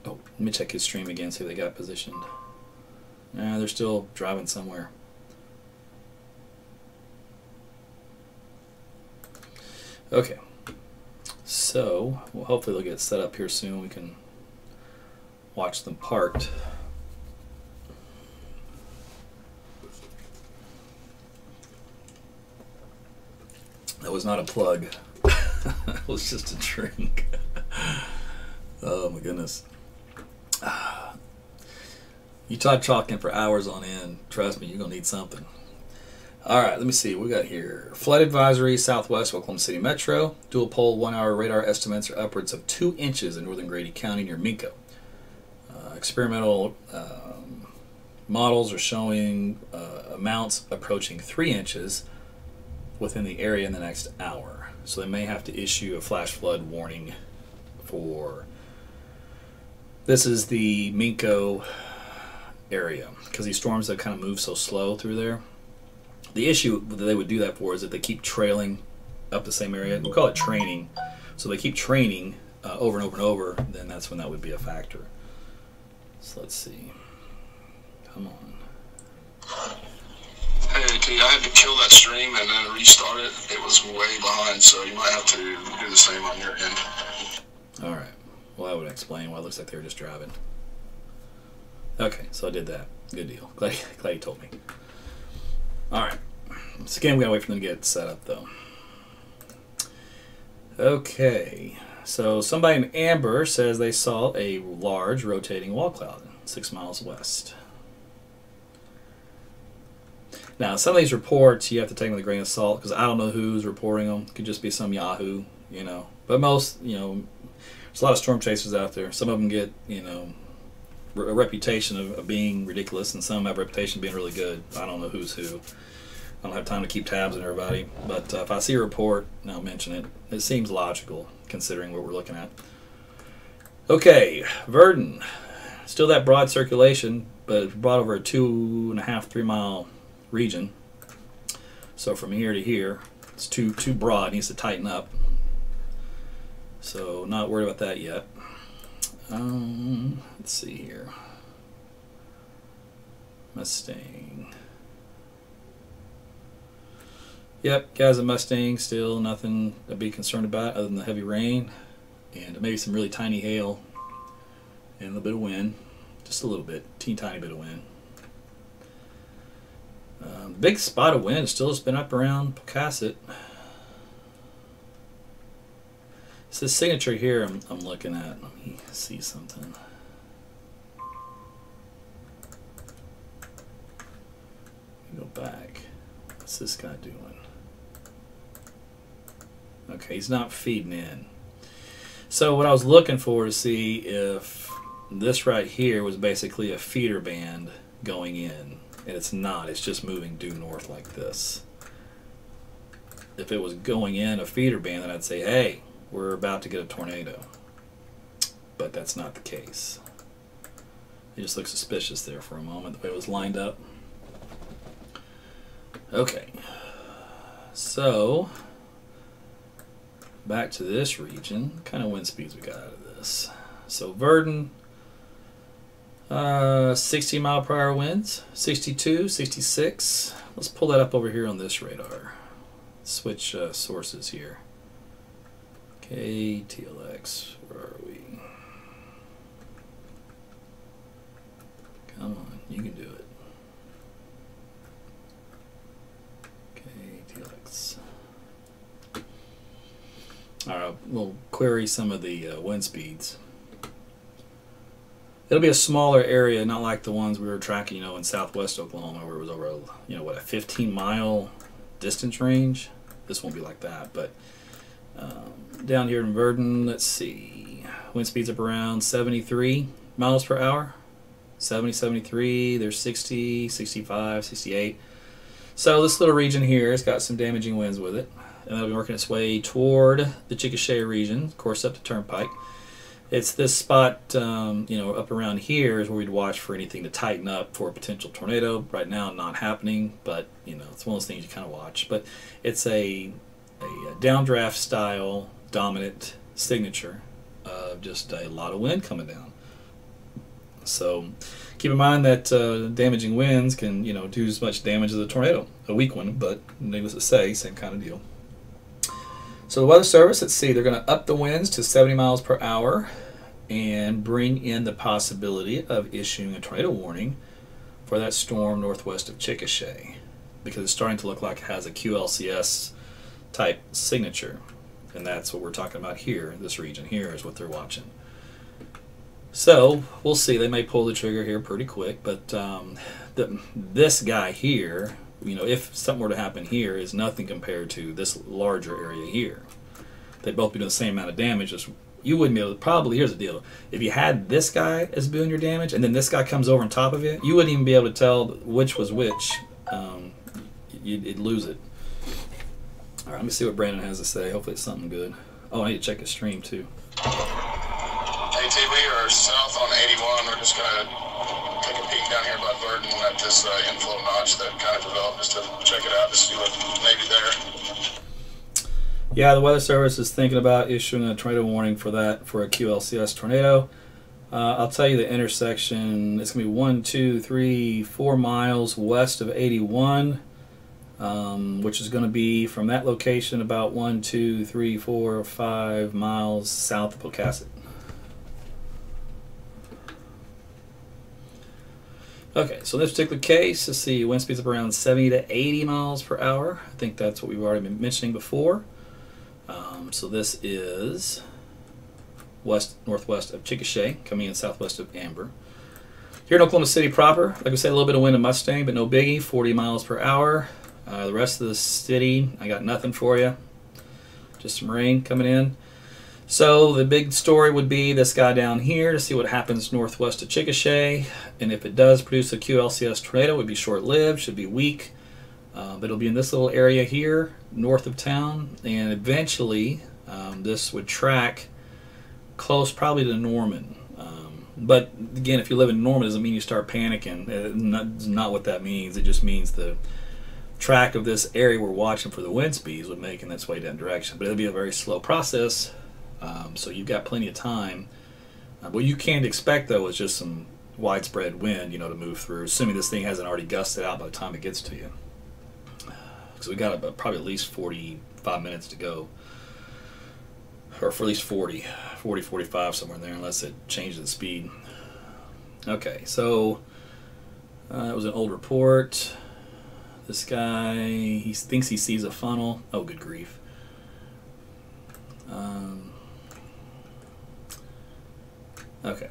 Oh, let me check his stream again, see if they got positioned. Nah, they're still driving somewhere. Okay, so well, hopefully they'll get set up here soon. We can watch them parked. That was not a plug. It was just a drink. Oh my goodness. You talk talking for hours on end. Trust me, you're going to need something. All right, let me see. What we got here. Flood advisory, southwest Oklahoma City Metro. Dual pole 1 hour radar estimates are upwards of 2 inches in northern Grady County near Minco. Experimental models are showing amounts approaching 3 inches within the area in the next hour. So they may have to issue a flash flood warning for. This is the Minco area because these storms that kind of move so slow through there. The issue that they would do that for is that they keep trailing up the same area. We call it training. So they keep training over and over and over, then that's when that would be a factor. So let's see. Come on. Hey, T, I had to kill that stream and then restart it. It was way behind, so you might have to do the same on your end. All right. Well, that would explain why it looks like they were just driving. Okay, so I did that. Good deal. Glad you told me. All right. So again, we gotta wait for them to get set up, though. Okay. So somebody in Amber says they saw a large rotating wall cloud 6 miles west. Now, some of these reports you have to take them with a grain of salt because I don't know who's reporting them. It could just be some Yahoo, you know. But most, you know, there's a lot of storm chasers out there. Some of them get, you know, a reputation of being ridiculous, and some have a reputation of being really good. I don't know who's who. I don't have time to keep tabs on everybody. But if I see a report, I'll mention it. It seems logical considering what we're looking at. Okay, Verdon. Still that broad circulation, but it's brought over a 2.5, 3 mile region. So from here to here, it's too broad. It needs to tighten up. So not worried about that yet. Let's see here. Mustang. Yep, guys, a Mustang. Still nothing to be concerned about other than the heavy rain and maybe some really tiny hail and a little bit of wind. Just a little bit, teeny tiny bit of wind. Big spot of wind still has been up around Pocasset. It's this signature here I'm looking at. Let me see something. Go back. What's this guy doing? Okay, he's not feeding in. So what I was looking for to see if this right here was basically a feeder band going in. And it's not. It's just moving due north like this. If it was going in a feeder band, then I'd say, hey, we're about to get a tornado. But that's not the case. It just looked suspicious there for a moment, the way it was lined up. Okay, so back to this region. What kind of wind speeds we got out of this? So Virden, 60 mile per hour winds, 62, 66. Let's pull that up over here on this radar. Switch sources here. Okay, TLX, where are we? Come on, you can do it. Okay, TLX. Alright, we'll query some of the wind speeds. It'll be a smaller area, not like the ones we were tracking, you know, in southwest Oklahoma, where it was over, you know, what, a 15-mile distance range. This won't be like that, but down here in Virden, let's see, wind speeds up around 73 miles per hour. 70, 73, there's 60, 65, 68. So this little region here has got some damaging winds with it, and that'll be working its way toward the Chickasha region, of course up to Turnpike. It's this spot, you know, up around here is where we'd watch for anything to tighten up for a potential tornado. Right now, not happening, but, you know, it's one of those things you kind of watch. But it's a downdraft style dominant signature of just a lot of wind coming down. So keep in mind that damaging winds can, you know, do as much damage as a tornado, a weak one, but needless to say, same kind of deal. So the Weather Service, let's see, they're going to up the winds to 70 miles per hour and bring in the possibility of issuing a tornado warning for that storm northwest of Chickasha, because it's starting to look like it has a QLCS type signature, and that's what we're talking about here. This region here is what they're watching. So we'll see. They may pull the trigger here pretty quick, but this guy here, you know, if something were to happen here, is nothing compared to this larger area here. They'd both be doing the same amount of damage. Just, you wouldn't be able to, probably, here's the deal, if you had this guy as doing your damage and then this guy comes over on top of it, you wouldn't even be able to tell which was which. You'd lose it. All right, let me see what Brandon has to say. Hopefully it's something good. Oh, I need to check his stream too. AT, we are south on 81. We're just going to take a peek down here by Virden at this inflow notch that kind of developed, just to check it out to see what may be there. Yeah, the Weather Service is thinking about issuing a tornado warning for that, for a QLCS tornado. I'll tell you the intersection. It's going to be 1, 2, 3, 4 miles west of 81, which is going to be from that location about 1, 2, 3, 4, 5 miles south of Pocasset. Okay, so in this particular case, let's see, wind speeds up around 70 to 80 miles per hour. I think that's what we've already been mentioning before. So this is northwest of Chickasha, coming in southwest of Amber. Here in Oklahoma City proper, like I said, a little bit of wind in Mustang, but no biggie, 40 miles per hour. The rest of the city, I got nothing for you. Just some rain coming in. So the big story would be this guy down here to see what happens northwest of Chickasha, and if it does produce a QLCS tornado, it would be short-lived, should be weak, but it'll be in this little area here north of town, and eventually this would track close probably to Norman. But again, if you live in Norman, it doesn't mean you start panicking. That's not what that means. It just means the track of this area we're watching for the wind speeds would make in its way that direction, but it'll be a very slow process. So you've got plenty of time. What you can't expect, though, is just some widespread wind, you know, to move through, assuming this thing hasn't already gusted out by the time it gets to you. Because we got about probably at least 45 minutes to go, or for at least 40, 45, somewhere in there, unless it changes the speed. Okay, so it was an old report. This guy, he thinks he sees a funnel. Oh, good grief. Okay.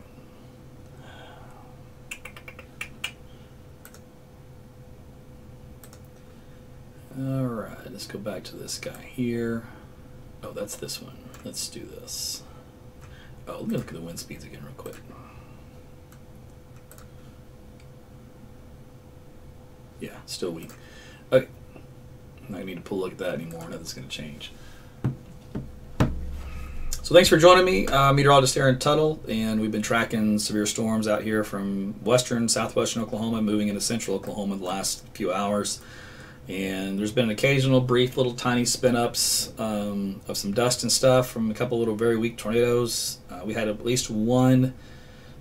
Alright, let's go back to this guy here. Oh, that's this one. Let's do this. Oh, let me look at the wind speeds again real quick. Yeah, still weak. Okay. I'm not going to need to pull a look at that anymore. Nothing's going to change. So thanks for joining me, meteorologist Aaron Tuttle, and we've been tracking severe storms out here from western, southwestern Oklahoma, moving into central Oklahoma the last few hours. And there's been an occasional brief little tiny spin-ups of some dust and stuff from a couple little very weak tornadoes. We had at least one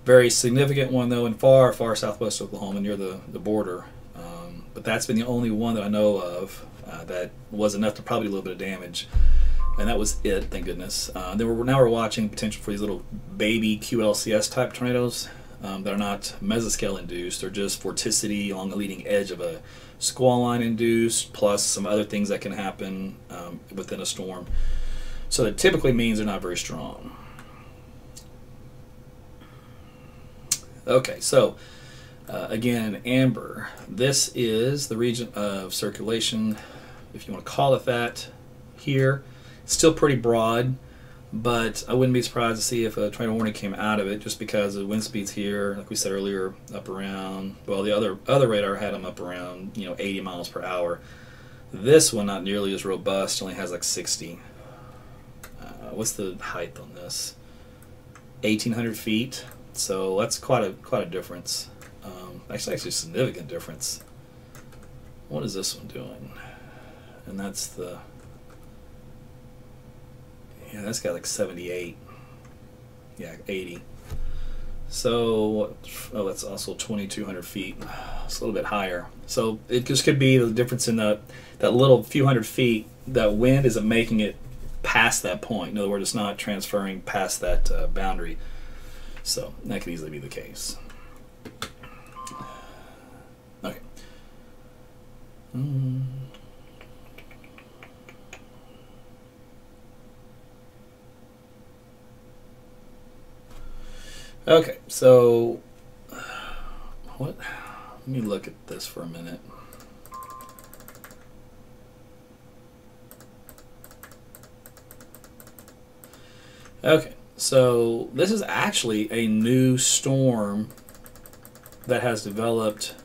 very significant one, though, in far, far southwest Oklahoma near the border. But that's been the only one that I know of that was enough to probably do a little bit of damage. And that was it, thank goodness. Now we're watching potential for these little baby QLCS type tornadoes that are not mesoscale induced. They're just vorticity along the leading edge of a squall line induced, plus some other things that can happen within a storm. So that typically means they're not very strong. Okay, so again, amber. This is the region of circulation, if you want to call it that, here. Still pretty broad, but I wouldn't be surprised to see if a tornado warning came out of it, just because the wind speeds here, like we said earlier, up around, well, the other radar had them up around 80 miles per hour. This one not nearly as robust, only has like 60. What's the height on this? 1,800 feet. So that's quite a difference. Actually, a significant difference. What is this one doing? And that's the. Yeah, that's got like 78. Yeah, 80. So, oh, that's also 2,200 feet. It's a little bit higher. So it just could be the difference in that little few hundred feet. That wind isn't making it past that point. In other words, it's not transferring past that boundary. So that could easily be the case. Okay. Okay, so what? Let me look at this for a minute. Okay, so this is actually a new storm that has developed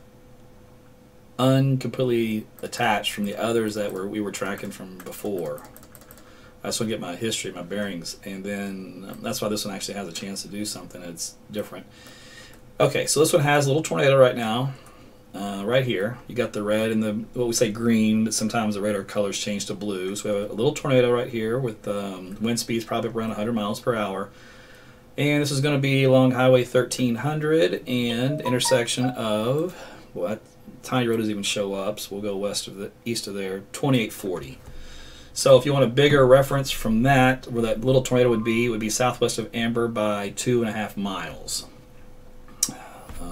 uncompletely attached from the others that we were tracking from before. I just want to get my history, my bearings, and then that's why this one actually has a chance to do something that's different. Okay, so this one has a little tornado right now, right here. You got the red and the, what we say green, but sometimes the radar colors change to blue. So we have a little tornado right here with wind speeds probably around 100 miles per hour. And this is going to be along Highway 1300 and intersection of, what, Tiny Road doesn't even show up, so we'll go east of there, 2840. So if you want a bigger reference from that, where that little tornado would be, it would be southwest of Amber by 2.5 miles.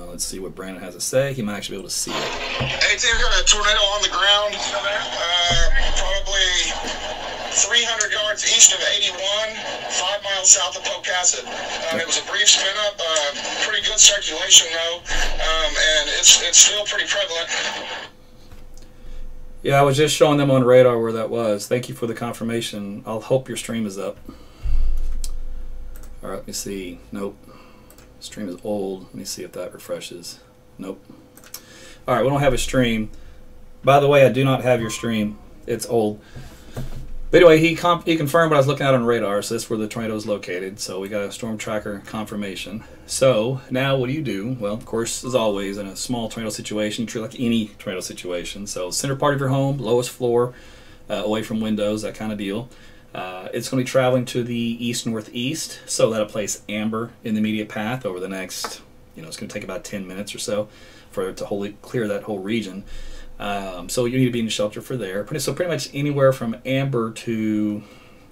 Let's see what Brandon has to say. He might actually be able to see it. Hey, Tim, we got a tornado on the ground, probably 300 yards east of 81, 5 miles south of Pocasset. It was a brief spin up, pretty good circulation though, and it's still pretty prevalent. Yeah, I was just showing them on radar where that was. Thank you for the confirmation. I'll hope your stream is up. All right, let me see. Nope. Stream is old. Let me see if that refreshes. Nope. All right, we don't have a stream. By the way, I do not have your stream. It's old. But anyway, he confirmed what I was looking at on radar, so that's where the tornado is located. So we got a storm tracker confirmation. So now what do you do? Well, of course, as always, in a small tornado situation, you treat it like any tornado situation. So center part of your home, lowest floor, away from windows, that kind of deal. It's going to be traveling to the east-northeast, so that'll place amber in the immediate path over the next, it's going to take about 10 minutes or so for it to wholly clear that whole region. So you need to be in shelter for there. So pretty much anywhere from Amber to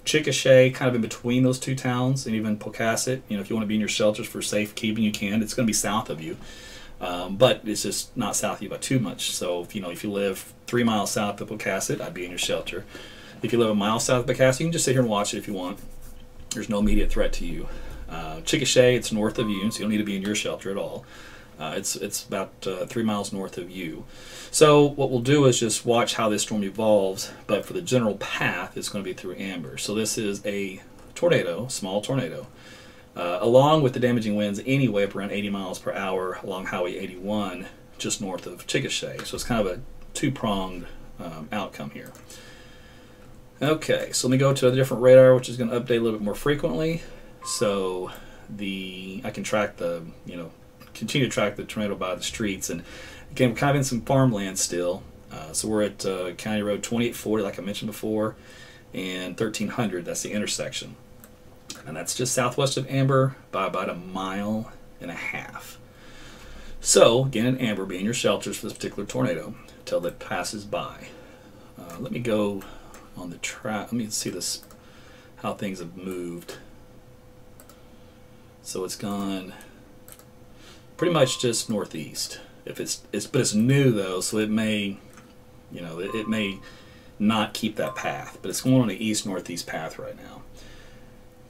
Chickasha, kind of in between those two towns, and even Pocasset. If you want to be in your shelters for safekeeping, you can. It's going to be south of you, but it's just not south of you by too much. So if you live 3 miles south of Pocasset, I'd be in your shelter. If you live a mile south of Pocasset, you can just sit here and watch it if you want. There's no immediate threat to you. Chickasha, it's north of you, so you don't need to be in your shelter at all. It's about 3 miles north of you. So what we'll do is just watch how this storm evolves, but for the general path, it's going to be through Amber. So this is a tornado, small tornado, along with the damaging winds anyway up around 80 miles per hour along Highway 81, just north of Chickasha. So it's kind of a two-pronged outcome here. Okay, so let me go to a different radar, which is going to update a little bit more frequently. So I can track the, continue to track the tornado by the streets. And again, we're kind of in some farmland still. So we're at County Road 2840, like I mentioned before, and 1300. That's the intersection. And that's just southwest of Amber by about 1.5 miles. So, again, in Amber, be in your shelters for this particular tornado until it passes by. Let me go on the track. Let me see this, how things have moved. So it's gone pretty much just northeast. But it's new though, so it may, it may not keep that path. But it's going on the east-northeast path right now.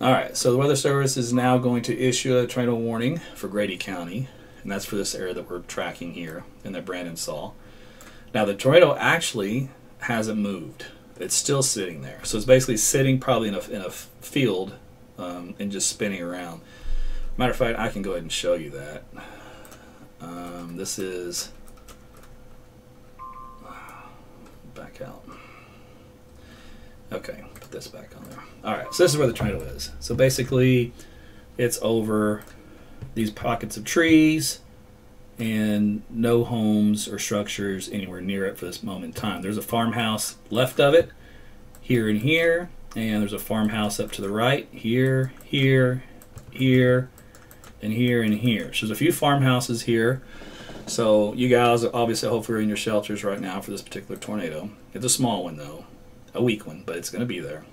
All right, so the Weather Service is now going to issue a tornado warning for Grady County, and that's for this area that we're tracking here and that Brandon saw. Now the tornado actually hasn't moved. It's still sitting there. So it's basically sitting probably in a field and just spinning around. Matter of fact, I can go ahead and show you that. This is, back out. Okay, put this back on there. All right, so this is where the tornado is. So basically, it's over these pockets of trees and no homes or structures anywhere near it for this moment in time. There's a farmhouse left of it, here and here, and there's a farmhouse up to the right, here, here, here, and here and here. So there's a few farmhouses here. So you guys obviously hopefully are in your shelters right now for this particular tornado. It's a small one though, a weak one, but it's going to be there.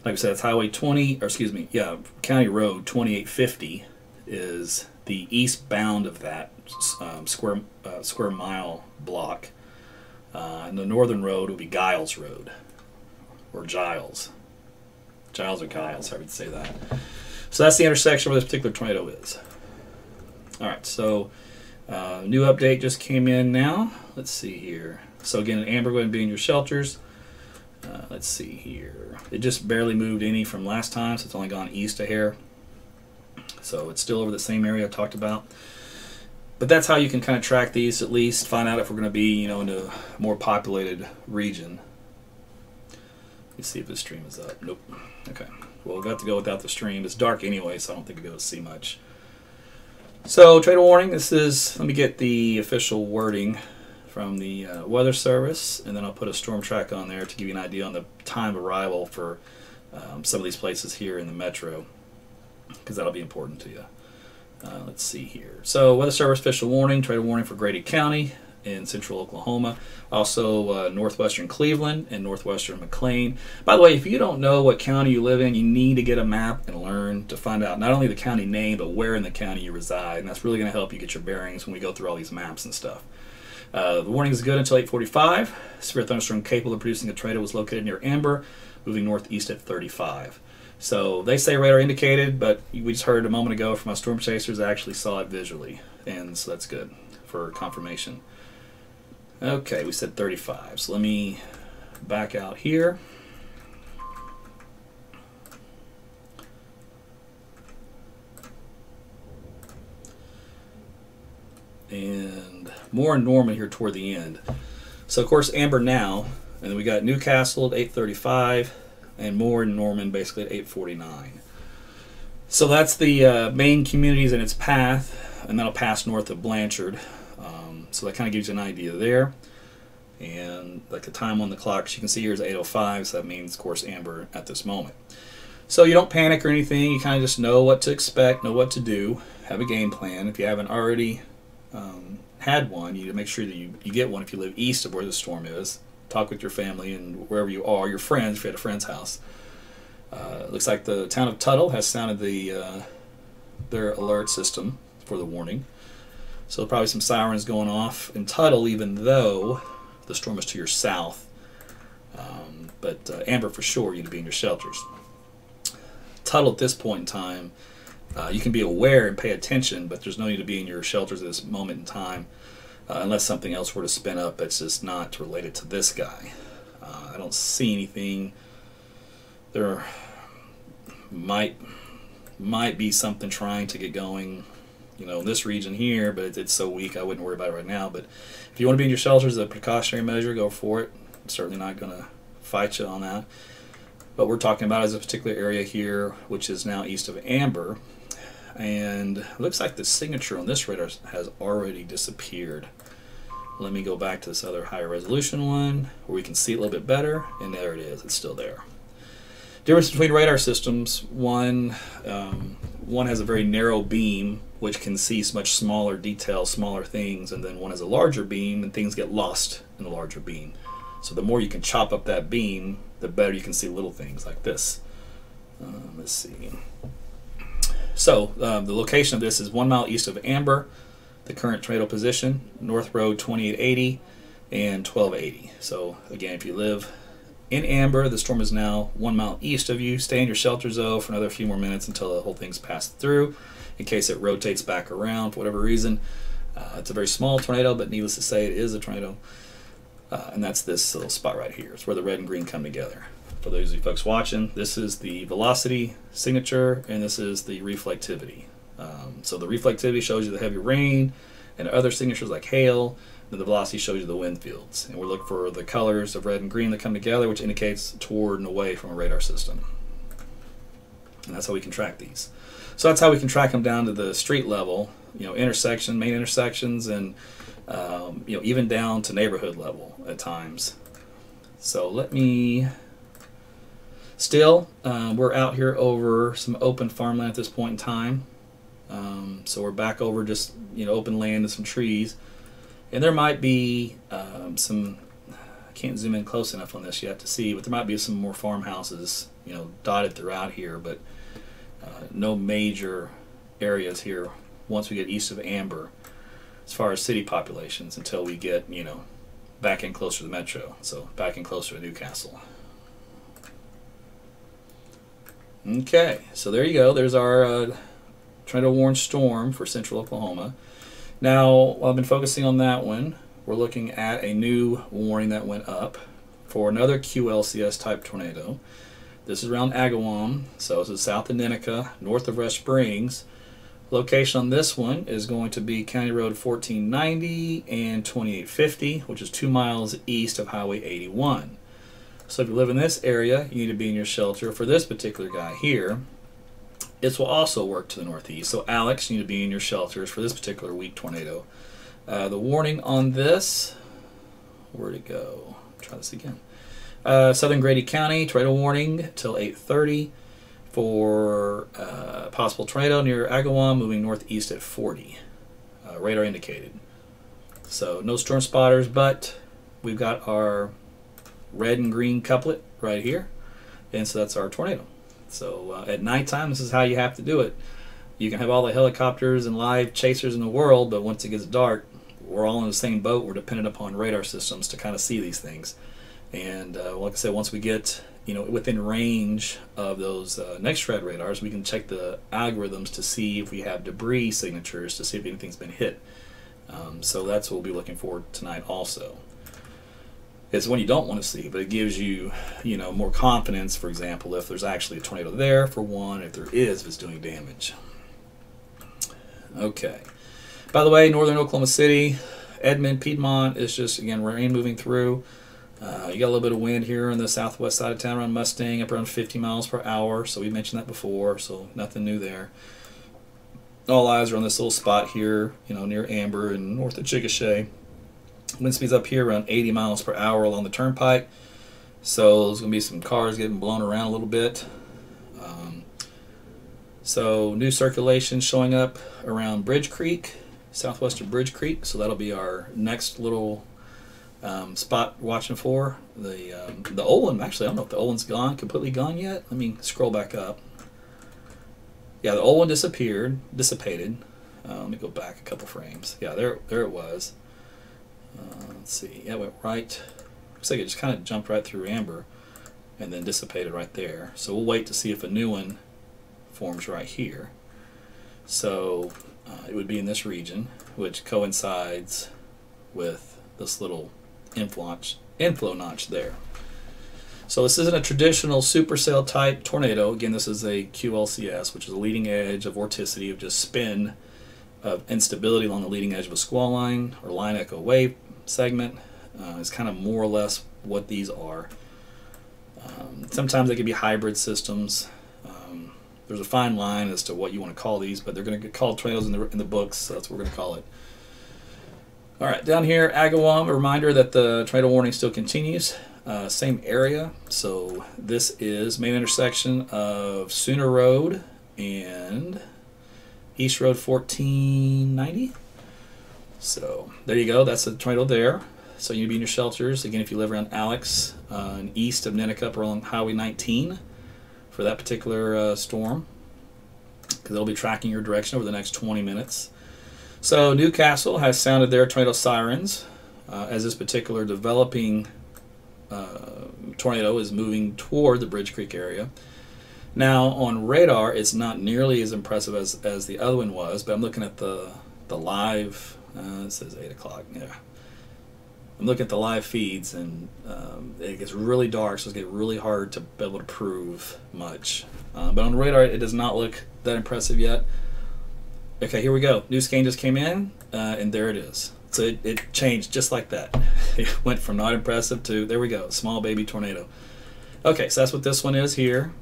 Like I said, it's Highway 20, or excuse me, yeah, County Road 2850 is the eastbound of that square mile block. And the northern road will be Giles Road, or Giles. Giles or Giles, however you say that. So that's the intersection where this particular tornado is. All right, so new update just came in now. Let's see here. So again, in Amber, go ahead and be in your shelters. Let's see here. It just barely moved any from last time, so it's only gone east a hair. So it's still over the same area I talked about. But that's how you can kind of track these, at least find out if we're going to be, in a more populated region. Let's see if the stream is up. Nope. Okay. Well, we'll have to go without the stream. It's dark anyway, so I don't think we'll be able to see much. So, tornado warning. This is, let me get the official wording from the Weather Service, and then I'll put a storm track on there to give you an idea on the time of arrival for some of these places here in the metro, because that'll be important to you. Let's see here. So, Weather Service official warning, tornado warning for Grady County in central Oklahoma, also northwestern Cleveland and northwestern McLean. By the way, if you don't know what county you live in, you need to get a map and learn to find out not only the county name, but where in the county you reside, and that's really going to help you get your bearings when we go through all these maps and stuff. The warning is good until 8:45. Severe thunderstorm capable of producing a tornado was located near Amber, moving northeast at 35. So they say radar indicated, but we just heard a moment ago from my storm chasers that actually saw it visually, and so that's good for confirmation. Okay, we said 35, so let me back out here. And more in Norman here toward the end. So of course Amber now, and then we got Newcastle at 8:35, and more in Norman basically at 8:49. So that's the main communities in its path, and that'll pass north of Blanchard. So that kind of gives you an idea there. And like the time on the clock, as you can see here is 8:05, so that means of course Amber at this moment. So you don't panic or anything, you kind of just know what to expect, know what to do, have a game plan. If you haven't already had one, you need to make sure that you get one if you live east of where the storm is. Talk with your family and wherever you are, your friends, if you're at a friend's house. Looks like the town of Tuttle has sounded their alert system for the warning. So probably some sirens going off in Tuttle, even though the storm is to your south. But Amber for sure, you need to be in your shelters. Tuttle at this point in time, you can be aware and pay attention, but there's no need to be in your shelters at this moment in time unless something else were to spin up that's just not related to this guy. I don't see anything. There might be something trying to get going, in this region here, but it's so weak I wouldn't worry about it right now. But if you want to be in your shelters as a precautionary measure, go for it. It's certainly not going to fight you on that. But we're talking about is a particular area here, which is now east of Amber. And it looks like the signature on this radar has already disappeared. Let me go back to this other higher resolution one where we can see it a little bit better, and there it is. It's still there. Difference between radar systems: one has a very narrow beam, which can see much smaller details, smaller things, and then one has a larger beam, and things get lost in the larger beam. So the more you can chop up that beam, the better you can see little things like this. Let's see. So the location of this is 1 mile east of Amber, the current tornado position, North Road 2880 and 1280. So again, if you live in Amber, the storm is now 1 mile east of you. Stay in your shelter zone for another few more minutes until the whole thing's passed through, in case it rotates back around for whatever reason. It's a very small tornado, but needless to say, it is a tornado. And that's this little spot right here. It's where the red and green come together. For those of you folks watching, this is the velocity signature, and this is the reflectivity. So the reflectivity shows you the heavy rain and other signatures like hail, and the velocity shows you the wind fields. And we look for the colors of red and green that come together, which indicates toward and away from a radar system. And that's how we can track these. So that's how we can track them down to the street level, main intersections, and even down to neighborhood level at times. So let me... Still, we're out here over some open farmland at this point in time. So we're back over just open land and some trees, and there might be some. I can't zoom in close enough on this yet to see, but there might be some more farmhouses dotted throughout here, but no major areas here once we get east of Amber as far as city populations until we get back in closer to the metro, so back in closer to Newcastle. Okay, so there you go. There's our tornado-warned storm for central Oklahoma. Now, while I've been focusing on that one, we're looking at a new warning that went up for another QLCS type tornado. This is around Agawam, so this is south of Ninica, north of Rush Springs. Location on this one is going to be County Road 1490 and 2850, which is 2 miles east of Highway 81. So if you live in this area, you need to be in your shelter. For this particular guy here, this will also work to the northeast. So Alex, you need to be in your shelters for this particular weak tornado. The warning on this, where'd it go? Try this again. Southern Grady County, tornado warning till 8:30 for possible tornado near Agawam, moving northeast at 40. Radar indicated. So no storm spotters, but we've got our red and green couplet right here, and so that's our tornado. So at nighttime, this is how you have to do it. You can have all the helicopters and live chasers in the world, but once it gets dark, we're all in the same boat. We're dependent upon radar systems to kind of see these things. And like I said, once we get within range of those next-rad radars, we can check the algorithms to see if we have debris signatures to see if anything's been hit. So that's what we'll be looking for tonight also. It's one you don't want to see, but it gives you, more confidence, for example, if there's actually a tornado there, for one, if there is, if it's doing damage. Okay. By the way, northern Oklahoma City, Edmond, Piedmont is just, again, rain moving through. You got a little bit of wind here on the southwest side of town around Mustang, up around 50 miles per hour, so we mentioned that before, so nothing new there. All eyes are on this little spot here, near Amber and north of Chickasha. Wind speed's up here around 80 miles per hour along the turnpike, so there's going to be some cars getting blown around a little bit. So new circulation showing up around Bridge Creek, southwestern Bridge Creek, so that'll be our next little spot watching for. The Olin, actually I don't know if the Olin's completely gone yet. Let me scroll back up. Yeah, the Olin dissipated. Let me go back a couple frames. Yeah, there it was. Let's see. Yeah, it went right. Looks like it just kind of jumped right through Amber and then dissipated right there. So we'll wait to see if a new one forms right here. So it would be in this region, which coincides with this little inflow notch there. So this isn't a traditional supercell type tornado. Again, this is a QLCS, which is a leading edge of vorticity, of just spin of instability along the leading edge of a squall line or line echo wave segment. Is kind of more or less what these are. Sometimes they could be hybrid systems. There's a fine line as to what you want to call these, but they're going to get called tornadoes in the books, so that's what we're going to call it. All right, down here, Agawam, a reminder that the tornado warning still continues. Same area, so this is main intersection of Sooner Road and East Road 1490. So there you go, that's the tornado there. So you need to be in your shelters. Again, if you live around Alex and east of Netticup or on Highway 19 for that particular storm, because they'll be tracking your direction over the next 20 minutes. So Newcastle has sounded their tornado sirens as this particular developing tornado is moving toward the Bridge Creek area. Now on radar, it's not nearly as impressive as the other one was, but I'm looking at the live. It says 8 o'clock. Yeah, I'm looking at the live feeds, and it gets really dark, so it's getting really hard to be able to prove much. But on radar, it does not look that impressive yet. Okay, here we go. New scan just came in, and there it is. So it changed just like that. It went from not impressive to, there we go, small baby tornado. Okay, so that's what this one is here,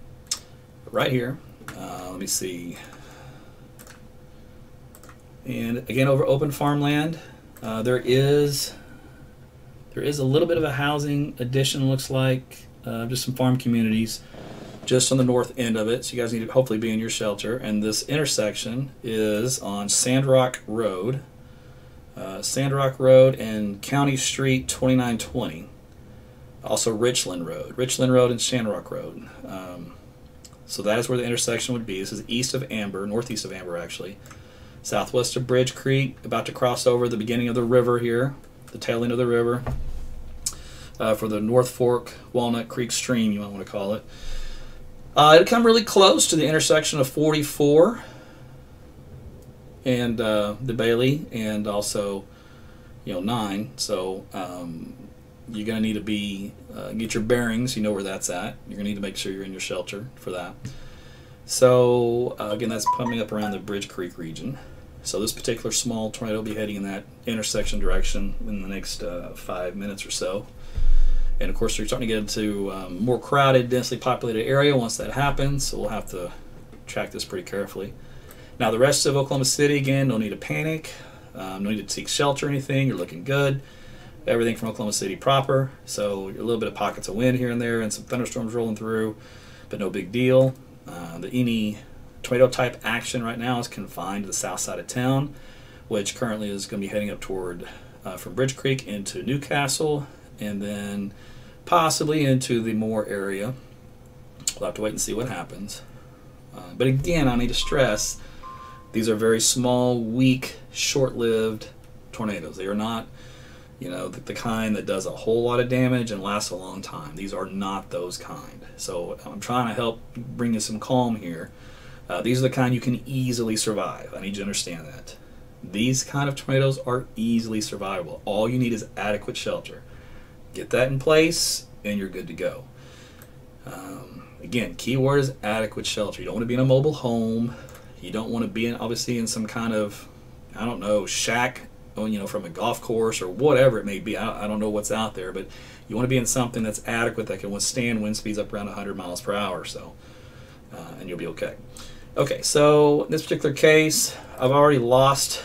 right here. Let me see. And again, over open farmland, there is a little bit of a housing addition, looks like, just some farm communities just on the north end of it. So you guys need to hopefully be in your shelter. And this intersection is on Sandrock Road. Sandrock Road and County Street 2920. Also Richland Road and Sandrock Road. So that is where the intersection would be. This is east of Amber, northeast of Amber actually. Southwest of Bridge Creek, about to cross over the beginning of the river here, the tail end of the river, for the North Fork Walnut Creek stream, you might want to call it. It'll come really close to the intersection of 44 and the Bailey, and also 9. So you're going to need to get your bearings. You know where that's at. You're going to need to make sure you're in your shelter for that. So again, that's coming up around the Bridge Creek region. So this particular small tornado will be heading in that intersection direction in the next 5 minutes or so. And of course, you're starting to get into more crowded, densely populated area once that happens. So we'll have to track this pretty carefully. Now the rest of Oklahoma City, again, no need to panic. No need to seek shelter or anything. You're looking good. Everything from Oklahoma City proper. So a little bit of pockets of wind here and there and some thunderstorms rolling through, but no big deal. Any tornado type action right now is confined to the south side of town, which currently is going to be heading up toward from Bridge Creek into Newcastle, and then possibly into the Moore area. We'll have to wait and see what happens. But again, I need to stress, these are very small, weak, short-lived tornadoes. They are not, the kind that does a whole lot of damage and lasts a long time. These are not those kind. So I'm trying to help bring you some calm here. These are the kind you can easily survive. I need you to understand that. These kind of tornadoes are easily survivable. All you need is adequate shelter. Get that in place and you're good to go. Again, key word is adequate shelter. You don't want to be in a mobile home. You don't want to be obviously in some kind of, shack, from a golf course or whatever it may be. I don't know what's out there, but you want to be in something that's adequate that can withstand wind speeds up around 100 miles per hour or so, and you'll be okay. Okay, so in this particular case, I've already lost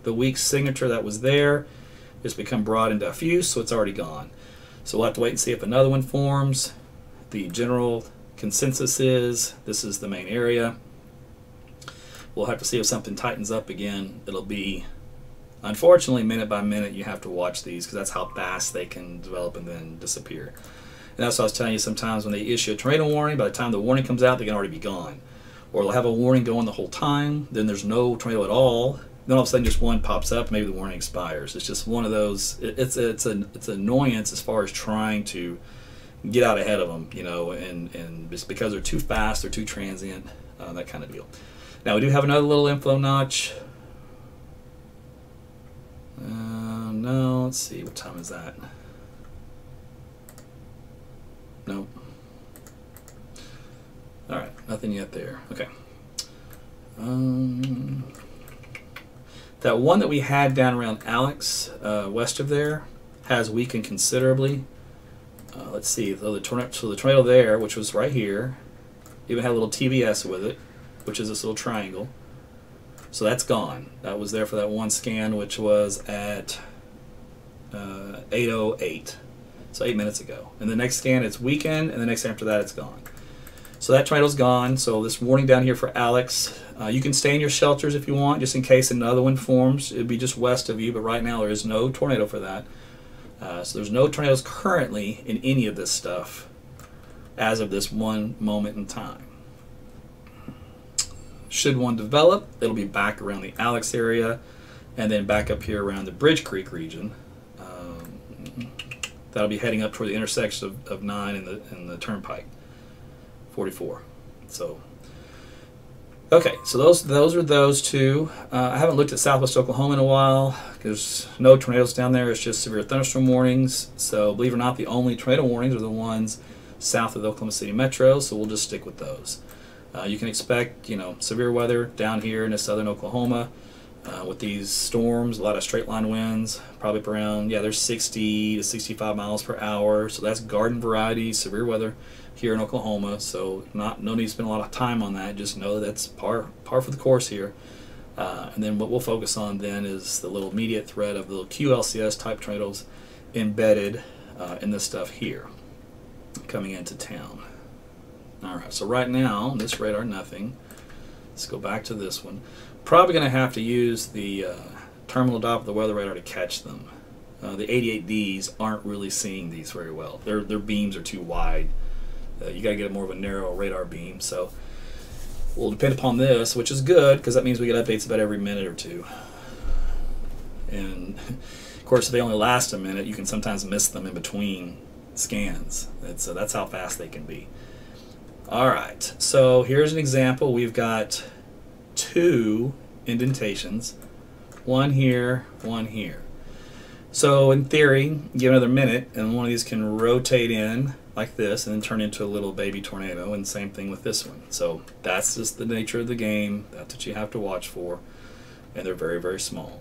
the weak signature that was there. It's become broad and diffuse, so it's already gone. So we'll have to wait and see if another one forms. The general consensus is this is the main area. We'll have to see if something tightens up again. It'll be, unfortunately, minute by minute, you have to watch these because that's how fast they can develop and then disappear. And that's what I was telling you, sometimes when they issue a tornado warning, by the time the warning comes out, they can already be gone. Or they'll have a warning going the whole time, then there's no tornado at all. Then all of a sudden just one pops up, maybe the warning expires. It's just one of those, it's an annoyance as far as trying to get out ahead of them, and just because they're too fast, they're too transient, that kind of deal. Now we do have another little inflow notch. No, let's see, what time is that? Nope. All right, nothing yet there. Okay. That one that we had down around Alex, west of there, has weakened considerably. let's see. So the tornado there, which was right here, even had a little TVS with it, which is this little triangle. So that's gone. That was there for that one scan, which was at 8:08. So 8 minutes ago. And the next scan, it's weekend, and the next after that, it's gone. So that tornado's gone. So this warning down here for Alex. You can stay in your shelters if you want, just in case another one forms. It'd be just west of you, but right now there is no tornado for that. So there's no tornadoes currently in any of this stuff as of this one moment in time. Should one develop, it'll be back around the Alex area and then back up here around the Bridge Creek region. That'll be heading up toward the intersection of 9 and the Turnpike 44. So, okay, so those are those two. I haven't looked at Southwest Oklahoma in a while. There's no tornadoes down there. It's just severe thunderstorm warnings. So believe it or not, the only tornado warnings are the ones south of the Oklahoma City Metro. So we'll just stick with those. You can expect, severe weather down here in southern Oklahoma with these storms. A lot of straight line winds, probably up around there's 60 to 65 miles per hour. So that's garden variety severe weather here in Oklahoma. So no need to spend a lot of time on that. Just know that's par for the course here. And then what we'll focus on then is the little immediate threat of the little QLCS type tornadoes embedded in this stuff here coming into town. Alright, so right now, this radar, nothing. Let's go back to this one. Probably going to have to use the terminal Doppler weather radar to catch them. The 88Ds aren't really seeing these very well. Their beams are too wide. You got to get more of a narrow radar beam. So we'll depend upon this, which is good because that means we get updates about every minute or two. And of course, if they only last a minute, you can sometimes miss them in between scans. That's how fast they can be. Alright, so here's an example. We've got 2 indentations, one here, one here. So in theory, give another minute and one of these can rotate in like this and then turn into a little baby tornado, and same thing with this one. So that's just the nature of the game. That's what you have to watch for, and they're very, very small.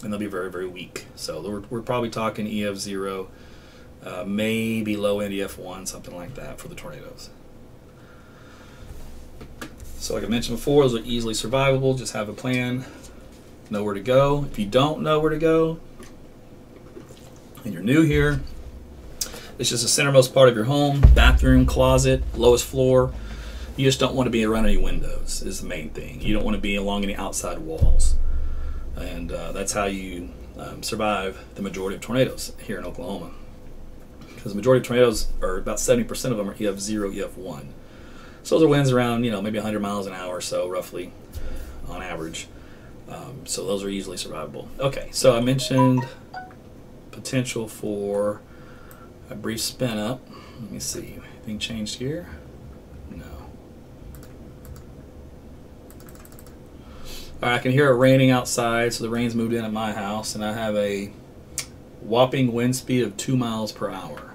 And they'll be very, very weak. So we're probably talking EF0, maybe low end EF1, something like that for the tornadoes. So like I mentioned before, those are easily survivable. Just have a plan, know where to go. If you don't know where to go and you're new here, it's just the centermost part of your home, bathroom, closet, lowest floor. You just don't want to be around any windows is the main thing. You don't want to be along any outside walls. And that's how you survive the majority of tornadoes here in Oklahoma. Because the majority of tornadoes, are about 70% of them are EF0, EF1. So those are winds around, maybe 100 miles an hour or so, roughly, on average. So those are easily survivable. Okay, so I mentioned potential for a brief spin up. Let me see, anything changed here? No. All right, I can hear it raining outside, so the rain's moved in at my house, and I have a whopping wind speed of 2 miles per hour.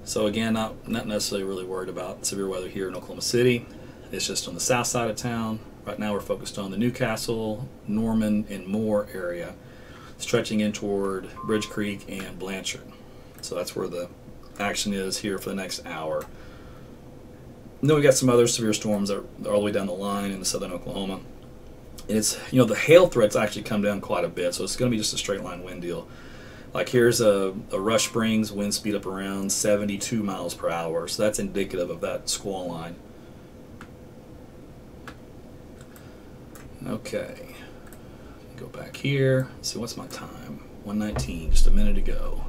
So again, not necessarily really worried about severe weather here in Oklahoma City. It's just on the south side of town. Right now we're focused on the Newcastle, Norman, and Moore area, stretching in toward Bridge Creek and Blanchard. So that's where the action is here for the next hour. And then we got some other severe storms that are all the way down the line in the southern Oklahoma. And it's, the hail threats actually come down quite a bit, so it's going to be just a straight line wind deal. Like here's a Rush Springs wind speed up around 72 miles per hour, so that's indicative of that squall line. Okay, go back here. Let's see, what's my time? 1:19, just a minute ago.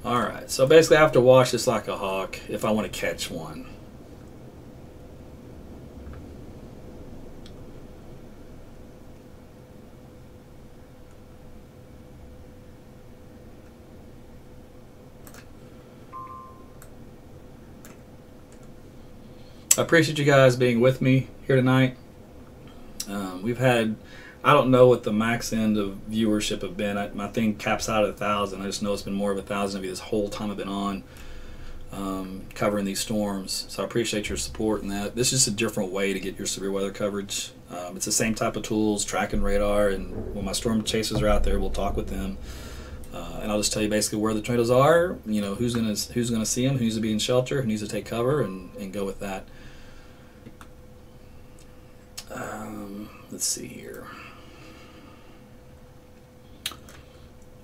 Alright, so basically I have to watch this like a hawk if I want to catch one. I appreciate you guys being with me here tonight. We've had, I don't know what the max end of viewership have been. My thing caps out at 1,000. I just know it's been more of 1,000 of you this whole time I've been on covering these storms. So I appreciate your support in that. This is a different way to get your severe weather coverage. It's the same type of tools, tracking radar, and when my storm chasers are out there, we'll talk with them. And I'll just tell you basically where the tornadoes are. You know, who's gonna see them, who needs to be in shelter, who needs to take cover, and go with that. Let's see here.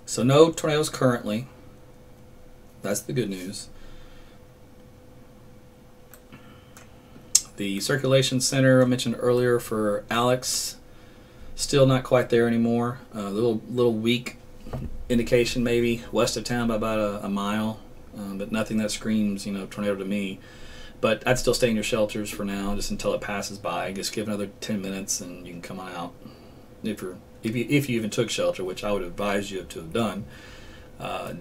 So no tornadoes currently. That's the good news. The circulation center I mentioned earlier for Alex, still not quite there anymore. Little weak indication maybe west of town by about a mile, but nothing that screams, you know, tornado to me. But I'd still stay in your shelters for now, just until it passes by. Just give another 10 minutes, and you can come on out if you even took shelter, which I would advise you to have done.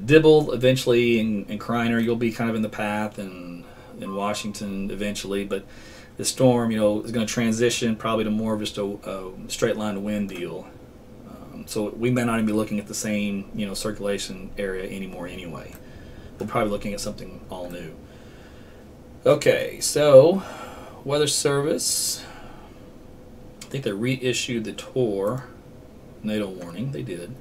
Dibble eventually, and Kreiner, you'll be kind of in the path, and in Washington eventually, but the storm, you know, is going to transition probably to more of just a straight line wind deal. So we may not even be looking at the same, you know, circulation area anymore anyway. We're probably looking at something all new. Okay, so Weather Service, I think they reissued the tornado warning. They did.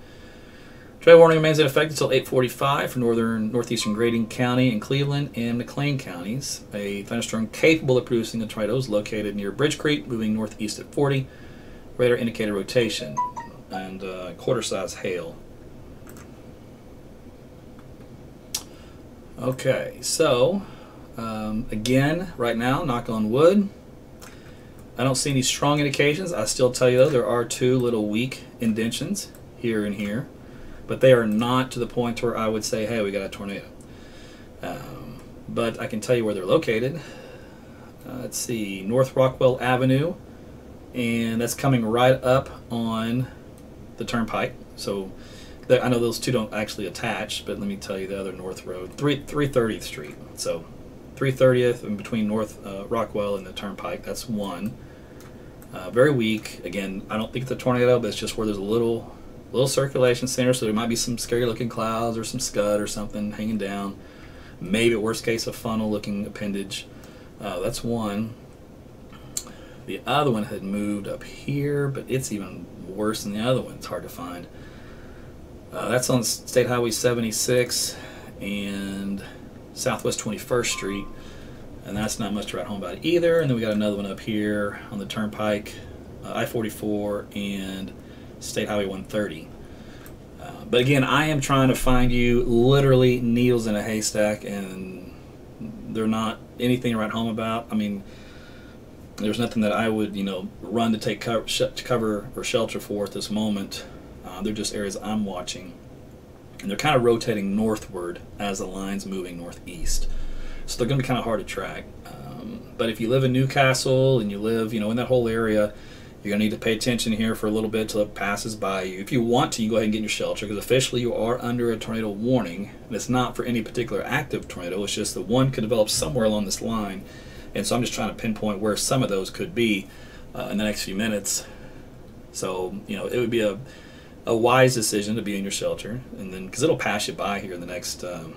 Tornado warning remains in effect until 8:45 for northeastern Grady County and Cleveland and McLean counties. A thunderstorm capable of producing a tornado is located near Bridge Creek, moving northeast at 40. Radar indicated rotation and quarter-size hail. Okay, so again, right now, knock on wood, I don't see any strong indications. I still tell you though, there are two little weak indentions here and here, but they are not to the point where I would say, hey, we got a tornado. But I can tell you where they're located. Let's see, North Rockwell Avenue, and that's coming right up on the turnpike. So I know those two don't actually attach, but let me tell you the other North Road, 330th Street. So 330th and between North Rockwell and the turnpike, that's one. Very weak. Again, I don't think it's a tornado, but it's just where there's a little circulation center, so there might be some scary looking clouds or some scud or something hanging down. Maybe at worst case a funnel looking appendage. That's one. The other one had moved up here, but it's even worse than the other one. It's hard to find. That's on State Highway 76 and Southwest 21st Street, and that's not much to write home about either. And then we got another one up here on the turnpike, I-44 and State Highway 130. But again, I am trying to find you literally needles in a haystack, and they're not anything to write home about. I mean, there's nothing that I would, you know, run to take cover or shelter for at this moment. They're just areas I'm watching, and they're kind of rotating northward as the line's moving northeast. So they're going to be kind of hard to track. But if you live in Newcastle and you live, you know, in that whole area, you're going to need to pay attention here for a little bit till it passes by you. If you want to, you go ahead and get in your shelter, because officially you are under a tornado warning, and it's not for any particular active tornado. It's just that one could develop somewhere along this line. And so I'm just trying to pinpoint where some of those could be in the next few minutes. So, you know, it would be a wise decision to be in your shelter, and then because it'll pass you by here in the next 10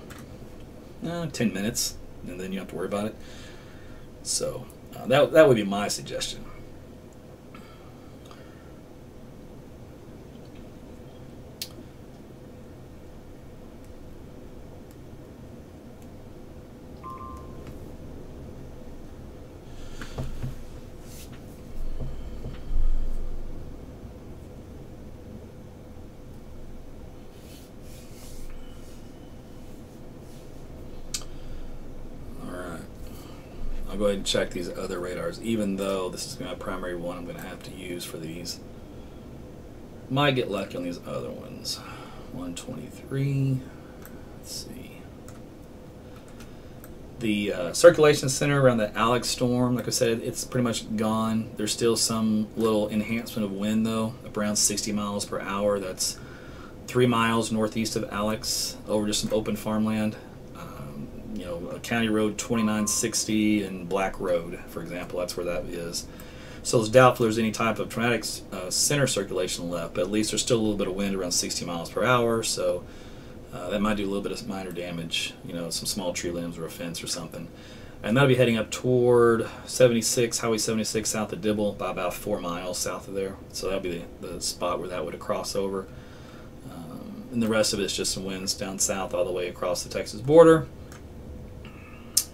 minutes, and then you don't have to worry about it. So that would be my suggestion. I'll go ahead and check these other radars, even though this is my primary one I'm going to have to use for these. Might get lucky on these other ones. 123. Let's see. The circulation center around the Alex storm, like I said, it's pretty much gone. There's still some little enhancement of wind, though, around 60 miles per hour. That's 3 miles northeast of Alex, over just some open farmland. You know, County Road 2960 and Black Road, for example, that's where that is. So it's doubtful there's any type of tornadic center circulation left, but at least there's still a little bit of wind around 60 miles per hour, so that might do a little bit of minor damage, you know, some small tree limbs or a fence or something. And that'll be heading up toward 76, Highway 76 south of Dibble, by about 4 miles south of there. So that'll be the spot where that would cross over. And the rest of it's just some winds down south all the way across the Texas border.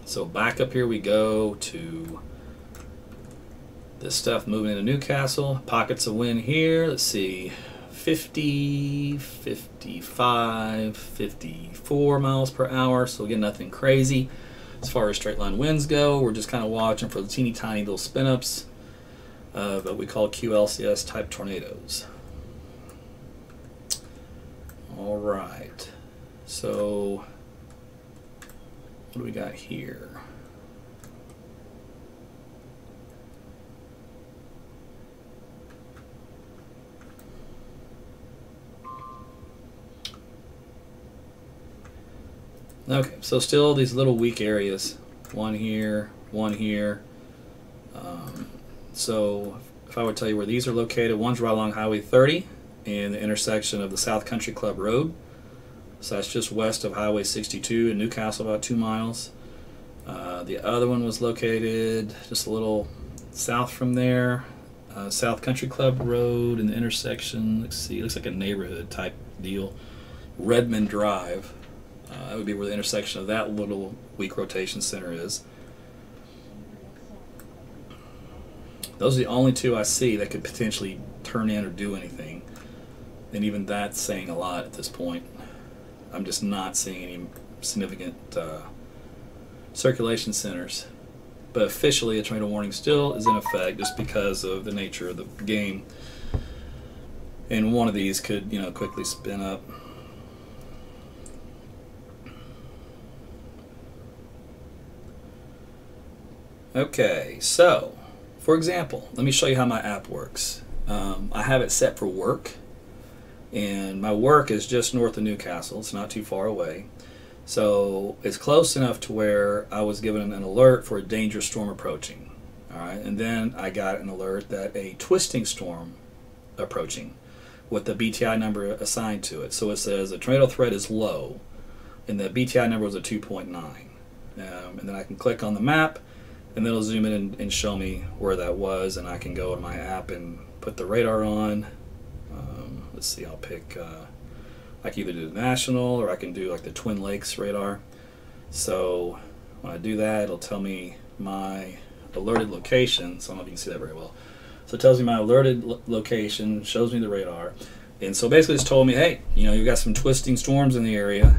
So back up here we go to this stuff moving into Newcastle. Pockets of wind here. Let's see. 50, 55, 54 miles per hour. So again, nothing crazy. As far as straight line winds go, we're just kind of watching for the teeny tiny little spin ups of what we call QLCS type tornadoes. All right. So what do we got here? Okay, so still these little weak areas. One here, one here. So if I would tell you where these are located, one's right along Highway 30 in the intersection of the South Country Club Road. So that's just west of Highway 62 in Newcastle, about 2 miles. The other one was located just a little south from there, South Country Club Road in the intersection. Let's see, it looks like a neighborhood type deal. Redmond Drive. That would be where the intersection of that little weak rotation center is. Those are the only two I see that could potentially turn in or do anything. And even that's saying a lot at this point. I'm just not seeing any significant circulation centers. But officially, a tornado warning still is in effect just because of the nature of the game. And one of these could, you know, quickly spin up. Okay, so for example, let me show you how my app works. I have it set for work, and my work is just north of Newcastle. It's not too far away. So it's close enough to where I was given an alert for a dangerous storm approaching. All right, and then I got an alert that a twisting storm approaching with the BTI number assigned to it. So it says the tornado threat is low, and the BTI number was a 2.9. And then I can click on the map, and then it'll zoom in and show me where that was, and I can go in my app and put the radar on. Let's see, I'll pick, I can either do the national or I can do like the Twin Lakes radar. So when I do that, it'll tell me my alerted location. So I don't know if you can see that very well. So it tells me my alerted location, shows me the radar. And so basically it's told me, hey, you know, you've got some twisting storms in the area.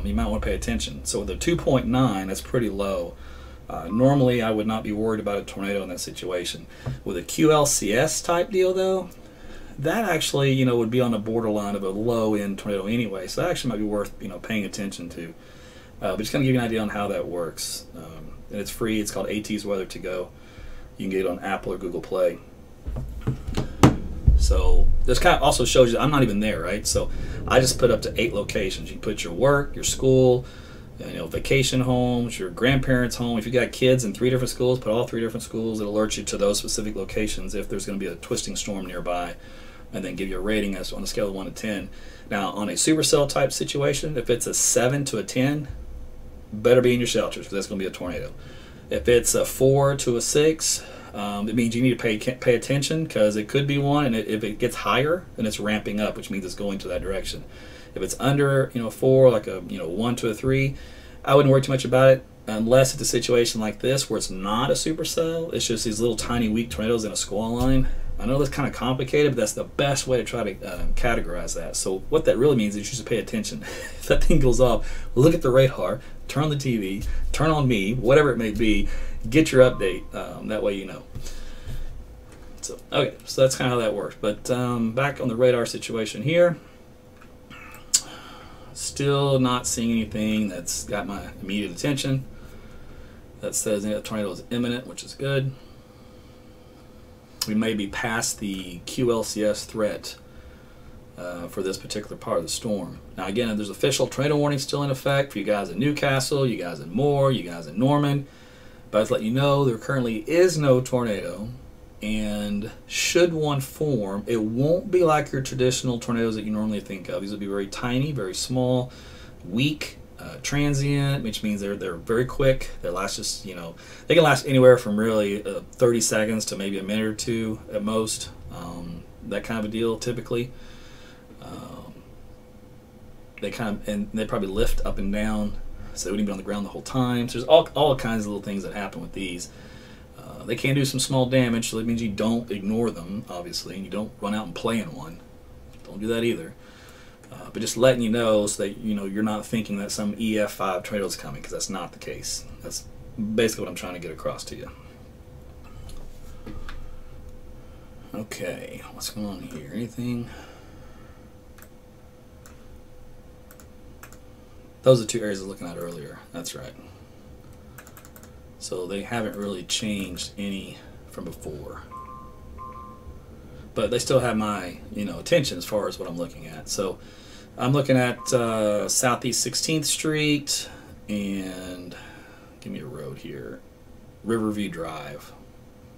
You might want to pay attention. So with a 2.9, that's pretty low. Normally, I would not be worried about a tornado in that situation. With a QLCS type deal, though, that actually, you know, would be on the borderline of a low-end tornado anyway. So that actually might be worth, you know, paying attention to. But just kind of give you an idea on how that works. And it's free. It's called AT's Weather to Go. You can get it on Apple or Google Play. So this kind of also shows you I'm not even there, right? So I just put up to 8 locations. You can put your work, your school, you know, vacation homes, your grandparents' home. If you got kids in 3 different schools, put all 3 different schools. It'll alert you to those specific locations if there's going to be a twisting storm nearby, and then give you a rating as on a scale of 1 to 10. Now, on a supercell type situation, if it's a 7 to a 10, better be in your shelters because that's going to be a tornado. If it's a 4 to a 6, it means you need to pay attention because it could be one, and if it gets higher, then it's ramping up, which means it's going to that direction. If it's under, you know, 4, like a 1 to a 3, I wouldn't worry too much about it unless it's a situation like this where it's not a supercell. It's just these little tiny weak tornadoes in a squall line. I know that's kind of complicated, but that's the best way to try to categorize that. So what that really means is you should pay attention. If that thing goes off, look at the radar, turn on the TV, turn on me, whatever it may be, get your update. That way you know. So okay, so that's kind of how that works. But back on the radar situation here. Still not seeing anything that's got my immediate attention. That says the tornado is imminent, which is good. We may be past the QLCS threat for this particular part of the storm. Now again, there's official tornado warning still in effect for you guys in Newcastle, you guys in Moore, you guys in Norman. But to let you know, there currently is no tornado, and should one form, it won't be like your traditional tornadoes that you normally think of. These will be very tiny, very small, weak, transient, which means they're very quick. They last just, you know, they can last anywhere from really 30 seconds to maybe a minute or 2 at most. That kind of a deal typically. they probably lift up and down, so they wouldn't be on the ground the whole time. So there's all kinds of little things that happen with these. They can do some small damage, so that means you don't ignore them, obviously, and you don't run out and play in one. Don't do that either. But just letting you know so that you're not thinking that some EF5 tornado is coming, because that's not the case. That's basically what I'm trying to get across to you. Okay, what's going on here? Anything? Those are two areas I was looking at earlier. That's right. So they haven't really changed any from before. But they still have my attention as far as what I'm looking at. So I'm looking at Southeast 16th Street and give me a road here, Riverview Drive,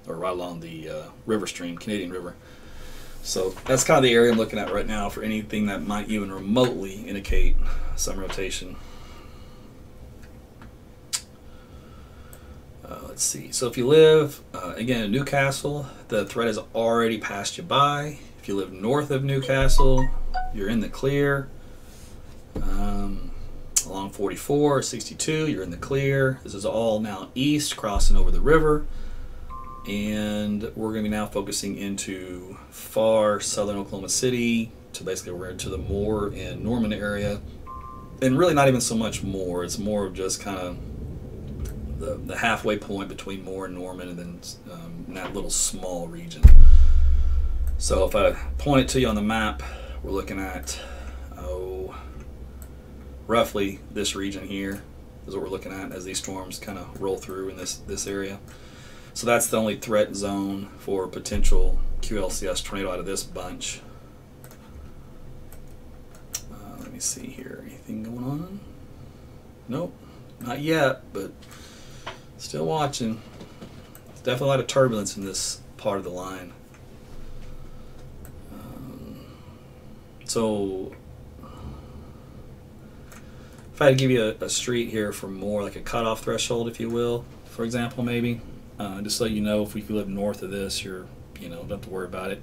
or right along the river stream, Canadian River. So that's kind of the area I'm looking at right now for anything that might even remotely indicate some rotation. Let's see. So if you live, again, in Newcastle, the threat has already passed you by. If you live north of Newcastle, you're in the clear. Along 44, 62, you're in the clear. This is all now east, crossing over the river. And we're going to be now focusing into far southern Oklahoma City, to basically we're into the Moore and Norman area. And really not even so much Moore, it's more of just kind of the halfway point between Moore and Norman, and then in that little small region. So if I point it to you on the map, we're looking at roughly this region here is what we're looking at as these storms kind of roll through in this area. So that's the only threat zone for potential QLCS tornado out of this bunch. Let me see here. Anything going on? Nope, not yet, but still watching. There's definitely a lot of turbulence in this part of the line. So if I had to give you a street here for more like a cutoff threshold, if you will, for example, maybe, just so you know, if you live north of this, you're, don't have to worry about it.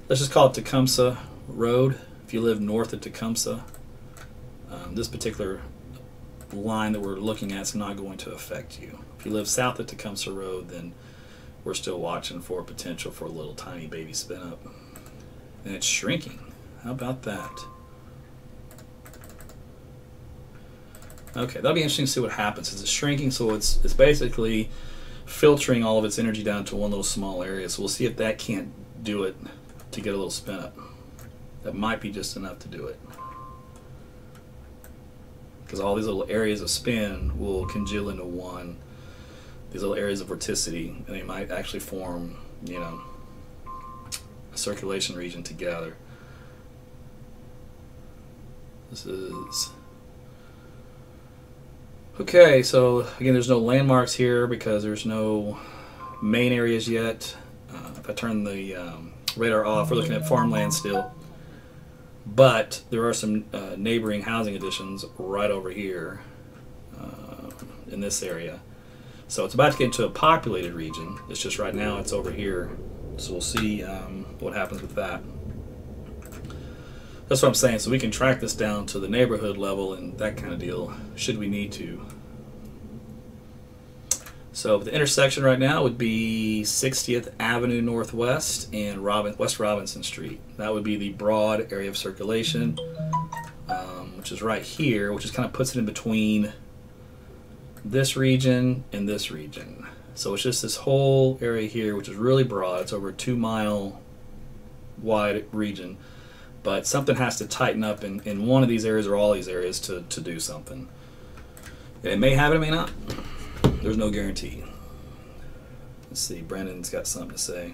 Let's just call it Tecumseh Road. If you live north of Tecumseh, this particular line that we're looking at is not going to affect you. If you live south of Tecumseh Road, then we're still watching for potential for a little tiny baby spin up. And it's shrinking. How about that? Okay, that'll be interesting to see what happens. It's shrinking, so it's basically filtering all of its energy down to one little small area. So we'll see if that can't do it to get a little spin up. That might be just enough to do it. Because all these little areas of spin will congeal into one. These little areas of vorticity, and they might actually form, a circulation region together. This is okay. So again, there's no landmarks here because there's no main areas yet. If I turn the radar off, we're looking at farmland still. But there are some neighboring housing additions right over here in this area. So it's about to get into a populated region. It's just right now it's over here. So we'll see what happens with that. That's what I'm saying. So we can track this down to the neighborhood level and that kind of deal, should we need to. So the intersection right now would be 60th Avenue Northwest and West Robinson Street. That would be the broad area of circulation, which is right here, which just kind of puts it in between this region and this region. So it's just this whole area here, which is really broad. It's over a 2-mile wide region. But something has to tighten up in one of these areas or all these areas to do something. It may happen, it may not. There's no guarantee. Let's see, Brandon's got something to say.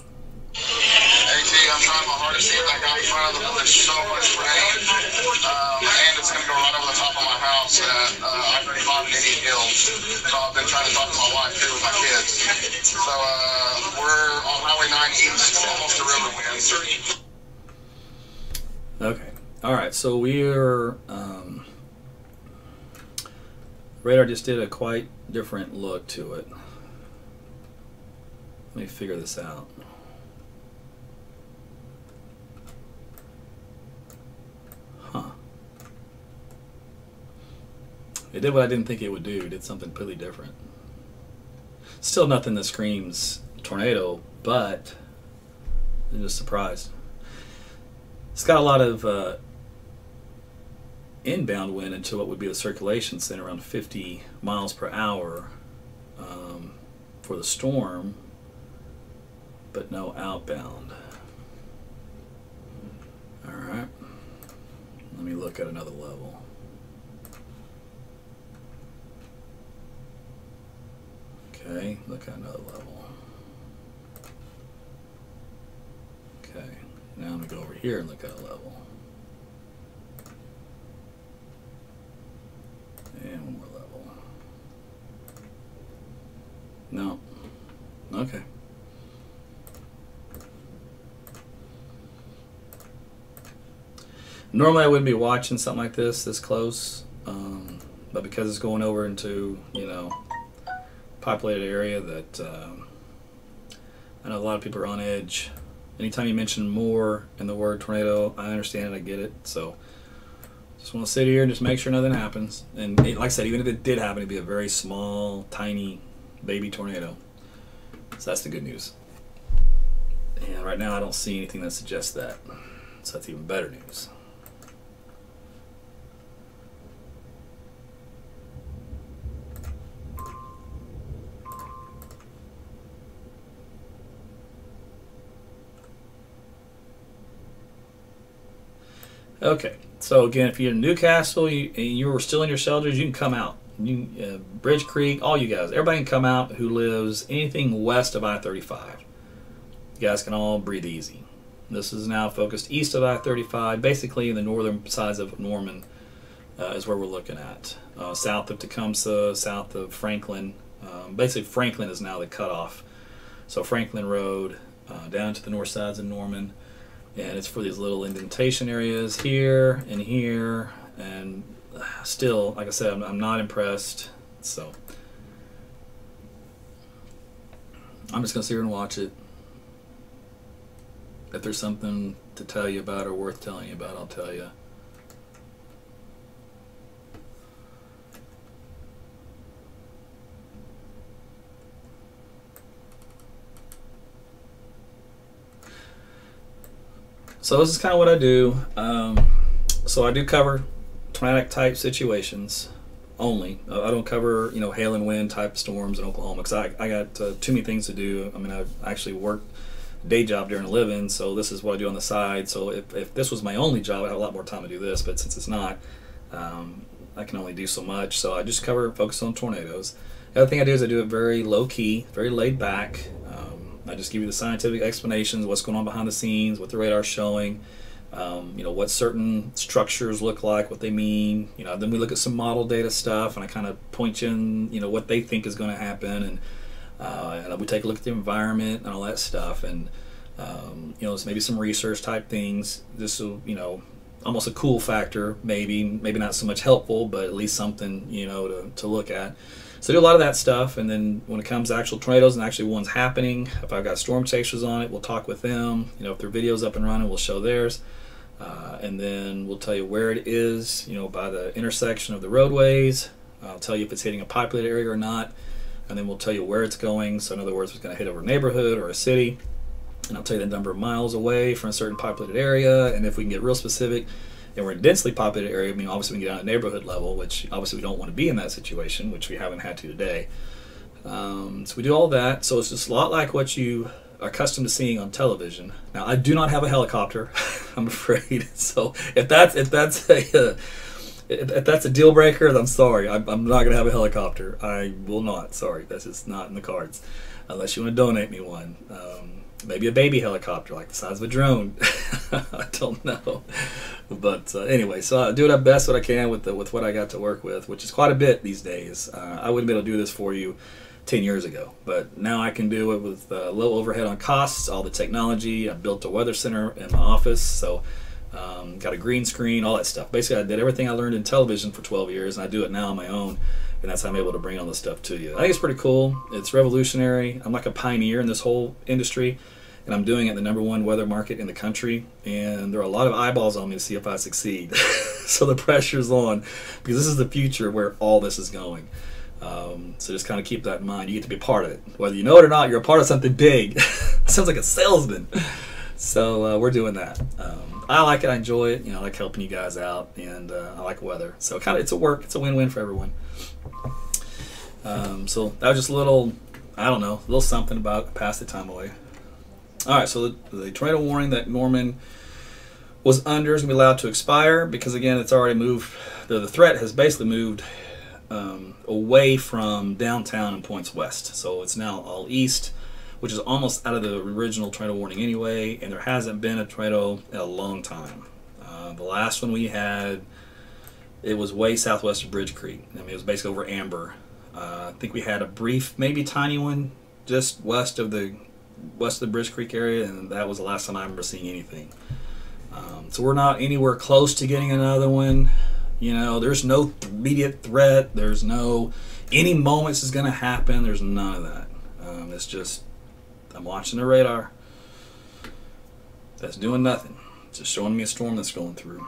AT, I'm trying my hardest to get back out in front of them, but there's so much rain, and it's going to go right over the top of my house at I-35 and Indian Hills. So I've been trying to talk to my wife too with my kids. So we're on Highway 9 East, almost to Riverwind. Okay. All right. So we're radar just did a quite different look to it. Let me figure this out. Huh. It did what I didn't think it would do. It did something completely different. Still nothing that screams tornado, but I'm just surprised. It's got a lot of inbound wind into what would be the circulation center, around 50 miles per hour for the storm, but no outbound. All right, let me look at another level. Okay, look at another level. Okay, now I'm going to go over here and look at a level. And one more level. No. Okay. Normally I wouldn't be watching something like this close, but because it's going over into, you know, populated area that I know a lot of people are on edge. Anytime you mention more in the word tornado, I understand it, I get it. So just want to sit here and just make sure nothing happens. And like I said, even if it did happen, it'd be a very small, tiny baby tornado. So that's the good news. And right now I don't see anything that suggests that. So that's even better news. Okay, so again, if you're in Newcastle and you were still in your shelters, you can come out. Bridge Creek, all you guys, everybody can come out who lives anything west of I-35. You guys can all breathe easy. This is now focused east of I-35, basically in the northern sides of Norman is where we're looking at. South of Tecumseh, south of Franklin. Basically, Franklin is now the cutoff. So Franklin Road down to the north sides of Norman. And it's for these little indentation areas here, and still, like I said, I'm not impressed. So I'm just gonna sit here and watch it. If there's something to tell you about or worth telling you about, I'll tell you. So this is kind of what I do. So I do cover tornadic type situations only. I don't cover, you know, hail and wind type storms in Oklahoma because I got too many things to do. I mean, I actually work a day job during a living, so this is what I do on the side. So if this was my only job, I'd have a lot more time to do this, but since it's not, I can only do so much. So I just focus on tornadoes. The other thing I do is I do it very low key, very laid back. I just give you the scientific explanations, what's going on behind the scenes, what the radar's showing, you know, what certain structures look like, what they mean. You know, then we look at some model data stuff, and I kind of point you in, you know, what they think is going to happen, and we take a look at the environment and all that stuff, and you know, maybe some research type things. This will, you know, almost a cool factor, maybe not so much helpful, but at least something, you know, to look at. So I do a lot of that stuff, and then when it comes to actual tornadoes and actually one's happening, if I've got storm chasers on it, we'll talk with them. You know, if their video's up and running, we'll show theirs, and then we'll tell you where it is, you know, by the intersection of the roadways. I'll tell you if it's hitting a populated area or not, and then we'll tell you where it's going. So in other words, if it's going to hit over a neighborhood or a city, and I'll tell you the number of miles away from a certain populated area, and if we can get real specific, and we're in a densely populated area, I mean, obviously we can get down at neighborhood level, which obviously we don't want to be in that situation, which we haven't had to today. So we do all that. So it's just a lot like what you are accustomed to seeing on television. Now, I do not have a helicopter, I'm afraid. So if that's a deal breaker, then I'm sorry. I'm not going to have a helicopter. I will not. Sorry, that's just not in the cards, unless you want to donate me one. Maybe a baby helicopter, like the size of a drone. I don't know. But anyway, so I do it best what I can with what I got to work with, which is quite a bit these days. I wouldn't be able to do this for you 10 years ago, but now I can do it with low overhead on costs, all the technology. I built a weather center in my office, so got a green screen, all that stuff. Basically, I did everything I learned in television for 12 years, and I do it now on my own, and that's how I'm able to bring all this stuff to you. I think it's pretty cool. It's revolutionary. I'm like a pioneer in this whole industry. and I'm doing it in the #1 weather market in the country, and there are a lot of eyeballs on me to see if I succeed. So the pressure's on, because this is the future where all this is going. So just kind of keep that in mind. You get to be a part of it. Whether you know it or not, you're a part of something big. Sounds like a salesman. So we're doing that. I like it. I enjoy it. I like helping you guys out, and I like weather. So it's a win-win for everyone. So that was just a little, I don't know, a little something about pass the time away. All right, so the tornado warning that Norman was under is going to be allowed to expire because, again, it's already moved. The threat has basically moved away from downtown and points west. So it's now all east, which is almost out of the original tornado warning anyway, and there hasn't been a tornado in a long time. The last one we had, it was way southwest of Bridge Creek. I mean, it was basically over Amber. I think we had a brief, maybe tiny one, just west of the Bridge Creek area, and that was the last time I remember seeing anything. So we're not anywhere close to getting another one. There's no immediate threat. There's no any moments is going to happen. There's none of that. It's just I'm watching the radar. That's doing nothing. It's just showing me a storm that's going through.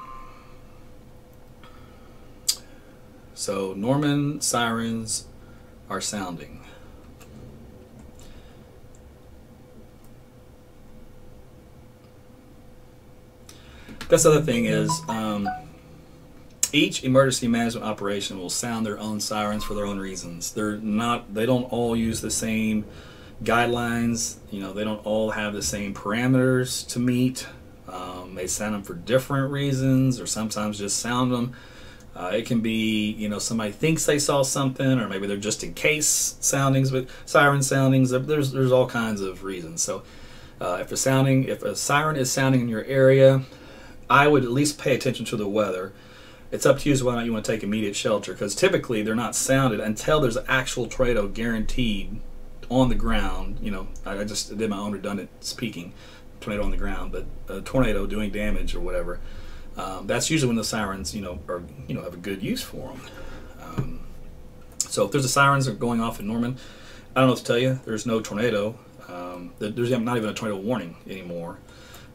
So Norman sirens are sounding. That's the other thing is each emergency management operation will sound their own sirens for their own reasons. They don't all use the same guidelines. They don't all have the same parameters to meet. They sound them for different reasons, or sometimes just sound them. It can be, somebody thinks they saw something, or maybe they're just in case soundings, but siren soundings. There's all kinds of reasons. So if a siren is sounding in your area, I would at least pay attention to the weather. It's up to you as whether or not you want to take immediate shelter, because typically they're not sounded until there's an actual tornado guaranteed on the ground. I just did my own redundant speaking, tornado on the ground, but a tornado doing damage or whatever. That's usually when the sirens, have a good use for them. So if there's a sirens that are going off in Norman, I don't know what to tell you. There's no tornado. There's not even a tornado warning anymore.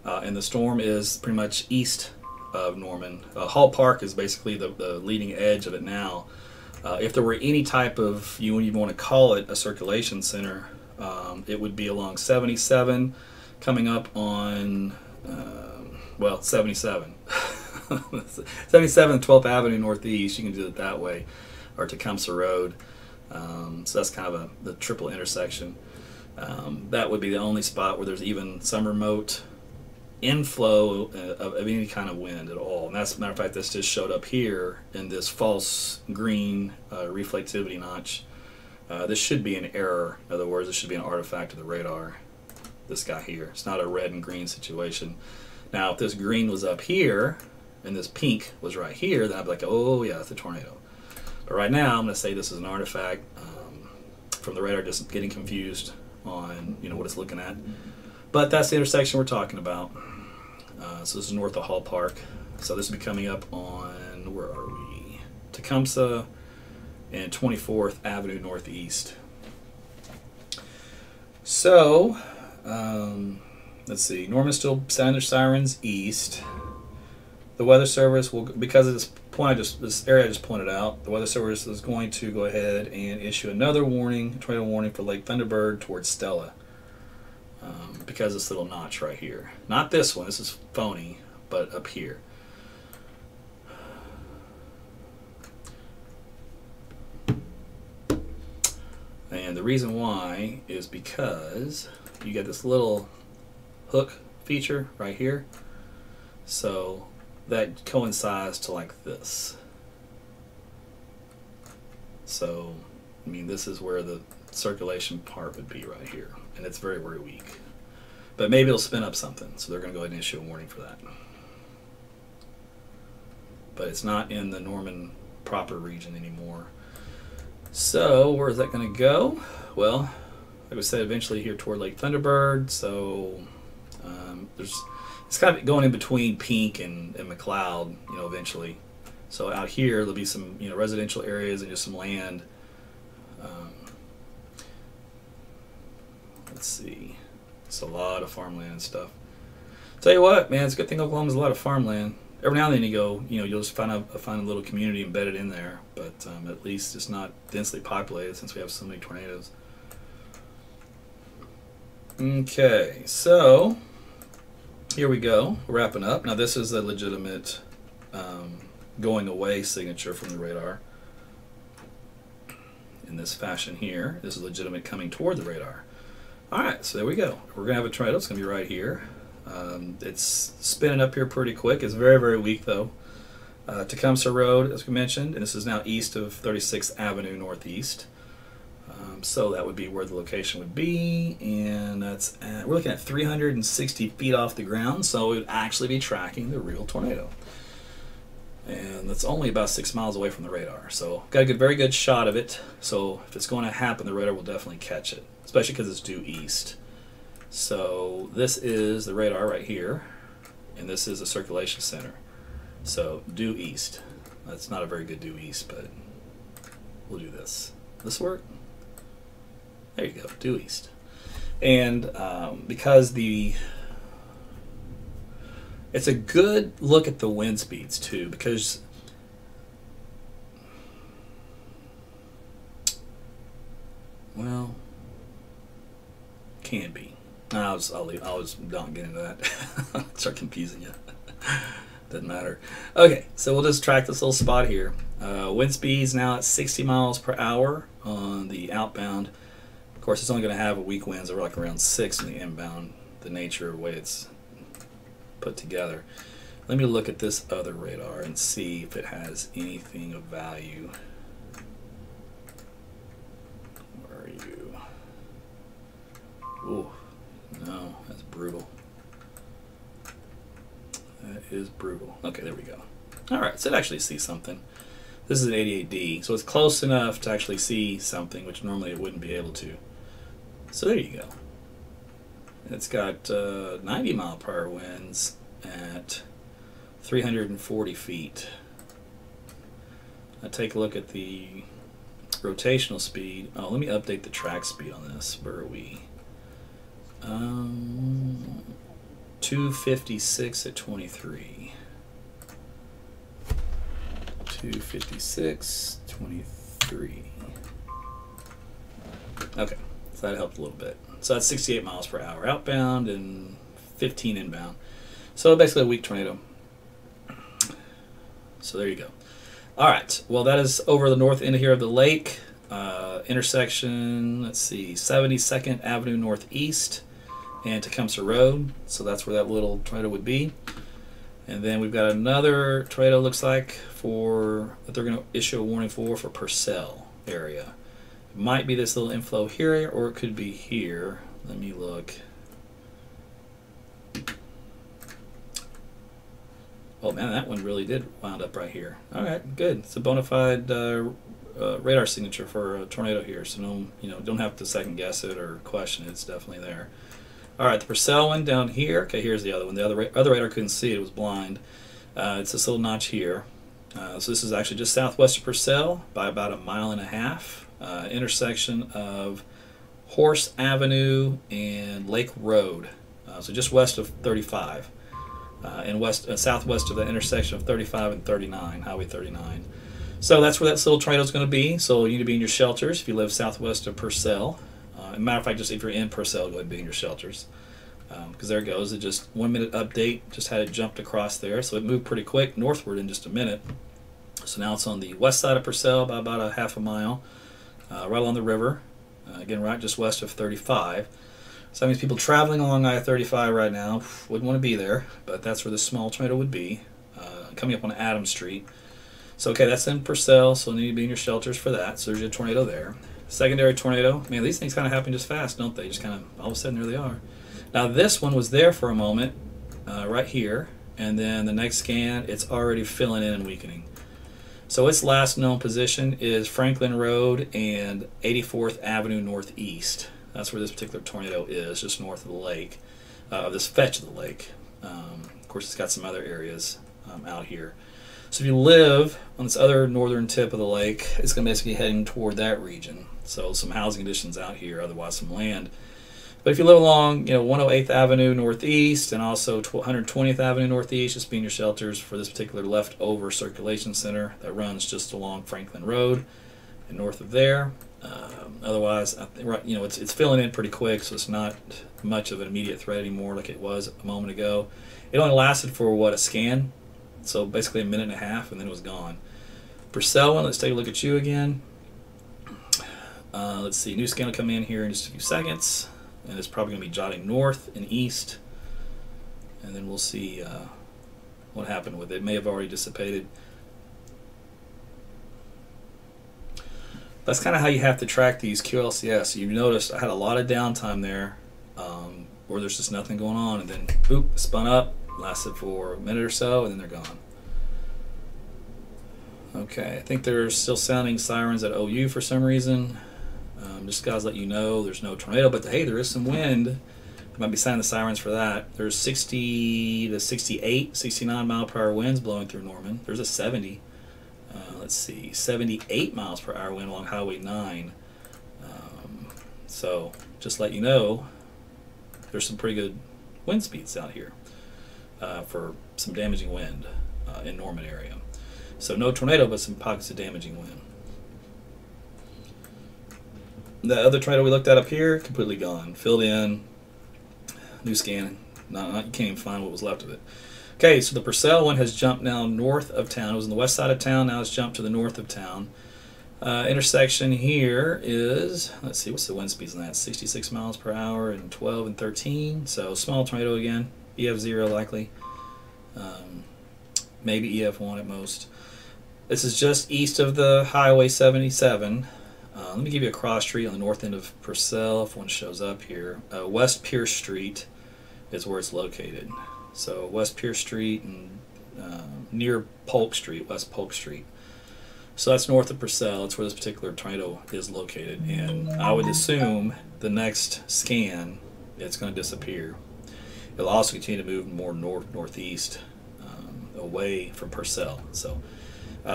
And the storm is pretty much east of Norman. Hall Park is basically the leading edge of it now. If there were any type of, you wouldn't even want to call it a circulation center, it would be along 77, coming up on, 77. 77 12th Avenue Northeast, you can do it that way, or Tecumseh Road. So that's kind of the triple intersection. That would be the only spot where there's even some remote inflow of any kind of wind at all. And that's, matter of fact, this just showed up here in this false green reflectivity notch. This should be an error. In other words, this should be an artifact of the radar. This guy here. It's not a red and green situation. Now, if this green was up here and this pink was right here, then I'd be like, oh yeah, it's a tornado. But right now, I'm going to say this is an artifact from the radar, just getting confused on what it's looking at. But that's the intersection we're talking about. So this is north of Hall Park. So this will be coming up on, where are we? Tecumseh and 24th Avenue Northeast. So, let's see. Norman's still sounding their sirens east. The Weather Service will, because of this area I just pointed out, the Weather Service is going to go ahead and issue another warning, tornado warning for Lake Thunderbird towards Stella. Because this little notch right here. Not this one, this is phony, but up here. And the reason why is because you get this little hook feature right here. So that coincides to like this. So, this is where the circulation part would be right here. And it's very, very weak. But maybe it'll spin up something, so they're going to go ahead and issue a warning for that. But it's not in the Norman proper region anymore. So where is that going to go? Well, like I said, eventually here toward Lake Thunderbird. So it's kind of going in between Pink and McLeod, eventually. So out here there'll be some residential areas and just some land. Let's see. It's a lot of farmland and stuff. Tell you what, man, it's a good thing Oklahoma's a lot of farmland. Every now and then you go, you know, you'll just find a little community embedded in there, but at least it's not densely populated since we have so many tornadoes. Okay, so here we go, wrapping up. Now this is a legitimate going away signature from the radar. In this fashion here, this is legitimate coming toward the radar. All right, so there we go. We're gonna have a tornado. It's gonna be right here. It's spinning up here pretty quick. It's very, very weak though. Tecumseh Road, as we mentioned, and this is now east of 36th Avenue Northeast. So that would be where the location would be, and that's we're looking at 360 feet off the ground, so it would actually be tracking the real tornado. And that's only about 6 miles away from the radar, so got a very good shot of it. So if it's going to happen, the radar will definitely catch it, especially because it's due east. So this is the radar right here, and this is a circulation center. So due east. That's not a very good due east, but we'll do this. This work? There you go, due east. And because it's a good look at the wind speeds too, because well, can be. I'll not get into that. Start confusing you. Doesn't matter. Okay, so we'll just track this little spot here. Wind speeds now at 60 miles per hour on the outbound. Of course, it's only going to have a weak winds of like around 6 in the inbound, the nature of the way it's put together. Let me look at this other radar and see if it has anything of value. Where are you? Ooh, no, that's brutal. That is brutal. Okay, there we go. Alright, so it actually sees something. This is an 88D, so it's close enough to actually see something, which normally it wouldn't be able to. So there you go. It's got 90 mile per hour winds at 340 feet. Now take a look at the rotational speed. Oh, let me update the track speed on this. Where are we? 256 at 23. 256, 23. Okay, so that helped a little bit. So that's 68 miles per hour outbound and 15 inbound. So basically a weak tornado. So there you go. All right, well that is over the north end here of the lake. Intersection, let's see, 72nd Avenue Northeast and Tecumseh Road. So that's where that little tornado would be. And then we've got another tornado, looks like, that they're going to issue a warning for Purcell area. It might be this little inflow here, or it could be here. Let me look. Oh man, that one really did wound up right here. All right, good. It's a bona fide radar signature for a tornado here, so no, don't have to second guess it or question it. It's definitely there. All right, the Purcell one down here. Okay, here's the other one. The other radar couldn't see it; it was blind. It's this little notch here. So this is actually just southwest of Purcell by about 1.5 miles. Intersection of Horse Avenue and Lake Road. So just west of 35, and southwest of the intersection of 35 and 39, Highway 39. So that's where that little tornado is going to be. So you need to be in your shelters if you live southwest of Purcell. As a matter of fact, just if you're in Purcell, go ahead and be in your shelters. Because there it goes. It just 1 minute update. Just had it jumped across there. So it moved pretty quick northward in just a minute. So now it's on the west side of Purcell by about 1/2 mile, right along the river. Again, right just west of 35. So that means people traveling along I-35 right now wouldn't want to be there, but that's where this small tornado would be, coming up on Adams Street. So okay, that's in Purcell, so you need to be in your shelters for that. So there's your tornado there. Secondary tornado. Man, these things kind of happen just fast, don't they? Just kind of all of a sudden there they are. Now this one was there for a moment, right here, and then the next scan, it's already filling in and weakening. So its last known position is Franklin Road and 84th Avenue Northeast. That's where this particular tornado is, just north of the lake, this fetch of the lake. Of course, it's got some other areas out here. So if you live on this other northern tip of the lake, it's going to basically heading toward that region. So some housing conditions out here, otherwise some land. But if you live along, 108th Avenue Northeast and also 120th Avenue Northeast, just be in your shelters for this particular leftover circulation center that runs just along Franklin Road and north of there. Otherwise, it's filling in pretty quick, so it's not much of an immediate threat anymore like it was a moment ago. It only lasted for, a scan? So basically a minute and a half, and then it was gone. Purcell one, let's take a look at you again. Let's see, new scan will come in here in just a few seconds, and it's probably going to be jotting north and east, and then we'll see what happened with it. It may have already dissipated. That's kind of how you have to track these QLCS. You've noticed I had a lot of downtime there where there's just nothing going on, and then boop, spun up, lasted for a minute or so, and then they're gone. Okay, I think they're still sounding sirens at OU for some reason. Just guys let you know there's no tornado, but hey, there is some wind. They might be sounding the sirens for that. There's 60 to 68, 69 mile per hour winds blowing through Norman. There's a 70. Let's see, 78 miles per hour wind along Highway 9. So just let you know, there's some pretty good wind speeds out here for some damaging wind in Norman area. So no tornado, but some pockets of damaging wind. The other tornado we looked at up here, completely gone, filled in, new scan. You can't even find what was left of it. Okay, so the Purcell one has jumped now north of town. It was on the west side of town, now it's jumped to the north of town. Intersection here is, let's see, what's the wind speeds on that? 66 miles per hour and 12 and 13. So small tornado again, EF0 likely. Maybe EF1 at most. This is just east of the Highway 77. Let me give you a cross street on the north end of Purcell if one shows up here. West Pierce Street is where it's located. So West Pierce Street and near Polk Street, West Polk Street. So that's north of Purcell. That's where this particular tornado is located. And I would assume the next scan, it's going to disappear. It'll also continue to move more northeast away from Purcell. So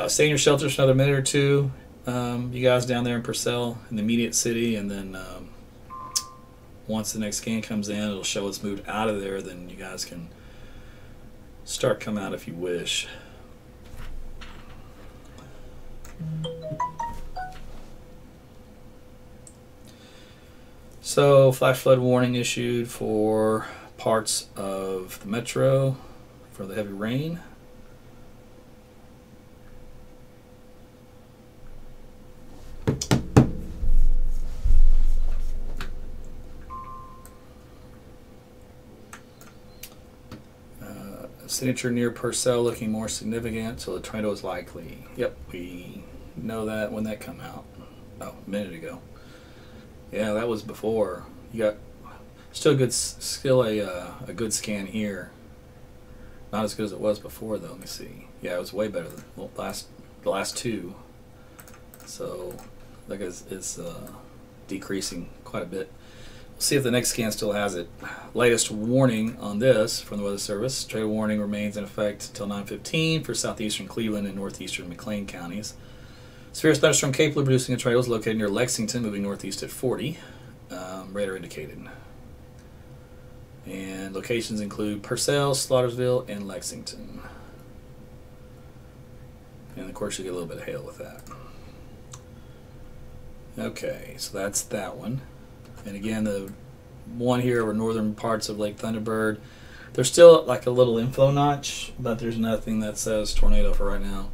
stay in your shelters for another minute or two. You guys down there in Purcell, in the immediate city, and then once the next scan comes in, it'll show it's moved out of there. Then you guys can start coming out if you wish. So, flash flood warning issued for parts of the metro for the heavy rain. Signature near Purcell looking more significant, so the tornado is likely. Yep, we know that when that come out. Oh, a minute ago. Yeah, that was before. You got still a good scan here. Not as good as it was before though. Let me see. Yeah, it was way better than the last two. So I think it's decreasing quite a bit. We'll see if the next scan still has it. Latest warning on this from the Weather Service. Tornado warning remains in effect until 9:15 for southeastern Cleveland and northeastern McLean counties. Severe thunderstorm capable of producing a tornado is located near Lexington, moving northeast at 40. Radar indicated. And locations include Purcell, Slaughtersville, and Lexington. And of course you get a little bit of hail with that. Okay, so that's that one. And again, the one here over northern parts of Lake Thunderbird, there's still like a little info notch, but there's nothing that says tornado for right now.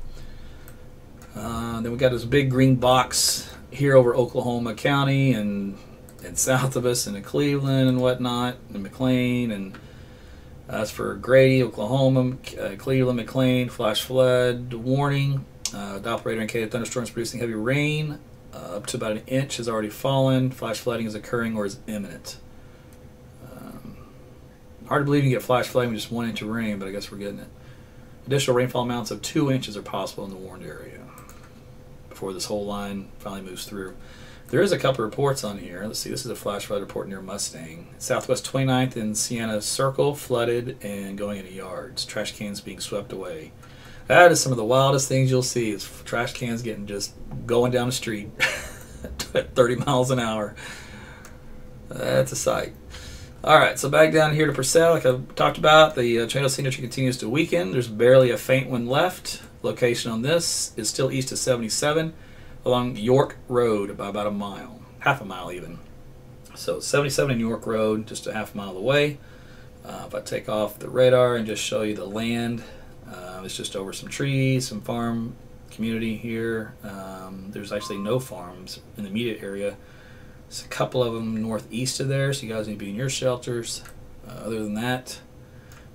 Then we got this big green box here over Oklahoma County and south of us into Cleveland and whatnot, and McLean, and that's for Grady, Oklahoma, Cleveland, McLean, flash flood warning. Doppler radar indicated thunderstorms producing heavy rain. Up to about an inch has already fallen. Flash flooding is occurring or is imminent. Hard to believe you get flash flooding with just 1 inch of rain, but I guess we're getting it. Additional rainfall amounts of 2 inches are possible in the warned area before this whole line finally moves through. There is a couple reports on here. Let's see, this is a flash flood report near Mustang. Southwest 29th and Sienna Circle flooded and going into yards. Trash cans being swept away. That is some of the wildest things you'll see is trash cans getting just going down the street at 30 miles an hour. That's a sight. All right, so back down here to Purcell, like I talked about, the tornado signature continues to weaken. There's barely a faint one left. Location on this is still east of 77 along York Road by about a mile, half a mile even. So 77 in York Road, just a half mile away. If I take off the radar and just show you the land, it's just over some trees, some farm community here. There's actually no farms in the immediate area. There's a couple of them northeast of there, so you guys need to be in your shelters. Other than that,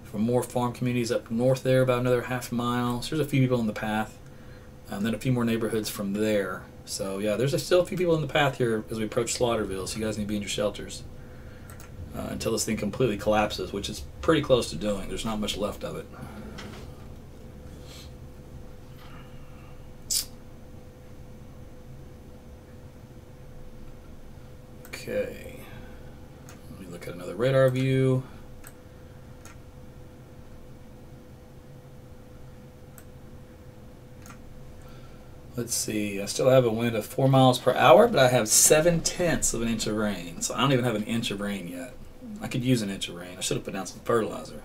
for more farm communities up north there, about another half mile. So there's a few people in the path, and then a few more neighborhoods from there. So yeah, there's still a few people in the path here as we approach Slaughterville, so you guys need to be in your shelters until this thing completely collapses, which is pretty close to doing. There's not much left of it. Okay, let me look at another radar view. Let's see, I still have a wind of 4 miles per hour, but I have 7/10 of an inch of rain. So I don't even have an inch of rain yet. I could use an inch of rain. I should have put down some fertilizer.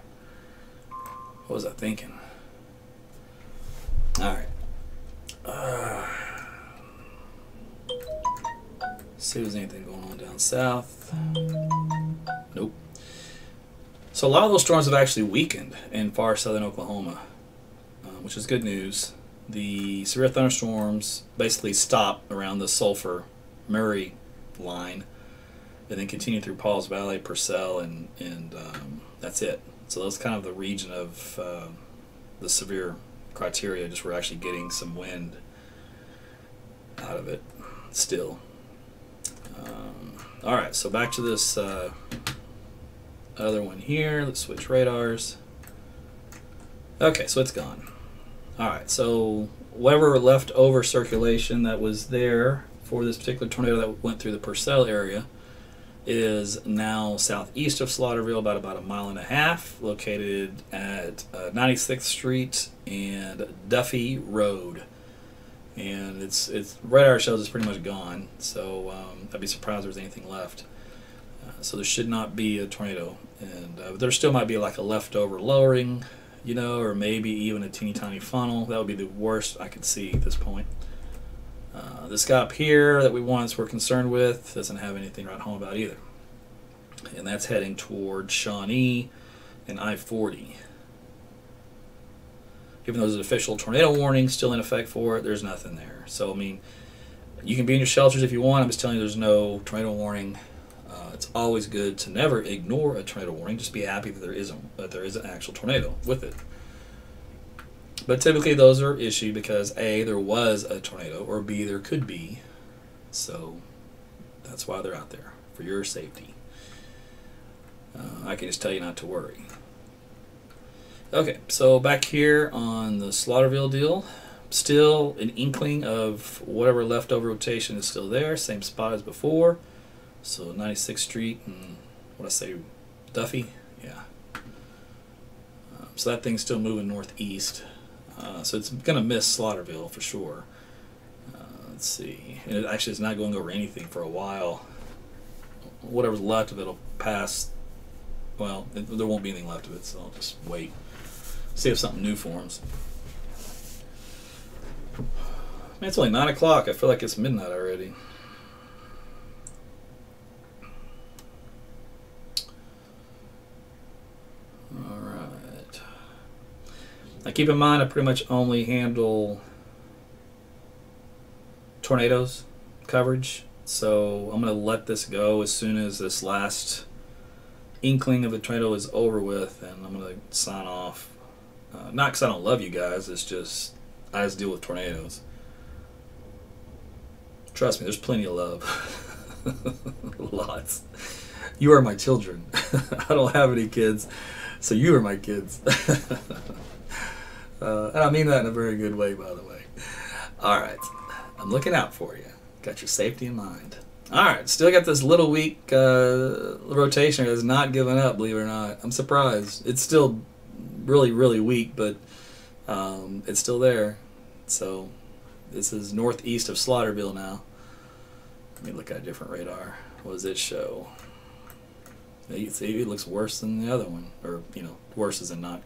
What was I thinking? All right. See if there's anything going on down south. Nope. So a lot of those storms have actually weakened in far southern Oklahoma, which is good news. The severe thunderstorms basically stop around the Sulphur-Murray line and then continue through Pauls Valley, Purcell, and that's it. So that's kind of the region of the severe criteria, just we're actually getting some wind out of it still. All right, so back to this other one here. Let's switch radars. Okay, so it's gone. All right, so whatever leftover circulation that was there for this particular tornado that went through the Purcell area is now southeast of Slaughterville, about a mile and a half, located at 96th Street and Duffy Road. And it's radar shows it's pretty much gone, so I'd be surprised if there's anything left. So there should not be a tornado, and there still might be like a leftover lowering, you know, or maybe even a teeny tiny funnel. That would be the worst I could see at this point. This guy up here that we once were concerned with doesn't have anything right home about either, and that's heading toward Shawnee and I-40. Even though there's an official tornado warning still in effect for it, there's nothing there. So I mean, you can be in your shelters if you want. I'm just telling you, there's no tornado warning. It's always good to never ignore a tornado warning. Just be happy that there is an actual tornado with it. But typically those are issued because A, there was a tornado, or B, there could be. So that's why they're out there, for your safety. I can just tell you not to worry. Okay, so back here on the Slaughterville deal, still an inkling of whatever leftover rotation is still there, same spot as before. So 96th Street and what I say, Duffy, yeah. So that thing's still moving northeast. So it's going to miss Slaughterville for sure. Let's see. And it actually is not going over anything for a while. Whatever's left of it will pass. Well, there won't be anything left of it, so I'll just wait. See if something new forms. Man, it's only 9 o'clock. I feel like it's midnight already. Alright. Now keep in mind I pretty much only handle tornadoes coverage. So I'm going to let this go as soon as this last inkling of a tornado is over with, and I'm going to sign off. Not because I don't love you guys, it's just I just deal with tornadoes. Trust me, there's plenty of love. Lots. You are my children. I don't have any kids, so you are my kids. And I mean that in a very good way, by the way. Alright, I'm looking out for you. Got your safety in mind. Alright, still got this little weak rotation that has not given up, believe it or not. I'm surprised. It's still really, really weak, but it's still there. So this is northeast of Slaughterville now. Let me look at a different radar. What does it show? You see, it looks worse than the other one, or worse as in not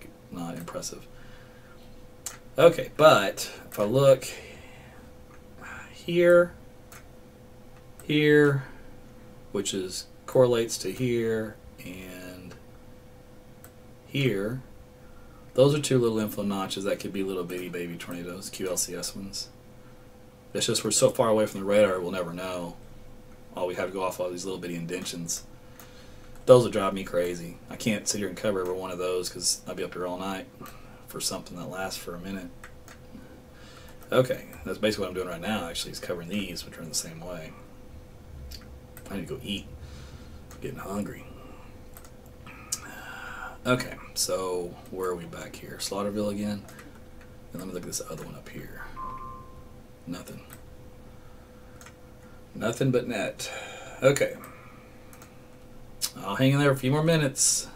impressive. Okay, but if I look here, which correlates to here and here, those are two little inflow notches that could be little bitty baby tornadoes, QLCS ones. It's just we're so far away from the radar, we'll never know. All we have to go off all these little bitty indentions. Those will drive me crazy. I can't sit here and cover every one of those because I'll be up here all night for something that lasts for a minute. Okay, that's basically what I'm doing right now, actually, is covering these, which are in the same way. I need to go eat. I'm getting hungry. Okay, so where are we back here? Slaughterville again? And let me look at this other one up here. Nothing. Nothing but net. Okay. I'll hang in there a few more minutes.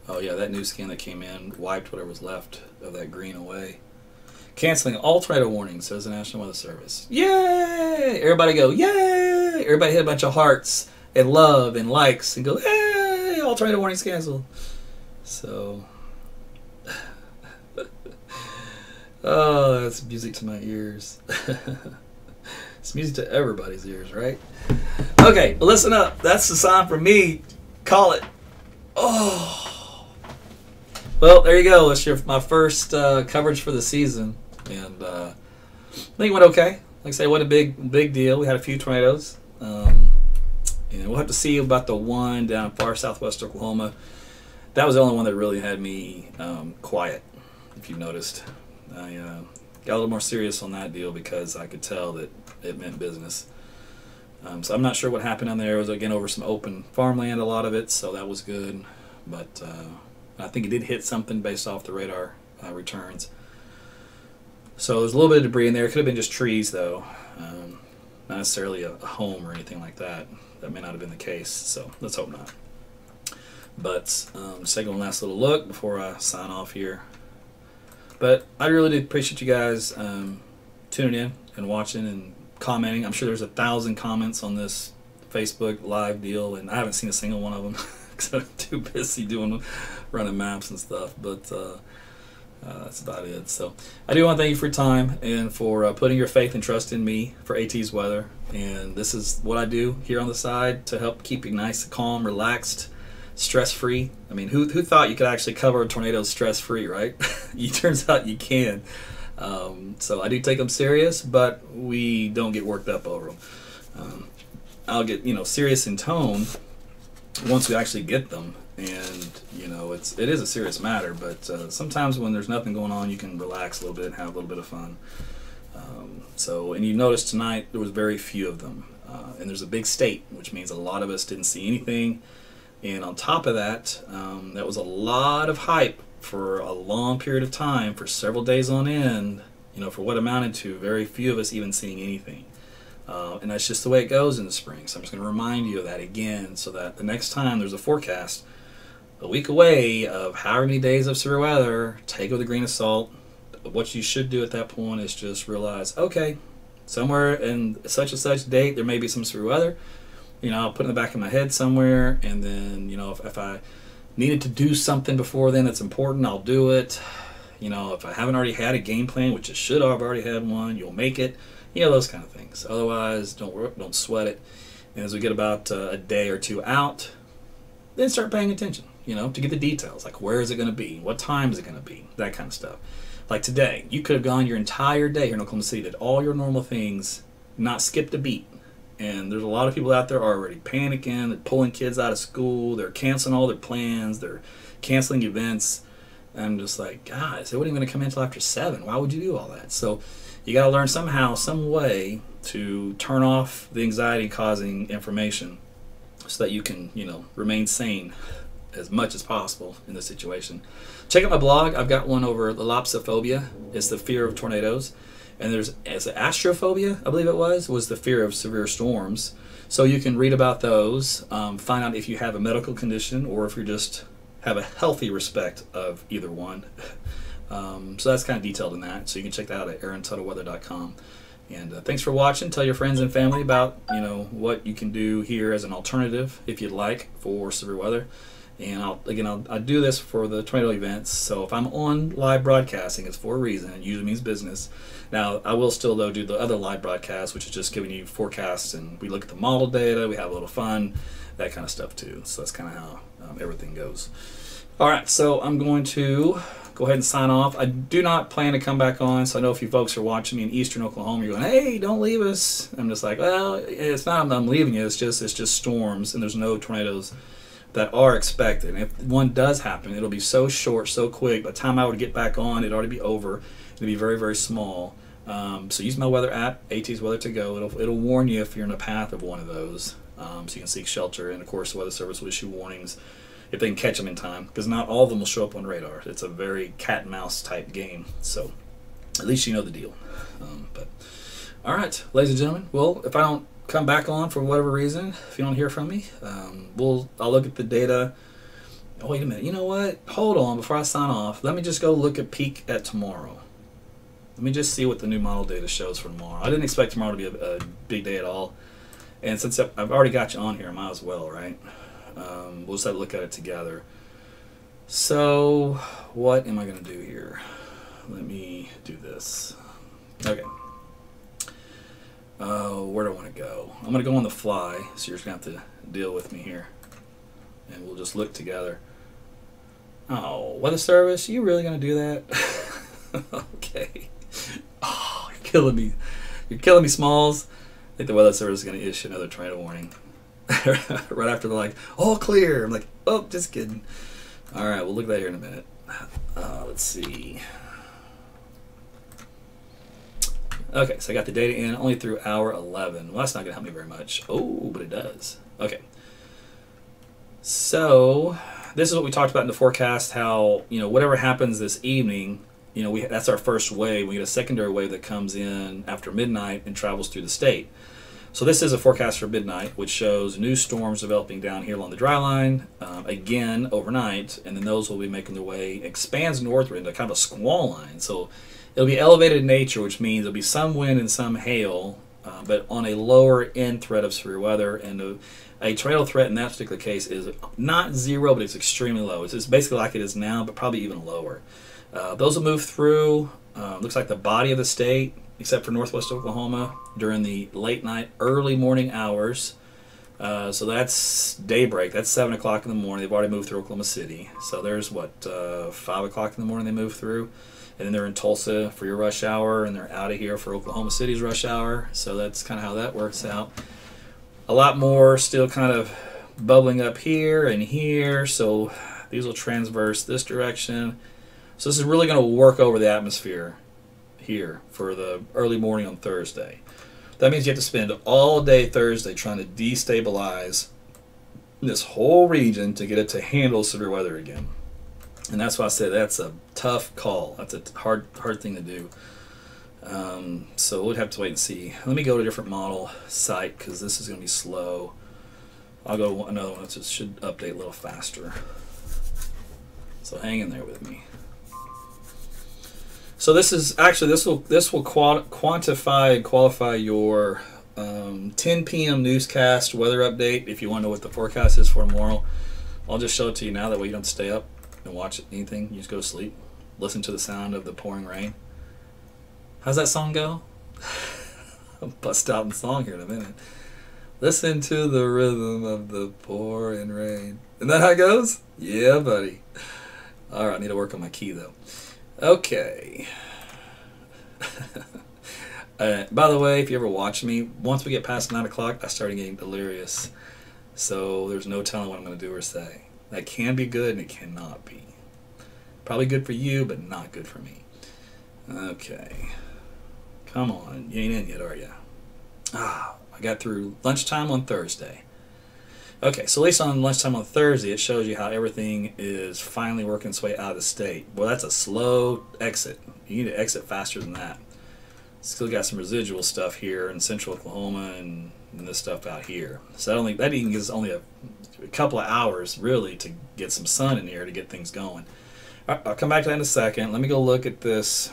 Oh yeah, that new scan that came in wiped whatever was left of that green away. Canceling all tornado warnings, says the National Weather Service. Yay! Everybody go, yay! Everybody hit a bunch of hearts and love and likes and go, yay! All tornado warnings canceled. So, oh, that's music to my ears. It's music to everybody's ears, right? Okay, listen up. That's the sign for me. Call it. Oh. Well, there you go. It's my first coverage for the season. And I think it went okay. Like I say, it wasn't a big deal. We had a few tornadoes. And we'll have to see about the one down in far southwest Oklahoma. That was the only one that really had me quiet, if you noticed. I got a little more serious on that deal because I could tell that it meant business. So I'm not sure what happened on there. It was, again, over some open farmland, a lot of it, so that was good. But I think it did hit something based off the radar returns. So there's a little bit of debris in there. It could have been just trees, though. Not necessarily a home or anything like that. That may not have been the case, so let's hope not. But just take one last little look before I sign off here. But I really do appreciate you guys tuning in and watching and commenting. I'm sure there's 1,000 comments on this Facebook live deal, and I haven't seen a single one of them because I'm too busy running maps and stuff. But that's about it. So I do want to thank you for your time and for putting your faith and trust in me for AT's weather. And this is what I do here on the side to help keep you nice, calm, relaxed, stress-free. I mean, who thought you could actually cover a tornado stress-free, right? It turns out you can. So I do take them serious, but we don't get worked up over them. I'll get serious in tone once we actually get them, and it is a serious matter. But sometimes when there's nothing going on, you can relax a little bit and have a little bit of fun. And you noticed tonight there was very few of them, and there's a big state, which means a lot of us didn't see anything. And on top of that, that was a lot of hype for a long period of time, for several days on end, for what amounted to very few of us even seeing anything. And that's just the way it goes in the spring. So I'm just going to remind you of that again, so that the next time there's a forecast a week away of however many days of severe weather, take it with a grain of salt. What you should do at that point is just realize, okay, somewhere in such and such date there may be some severe weather. I'll put it in the back of my head somewhere, and then, if I needed to do something before then that's important, I'll do it. If I haven't already had a game plan, which I should have already had one, you'll make it. Those kind of things. Otherwise, don't sweat it. And as we get about a day or two out, then start paying attention, to get the details. Like, where is it going to be? What time is it going to be? That kind of stuff. Like today, you could have gone your entire day here in Oklahoma City, did all your normal things, not skipped a beat. And there's a lot of people out there already panicking, they're pulling kids out of school, they're canceling all their plans, they're canceling events. And I'm just like, guys, they wouldn't even come in until after 7. Why would you do all that? So you got to learn somehow, some way to turn off the anxiety-causing information so that you can, remain sane as much as possible in this situation. Check out my blog. I've got one over the lopsophobia. It's the fear of tornadoes. And there's astrophobia, I believe it was the fear of severe storms. So you can read about those, find out if you have a medical condition or if you just have a healthy respect of either one. So that's kind of detailed in that. So you can check that out at aarontuttlweather.com. And thanks for watching. Tell your friends and family about what you can do here as an alternative, if you'd like, for severe weather. And I'll do this for the tornado events. So if I'm on live broadcasting, it's for a reason. It usually means business. Now I will still though do the other live broadcast, which is just giving you forecasts, and we look at the model data. We have a little fun, that kind of stuff too. So that's kind of how everything goes. All right, so I'm going to go ahead and sign off. I do not plan to come back on, so I know if you folks are watching me in eastern Oklahoma, you're going, hey, don't leave us. I'm just like, well, it's not I'm leaving you, it's just storms, and there's no tornadoes that are expected. And if one does happen, it'll be so short, so quick. By the time I would get back on, it'd already be over. It'll be very, very small. So use my weather app, AT's Weather to Go. It'll warn you if you're in the path of one of those, so you can seek shelter. And of course, the Weather Service will issue warnings if they can catch them in time, because not all of them will show up on radar. It's a very cat and mouse type game, so at least you know the deal. But all right, ladies and gentlemen, well, if I don't come back on for whatever reason, if you don't hear from me, I'll look at the data. Oh, wait a minute, you know what? Hold on, before I sign off, let me just go look at peak at tomorrow. Let me just see what the new model data shows for tomorrow. I didn't expect tomorrow to be a big day at all, and since I've already got you on here, I might as well, right? We'll just have to look at it together. So what am I going to do here? Let me do this. Okay. Where do I want to go? I'm going to go on the fly, so you're just going to have to deal with me here. And we'll just look together. Oh, Weather Service, you really going to do that? Okay. Oh, you're killing me. You're killing me, Smalls. I think the Weather Service is going to issue another tornado warning. Right after they're like, all clear. I'm like, oh, just kidding. All right, we'll look at that here in a minute. Let's see. Okay, so I got the data in only through hour 11. Well, that's not going to help me very much. Oh, but it does. Okay. So this is what we talked about in the forecast, how, whatever happens this evening, that's our first wave. We get a secondary wave that comes in after midnight and travels through the state. So this is a forecast for midnight, which shows new storms developing down here along the dry line, again overnight, and then those will be making their way, expands northward into kind of a squall line. So it'll be elevated in nature, which means there'll be some wind and some hail, but on a lower end threat of severe weather. And a tornado threat in that particular case is not zero, but it's extremely low. It's basically like it is now, but probably even lower. Those will move through, looks like the body of the state, except for northwest Oklahoma, during the late night, early morning hours. So that's daybreak. That's 7 o'clock in the morning. They've already moved through Oklahoma City. So there's, 5 o'clock in the morning they move through. And then they're in Tulsa for your rush hour, and they're out of here for Oklahoma City's rush hour. So that's kind of how that works out. A lot more still kind of bubbling up here and here. So these will transverse this direction. So this is really going to work over the atmosphere here for the early morning on Thursday. That means you have to spend all day Thursday trying to destabilize this whole region to get it to handle severe weather again. And that's why I say that's a tough call. That's a hard thing to do. So we'll have to wait and see. Let me go to a different model site because this is going to be slow. I'll go to another one that should update a little faster. So hang in there with me. So this is actually this will quantify and qualify your 10 p.m. newscast weather update. If you want to know what the forecast is for tomorrow, I'll just show it to you now. That way you don't have to stay up and watch anything. You just go to sleep, listen to the sound of the pouring rain. How's that song go? I'll bust out the song here in a minute. Listen to the rhythm of the pouring rain. Isn't that how it goes? Yeah, buddy. All right, I need to work on my key though. Okay. By the way, if you ever watch me, once we get past 9 o'clock, I started getting delirious. So there's no telling what I'm going to do or say. That can be good and it cannot be. Probably good for you, but not good for me. Okay. Come on. You ain't in yet, are you? I got through lunchtime on Thursday. Okay, so at least on lunchtime on Thursday, it shows you how everything is finally working its way out of the state. Well, that's a slow exit. You need to exit faster than that. Still got some residual stuff here in central Oklahoma and this stuff out here. So that even gives only a couple of hours, really, to get some sun in here to get things going. All right, I'll come back to that in a second. Let me go look at this.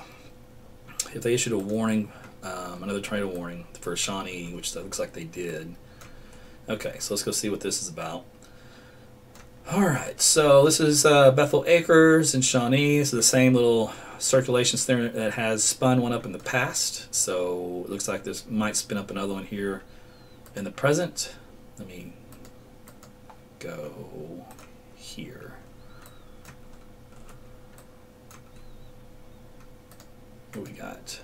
If they issued a warning Another tornado warning for Shawnee, which looks like they did. Okay, so let's go see what this is about. Alright, so this is Bethel Acres in Shawnee. This is the same little circulation center that has spun one up in the past. So it looks like this might spin up another one here in the present. Let me go here. What we got?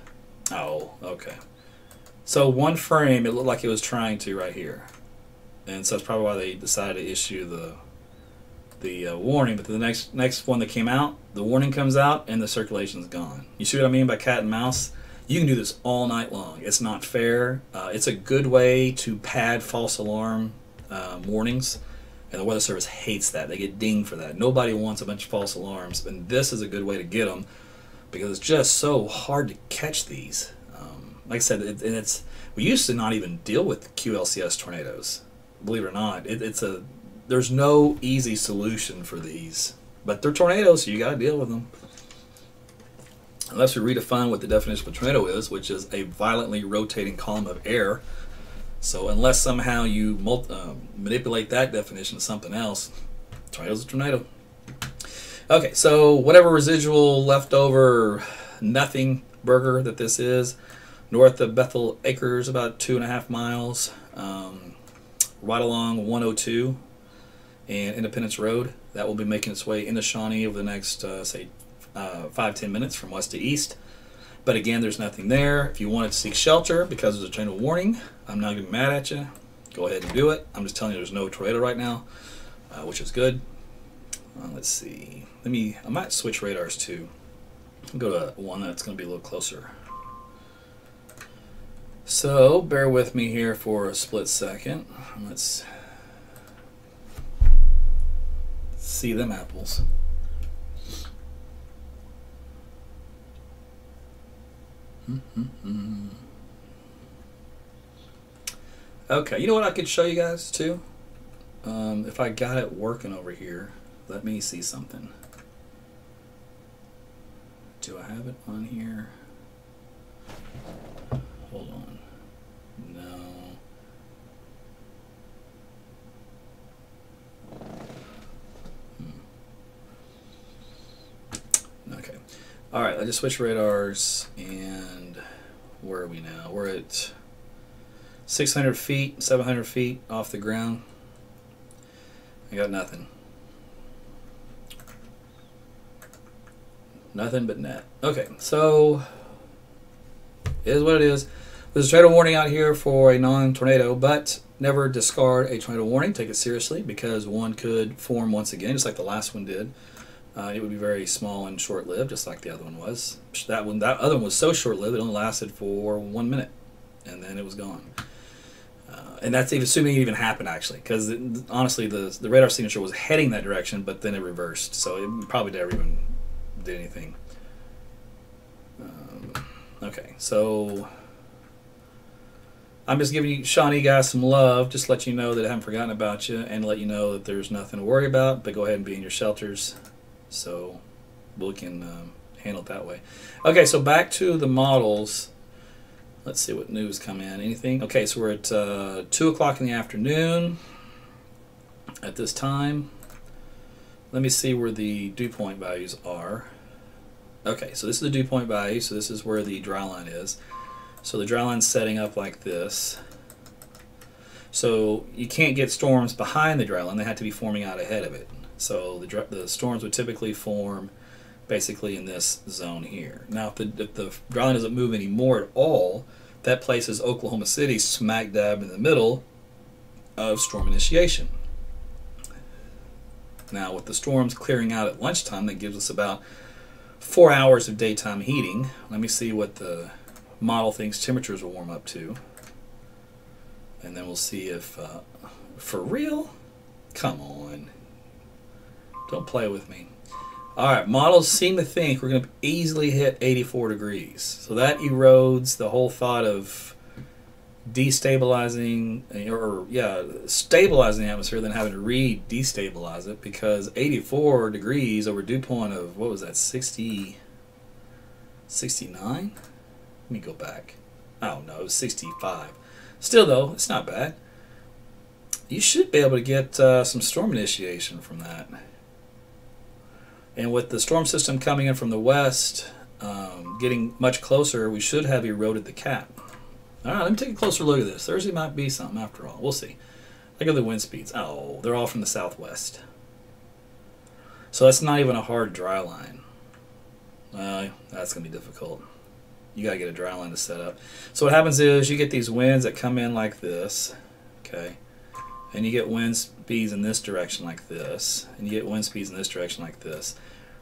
Oh, okay. So one frame, it looked like it was trying to right here. And so that's probably why they decided to issue the warning. But the next one that came out, the warning comes out and the circulation's gone. You see what I mean by cat and mouse? You can do this all night long. It's not fair. It's a good way to pad false alarm warnings. And the Weather Service hates that. They get dinged for that. Nobody wants a bunch of false alarms. And this is a good way to get them, because it's just so hard to catch these. Like I said, we used to not even deal with QLCS tornadoes. Believe it or not, there's no easy solution for these, but they're tornadoes, so you got to deal with them. Unless we redefine what the definition of a tornado is, which is a violently rotating column of air. So unless somehow you manipulate that definition to something else, tornado's a tornado. Okay, so whatever residual leftover nothing burger that this is, north of Bethel Acres, about 2.5 miles, right along 102 and Independence Road. That will be making its way into Shawnee over the next, say, 5-10 minutes from west to east. But again, there's nothing there. If you wanted to seek shelter because there's a tornado warning, I'm not going to be mad at you. Go ahead and do it. I'm just telling you there's no tornado right now, which is good. Let's see. I might switch radars too. I'll go to one that's going to be a little closer. So bear with me here for a split second. Let's see them apples. Okay, you know what I could show you guys too? If I got it working over here, let me see something. Do I have it on here? Hold on. No. Okay. Alright, I just switched radars, and where are we now? We're at 600 feet, 700 feet off the ground. I got nothing. Nothing but net. Okay, so it is what it is. There's a tornado warning out here for a non-tornado, but never discard a tornado warning. Take it seriously, because one could form once again, just like the last one did. It would be very small and short-lived, just like the other one was. That other one was so short-lived it only lasted for 1 minute, and then it was gone. And that's even assuming it even happened, actually, because honestly, the radar signature was heading that direction, but then it reversed, so it probably never even did anything. Okay, so I'm just giving you Shawnee guys some love, just to let you know that I haven't forgotten about you, and let you know that there's nothing to worry about, but go ahead and be in your shelters so we can handle it that way. Okay, so back to the models. Let's see what news come in. Anything? Okay, so we're at 2 o'clock in the afternoon at this time. Let me see where the dew point values are. Okay, so this is the dew point value, so this is where the dry line is. So the dry line's setting up like this. So you can't get storms behind the dry line, they have to be forming out ahead of it. So the storms would typically form basically in this zone here. Now if the dry line doesn't move anymore at all, that places Oklahoma City smack dab in the middle of storm initiation. Now with the storms clearing out at lunchtime, that gives us about 4 hours of daytime heating. Let me see what the model thinks temperatures will warm up to. And then we'll see if, for real? Come on. Don't play with me. Alright, models seem to think we're going to easily hit 84 degrees. So that erodes the whole thought of destabilizing, stabilizing the atmosphere, then having to re-destabilize it, because 84 degrees over dew point of, what was that, 69? Let me go back. Oh no, it was 65. Still though, it's not bad. You should be able to get some storm initiation from that. And with the storm system coming in from the west, getting much closer, we should have eroded the cap. All right, let me take a closer look at this. Thursday might be something after all. We'll see. Look at the wind speeds. Oh, they're all from the southwest. So that's not even a hard dry line. That's going to be difficult. You got to get a dry line to set up. So what happens is you get these winds that come in like this, okay? And you get wind speeds in this direction like this, and you get wind speeds in this direction like this.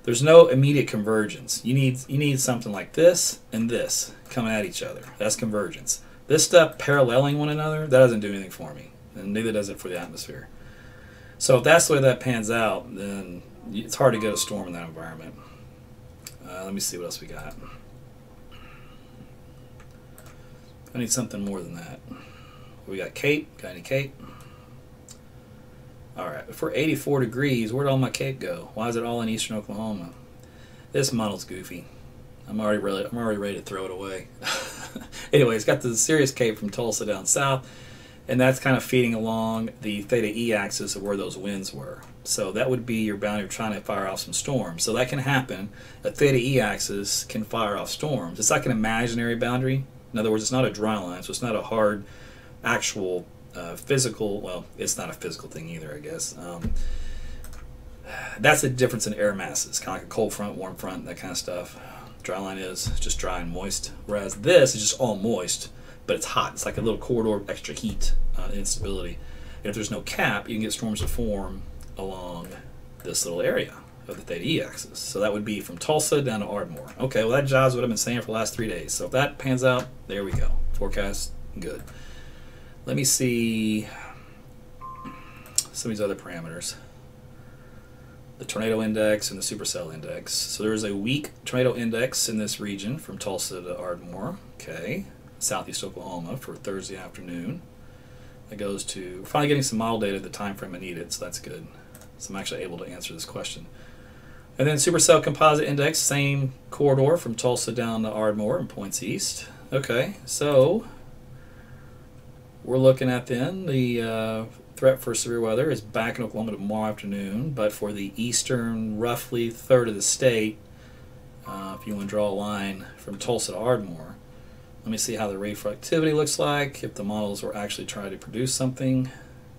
There's no immediate convergence. You need something like this and this coming at each other. That's convergence. This stuff paralleling one another, that doesn't do anything for me, and neither does it for the atmosphere. So if that's the way that pans out, then it's hard to get a storm in that environment. Let me see what else we got. I need something more than that. We got Cape. Got any Cape? Alright, if we're 84 degrees, where'd all my Cape go? Why is it all in eastern Oklahoma? This model's goofy. I'm already ready to throw it away. Anyway, it's got the Sirius Cape from Tulsa down south, and that's kind of feeding along the theta E axis of where those winds were. So that would be your boundary trying to fire off some storms. So that can happen. A theta E axis can fire off storms. It's like an imaginary boundary. In other words, it's not a dry line, so it's not a hard, actual physical, well, it's not a physical thing either, I guess. That's the difference in air masses, kind of like a cold front, warm front, that kind of stuff. Dry line is just dry and moist, whereas this is just all moist, but it's hot. It's like a little corridor of extra heat and instability. And if there's no cap, you can get storms to form along this little area of the theta E axis. So that would be from Tulsa down to Ardmore. Okay, well that jives what I've been saying for the last 3 days. So if that pans out, there we go. Forecast, good. Let me see some of these other parameters. The tornado index and the supercell index. So there is a weak tornado index in this region from Tulsa to Ardmore. Okay, southeast Oklahoma for Thursday afternoon. That goes to, we're finally getting some model data at the time frame I need it, so that's good. So I'm actually able to answer this question. And then supercell composite index, same corridor from Tulsa down to Ardmore and points east. Okay, so we're looking at then the threat for severe weather is back in Oklahoma tomorrow afternoon, but for the eastern roughly third of the state, if you want to draw a line from Tulsa to Ardmore, let me see how the reflectivity looks like, if the models were actually trying to produce something.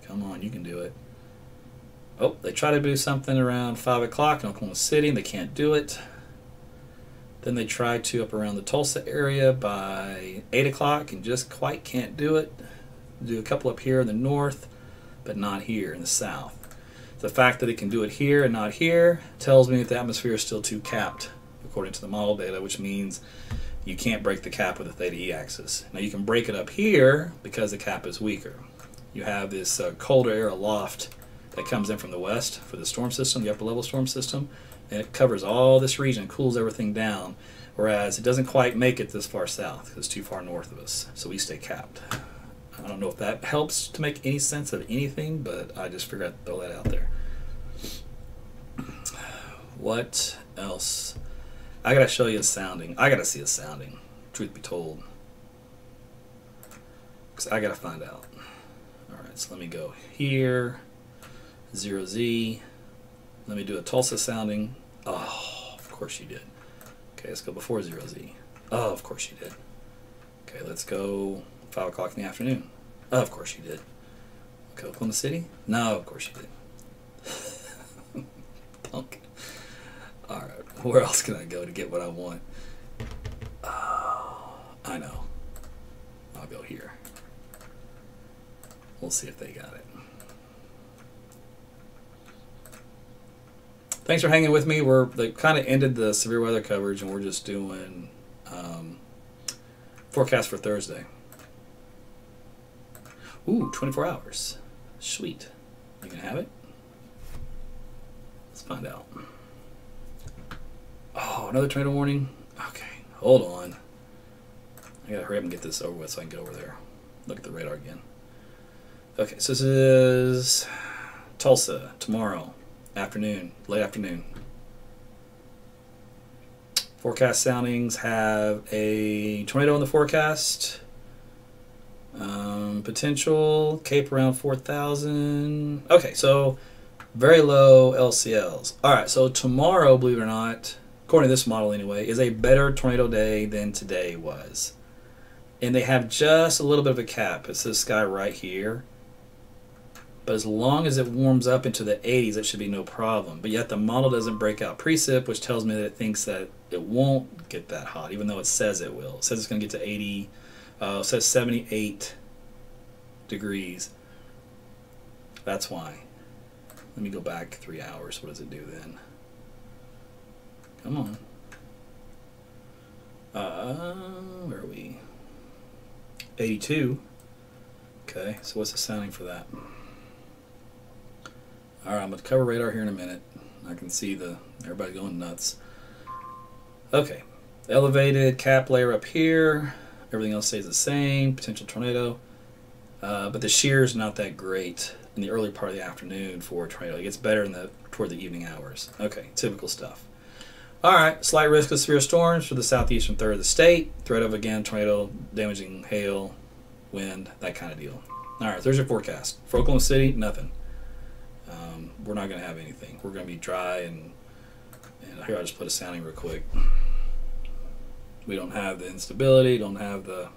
Come on, you can do it. Oh, they try to do something around 5 o'clock in Oklahoma City, and they can't do it. Then they try to up around the Tulsa area by 8 o'clock and just quite can't do it. Do a couple up here in the north, but not here in the south. The fact that it can do it here and not here tells me that the atmosphere is still too capped, according to the model data, which means you can't break the cap with the theta E axis. Now you can break it up here because the cap is weaker. You have this colder air aloft that comes in from the west for the storm system, the upper level storm system, and it covers all this region, cools everything down, whereas it doesn't quite make it this far south because it's too far north of us, so we stay capped. I don't know if that helps to make any sense of anything, but I just figured I'd throw that out there. What else? I gotta show you a sounding. I gotta see a sounding, truth be told, because I gotta find out. Alright, so let me go here. 0Z. Let me do a Tulsa sounding. Oh, of course you did. Okay, let's go before 0Z. Oh, of course you did. Okay, let's go 5 o'clock in the afternoon. Oh, of course you did. Okay, Oklahoma City? No, of course you did. Punk. Alright, where else can I go to get what I want? Oh, I know. I'll go here. We'll see if they got it. Thanks for hanging with me. They kind of ended the severe weather coverage, and we're just doing forecast for Thursday. Ooh, 24 hours. Sweet. You can have it? Let's find out. Oh, another tornado warning? Okay, hold on. I gotta hurry up and get this over with so I can get over there. Look at the radar again. Okay, so this is Tulsa tomorrow. Afternoon, late afternoon. Forecast soundings have a tornado in the forecast Potential Cape around 4,000. Okay, so very low LCLs. All right, so tomorrow, believe it or not, according to this model anyway, is a better tornado day than today was. And they have just a little bit of a cap. It's this guy right here. But as long as it warms up into the 80s, it should be no problem. But yet the model doesn't break out precip, which tells me that it thinks that it won't get that hot, even though it says it will. It says it's going to get to 80. It says 78 degrees. That's why. Let me go back 3 hours. What does it do then? Come on. Where are we? 82. Okay, so what's the sounding for that? Alright, I'm going to cover radar here in a minute. I can see everybody going nuts. Okay, elevated cap layer up here. Everything else stays the same. Potential tornado. But the shear is not that great in the early part of the afternoon for a tornado. It gets better toward the evening hours. Okay, typical stuff. Alright, slight risk of severe storms for the southeastern third of the state. Threat of, again, tornado, damaging hail, wind, that kind of deal. Alright, there's your forecast. For Oklahoma City, nothing. We're not going to have anything. We're going to be dry, and here I'll just put a sounding real quick. We don't have the instability, don't have the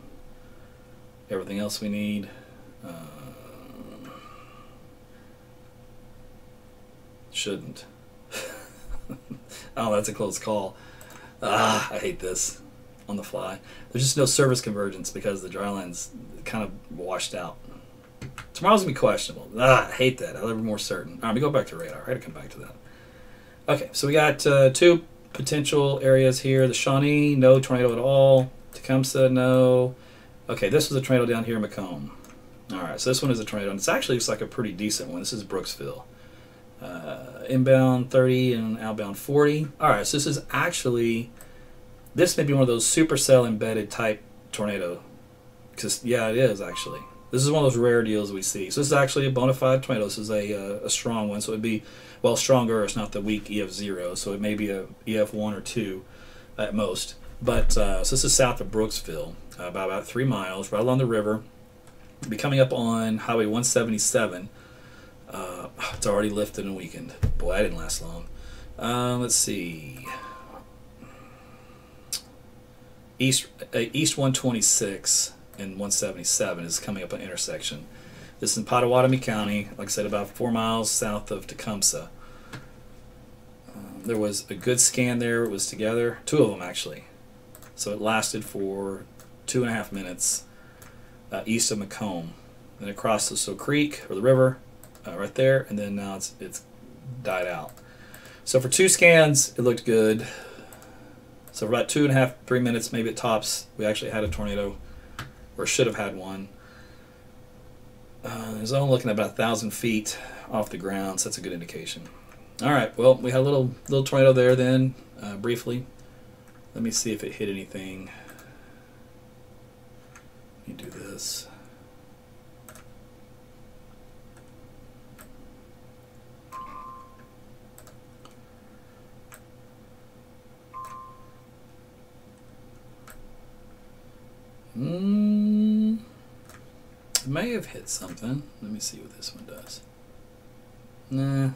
everything else we need. Shouldn't. Oh, that's a close call. I hate this on the fly. There's just no service convergence because the dry line's kind of washed out. Tomorrow's going to be questionable. I hate that. I'll be more certain. All right, let me go back to radar. I had to come back to that. Okay, so we got two potential areas here. The Shawnee, no tornado at all. Tecumseh, no. Okay, this was a tornado down here in Macomb. All right, so this one is a tornado. And it's actually looks like a pretty decent one. This is Brooksville. Inbound 30 and outbound 40. All right, so this is actually, this may be one of those supercell embedded type tornado. Because, yeah, it is actually. This is one of those rare deals we see. So this is actually a bona fide tornado. This is a strong one. So it would be, well, stronger. It's not the weak EF0. So it may be a EF1 or 2 at most. But so this is south of Brooksville, about 3 miles, right along the river. It'll be coming up on Highway 177. It's already lifted and weakened. Boy, that didn't last long. Let's see. East 126 and 177 is coming up an intersection. This is in Pottawatomie County, like I said, about 4 miles south of Tecumseh. There was a good scan there. It was together, 2 of them actually. So it lasted for 2.5 minutes east of Macomb. Then it crossed the Sioux Creek, or the river, right there, and then now it's died out. So for 2 scans, it looked good. So for about 2.5, 3 minutes, maybe at tops, we actually had a tornado, or should have had one. There's only looking at about 1,000 feet off the ground, so that's a good indication. All right, well, we had a little tornado there then, briefly. Let me see if it hit anything. Let me do this. It may have hit something. Let me see what this one does. Nah.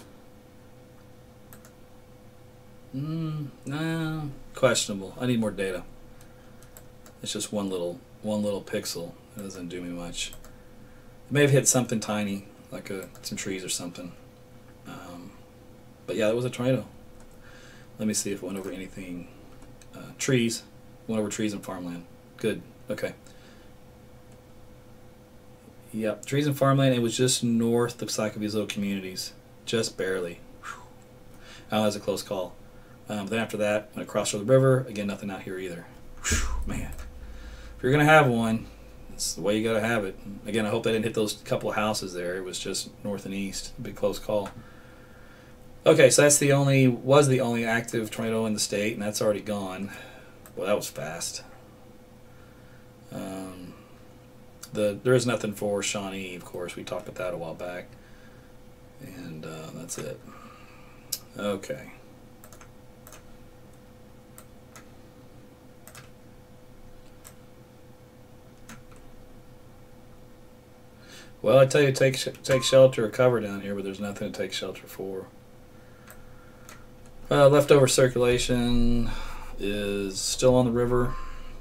Nah. Questionable. I need more data. It's just one little pixel. It doesn't do me much. It may have hit something tiny, like some trees or something. But yeah, it was a tornado. Let me see if it went over anything. Trees. Went over trees and farmland. Good. Okay. Yep, trees and farmland. It was just north, looks like, of these little communities. Just barely. Whew. Oh, that was a close call. Then after that, when it crossed the river, again, nothing out here either. Whew, man. If you're going to have one, it's the way you got to have it. Again, I hope I didn't hit those couple of houses there. It was just north and east. A big close call. Okay, so that's the only active tornado in the state, and that's already gone. Well, that was fast. There is nothing for Shawnee, of course. We talked about that a while back. And that's it. Okay. Well, I tell you, take shelter or cover down here, but there's nothing to take shelter for. Leftover circulation is still on the river,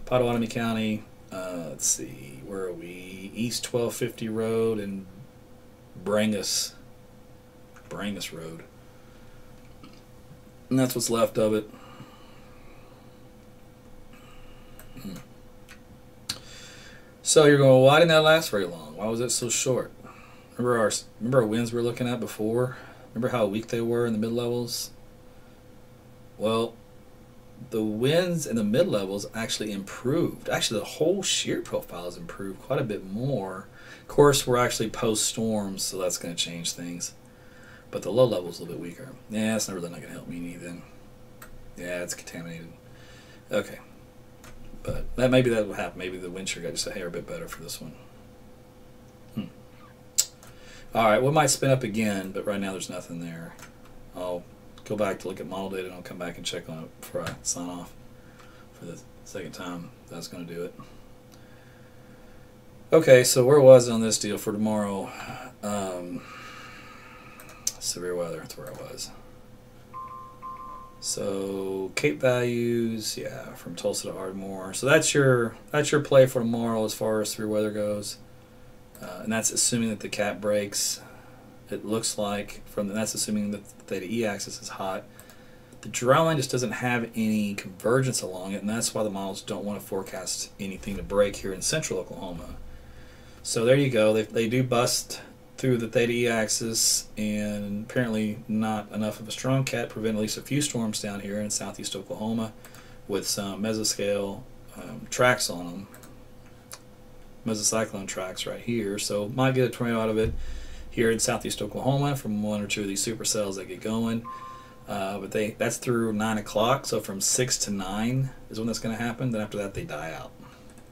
Pottawatomie County. Let's see, where are we? East 1250 Road and Brangus Road. And that's what's left of it. So you're going, why didn't that last very long? Why was it so short? Remember our winds we were looking at before? Remember how weak they were in the mid-levels? Well, the winds in the mid-levels actually improved. Actually, the whole shear profile has improved quite a bit more. Of course, we're actually post-storms, so that's going to change things. But the low level is a little bit weaker. Yeah, it's really not going to help me either. Yeah, it's contaminated. Okay. But maybe that will happen. Maybe the wind shear got just a hair bit better for this one. All right, we might spin up again, but right now there's nothing there. I'll go back to look at model data and I'll come back and check on it before I sign off for the second time. That's going to do it. Okay, so where was it on this deal for tomorrow? Severe weather, that's where I was. So Cape values, yeah, from Tulsa to Ardmore. So that's your play for tomorrow as far as severe weather goes. And that's assuming that the cap breaks. It looks like that's assuming that the theta E axis is hot. The dry line just doesn't have any convergence along it, and that's why the models don't want to forecast anything to break here in central Oklahoma. So there you go. They do bust through the theta E axis, and apparently not enough of a strong cat to prevent at least a few storms down here in southeast Oklahoma with some mesoscale tracks on them. Mesocyclone tracks right here, so might get a tornado out of it here in southeast Oklahoma from one or two of these supercells that get going. But that's through 9 o'clock, so from 6 to 9 is when that's going to happen. Then after that they die out.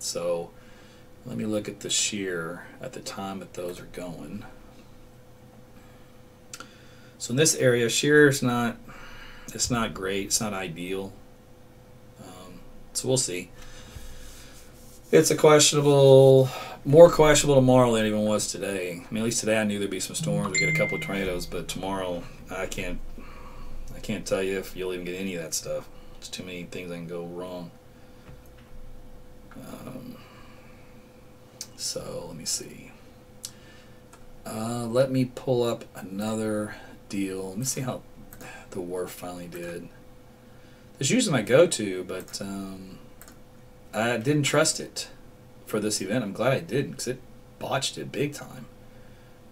So let me look at the shear at the time that those are going. So in this area, shear is not great. It's not ideal. So we'll see. It's more questionable tomorrow than it even was today. I mean, at least today I knew there'd be some storms. We get a couple of tornadoes, but tomorrow I can't tell you if you'll even get any of that stuff. There's too many things that can go wrong. So let me see. Let me pull up another deal. Let me see how the WRF finally did. It's usually my go-to, but I didn't trust it for this event. I'm glad I didn't, because it botched it big time.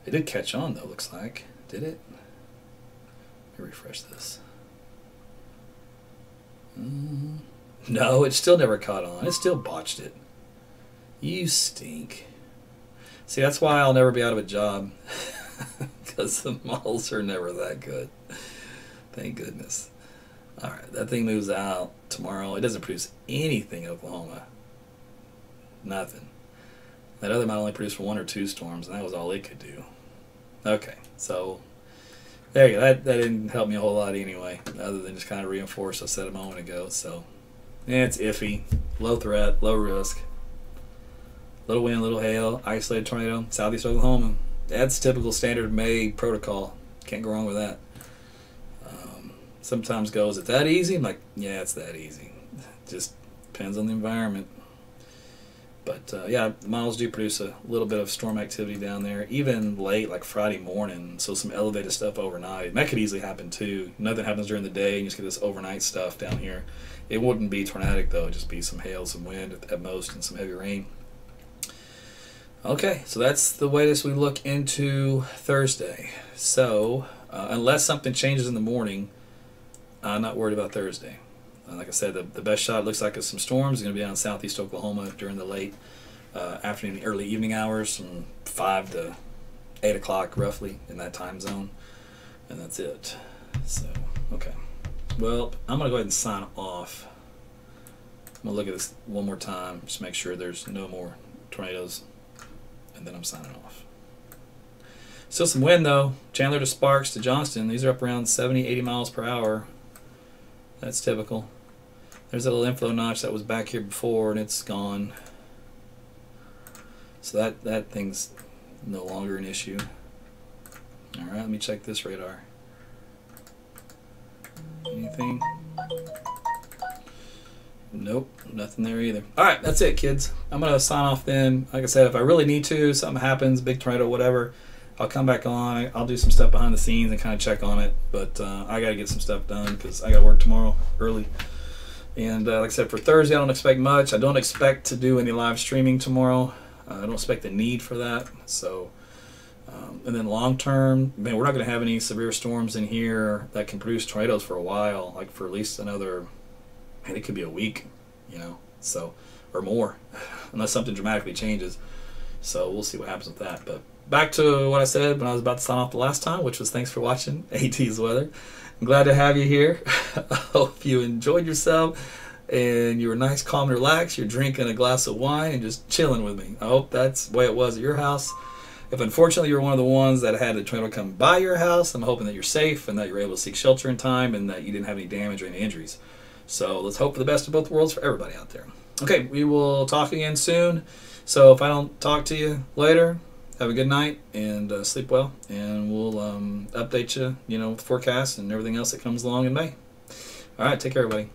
It did catch on though, looks like. Did it? Let me refresh this. No, it still never caught on. It still botched it. You stink. See, that's why I'll never be out of a job. Because the models are never that good. Thank goodness. Alright, that thing moves out tomorrow. It doesn't produce anything in Oklahoma. Nothing. That other model only produced for 1 or 2 storms, and that was all it could do. Okay, so there you go. That didn't help me a whole lot anyway, other than just kind of reinforce what I said a moment ago. So, yeah, it's iffy. Low threat, low risk. Little wind, little hail, isolated tornado, southeast Oklahoma. That's typical standard May protocol. Can't go wrong with that. Sometimes goes, is it that easy? I'm like, yeah, it's that easy. Just depends on the environment. But yeah, the models do produce a little bit of storm activity down there, even late, like Friday morning. So some elevated stuff overnight. And that could easily happen too. Nothing happens during the day, and you just get this overnight stuff down here. It wouldn't be tornadic though; it'd just be some hail, some wind at most, and some heavy rain. Okay, so that's the way we look into Thursday. So unless something changes in the morning, I'm not worried about Thursday. Like I said, the best shot looks like it's some storms. It's going to be out in southeast Oklahoma during the late afternoon, early evening hours, from 5 to 8 o'clock roughly in that time zone. And that's it. So, okay. Well, I'm going to go ahead and sign off. I'm going to look at this one more time, just make sure there's no more tornadoes. And then I'm signing off. Still some wind though. Chandler to Sparks to Johnston. These are up around 70, 80 miles per hour. That's typical. There's a little inflow notch that was back here before, and it's gone. So that thing's No longer an issue. All right, let me check this radar. Anything? Nope, nothing there either. All right, that's it, kids. I'm going to sign off then. Like I said, if I really need to, something happens, big tornado, whatever, I'll come back on. I'll do some stuff behind the scenes and kind of check on it. But I got to get some stuff done because I got to work tomorrow early. And like I said, for Thursday, I don't expect much. I don't expect to do any live streaming tomorrow. I don't expect the need for that. So, and then long term, man, we're not going to have any severe storms in here that can produce tornadoes for a while, like for at least another, man, it could be a week, you know, so, or more, unless something dramatically changes. So we'll see what happens with that. But back to what I said when I was about to sign off the last time, which was thanks for watching AT's Weather. I'm glad to have you here. I hope you enjoyed yourself and you were nice, calm, and relaxed. You're drinking a glass of wine and just chilling with me. I hope that's the way it was at your house. If unfortunately you're one of the ones that had a tornado come by your house, I'm hoping that you're safe and that you're able to seek shelter in time and that you didn't have any damage or any injuries. So let's hope for the best of both worlds for everybody out there. Okay, we will talk again soon. So if I don't talk to you later, have a good night and sleep well. And we'll update you, you know, with forecasts and everything else that comes along in May. All right, take care, everybody.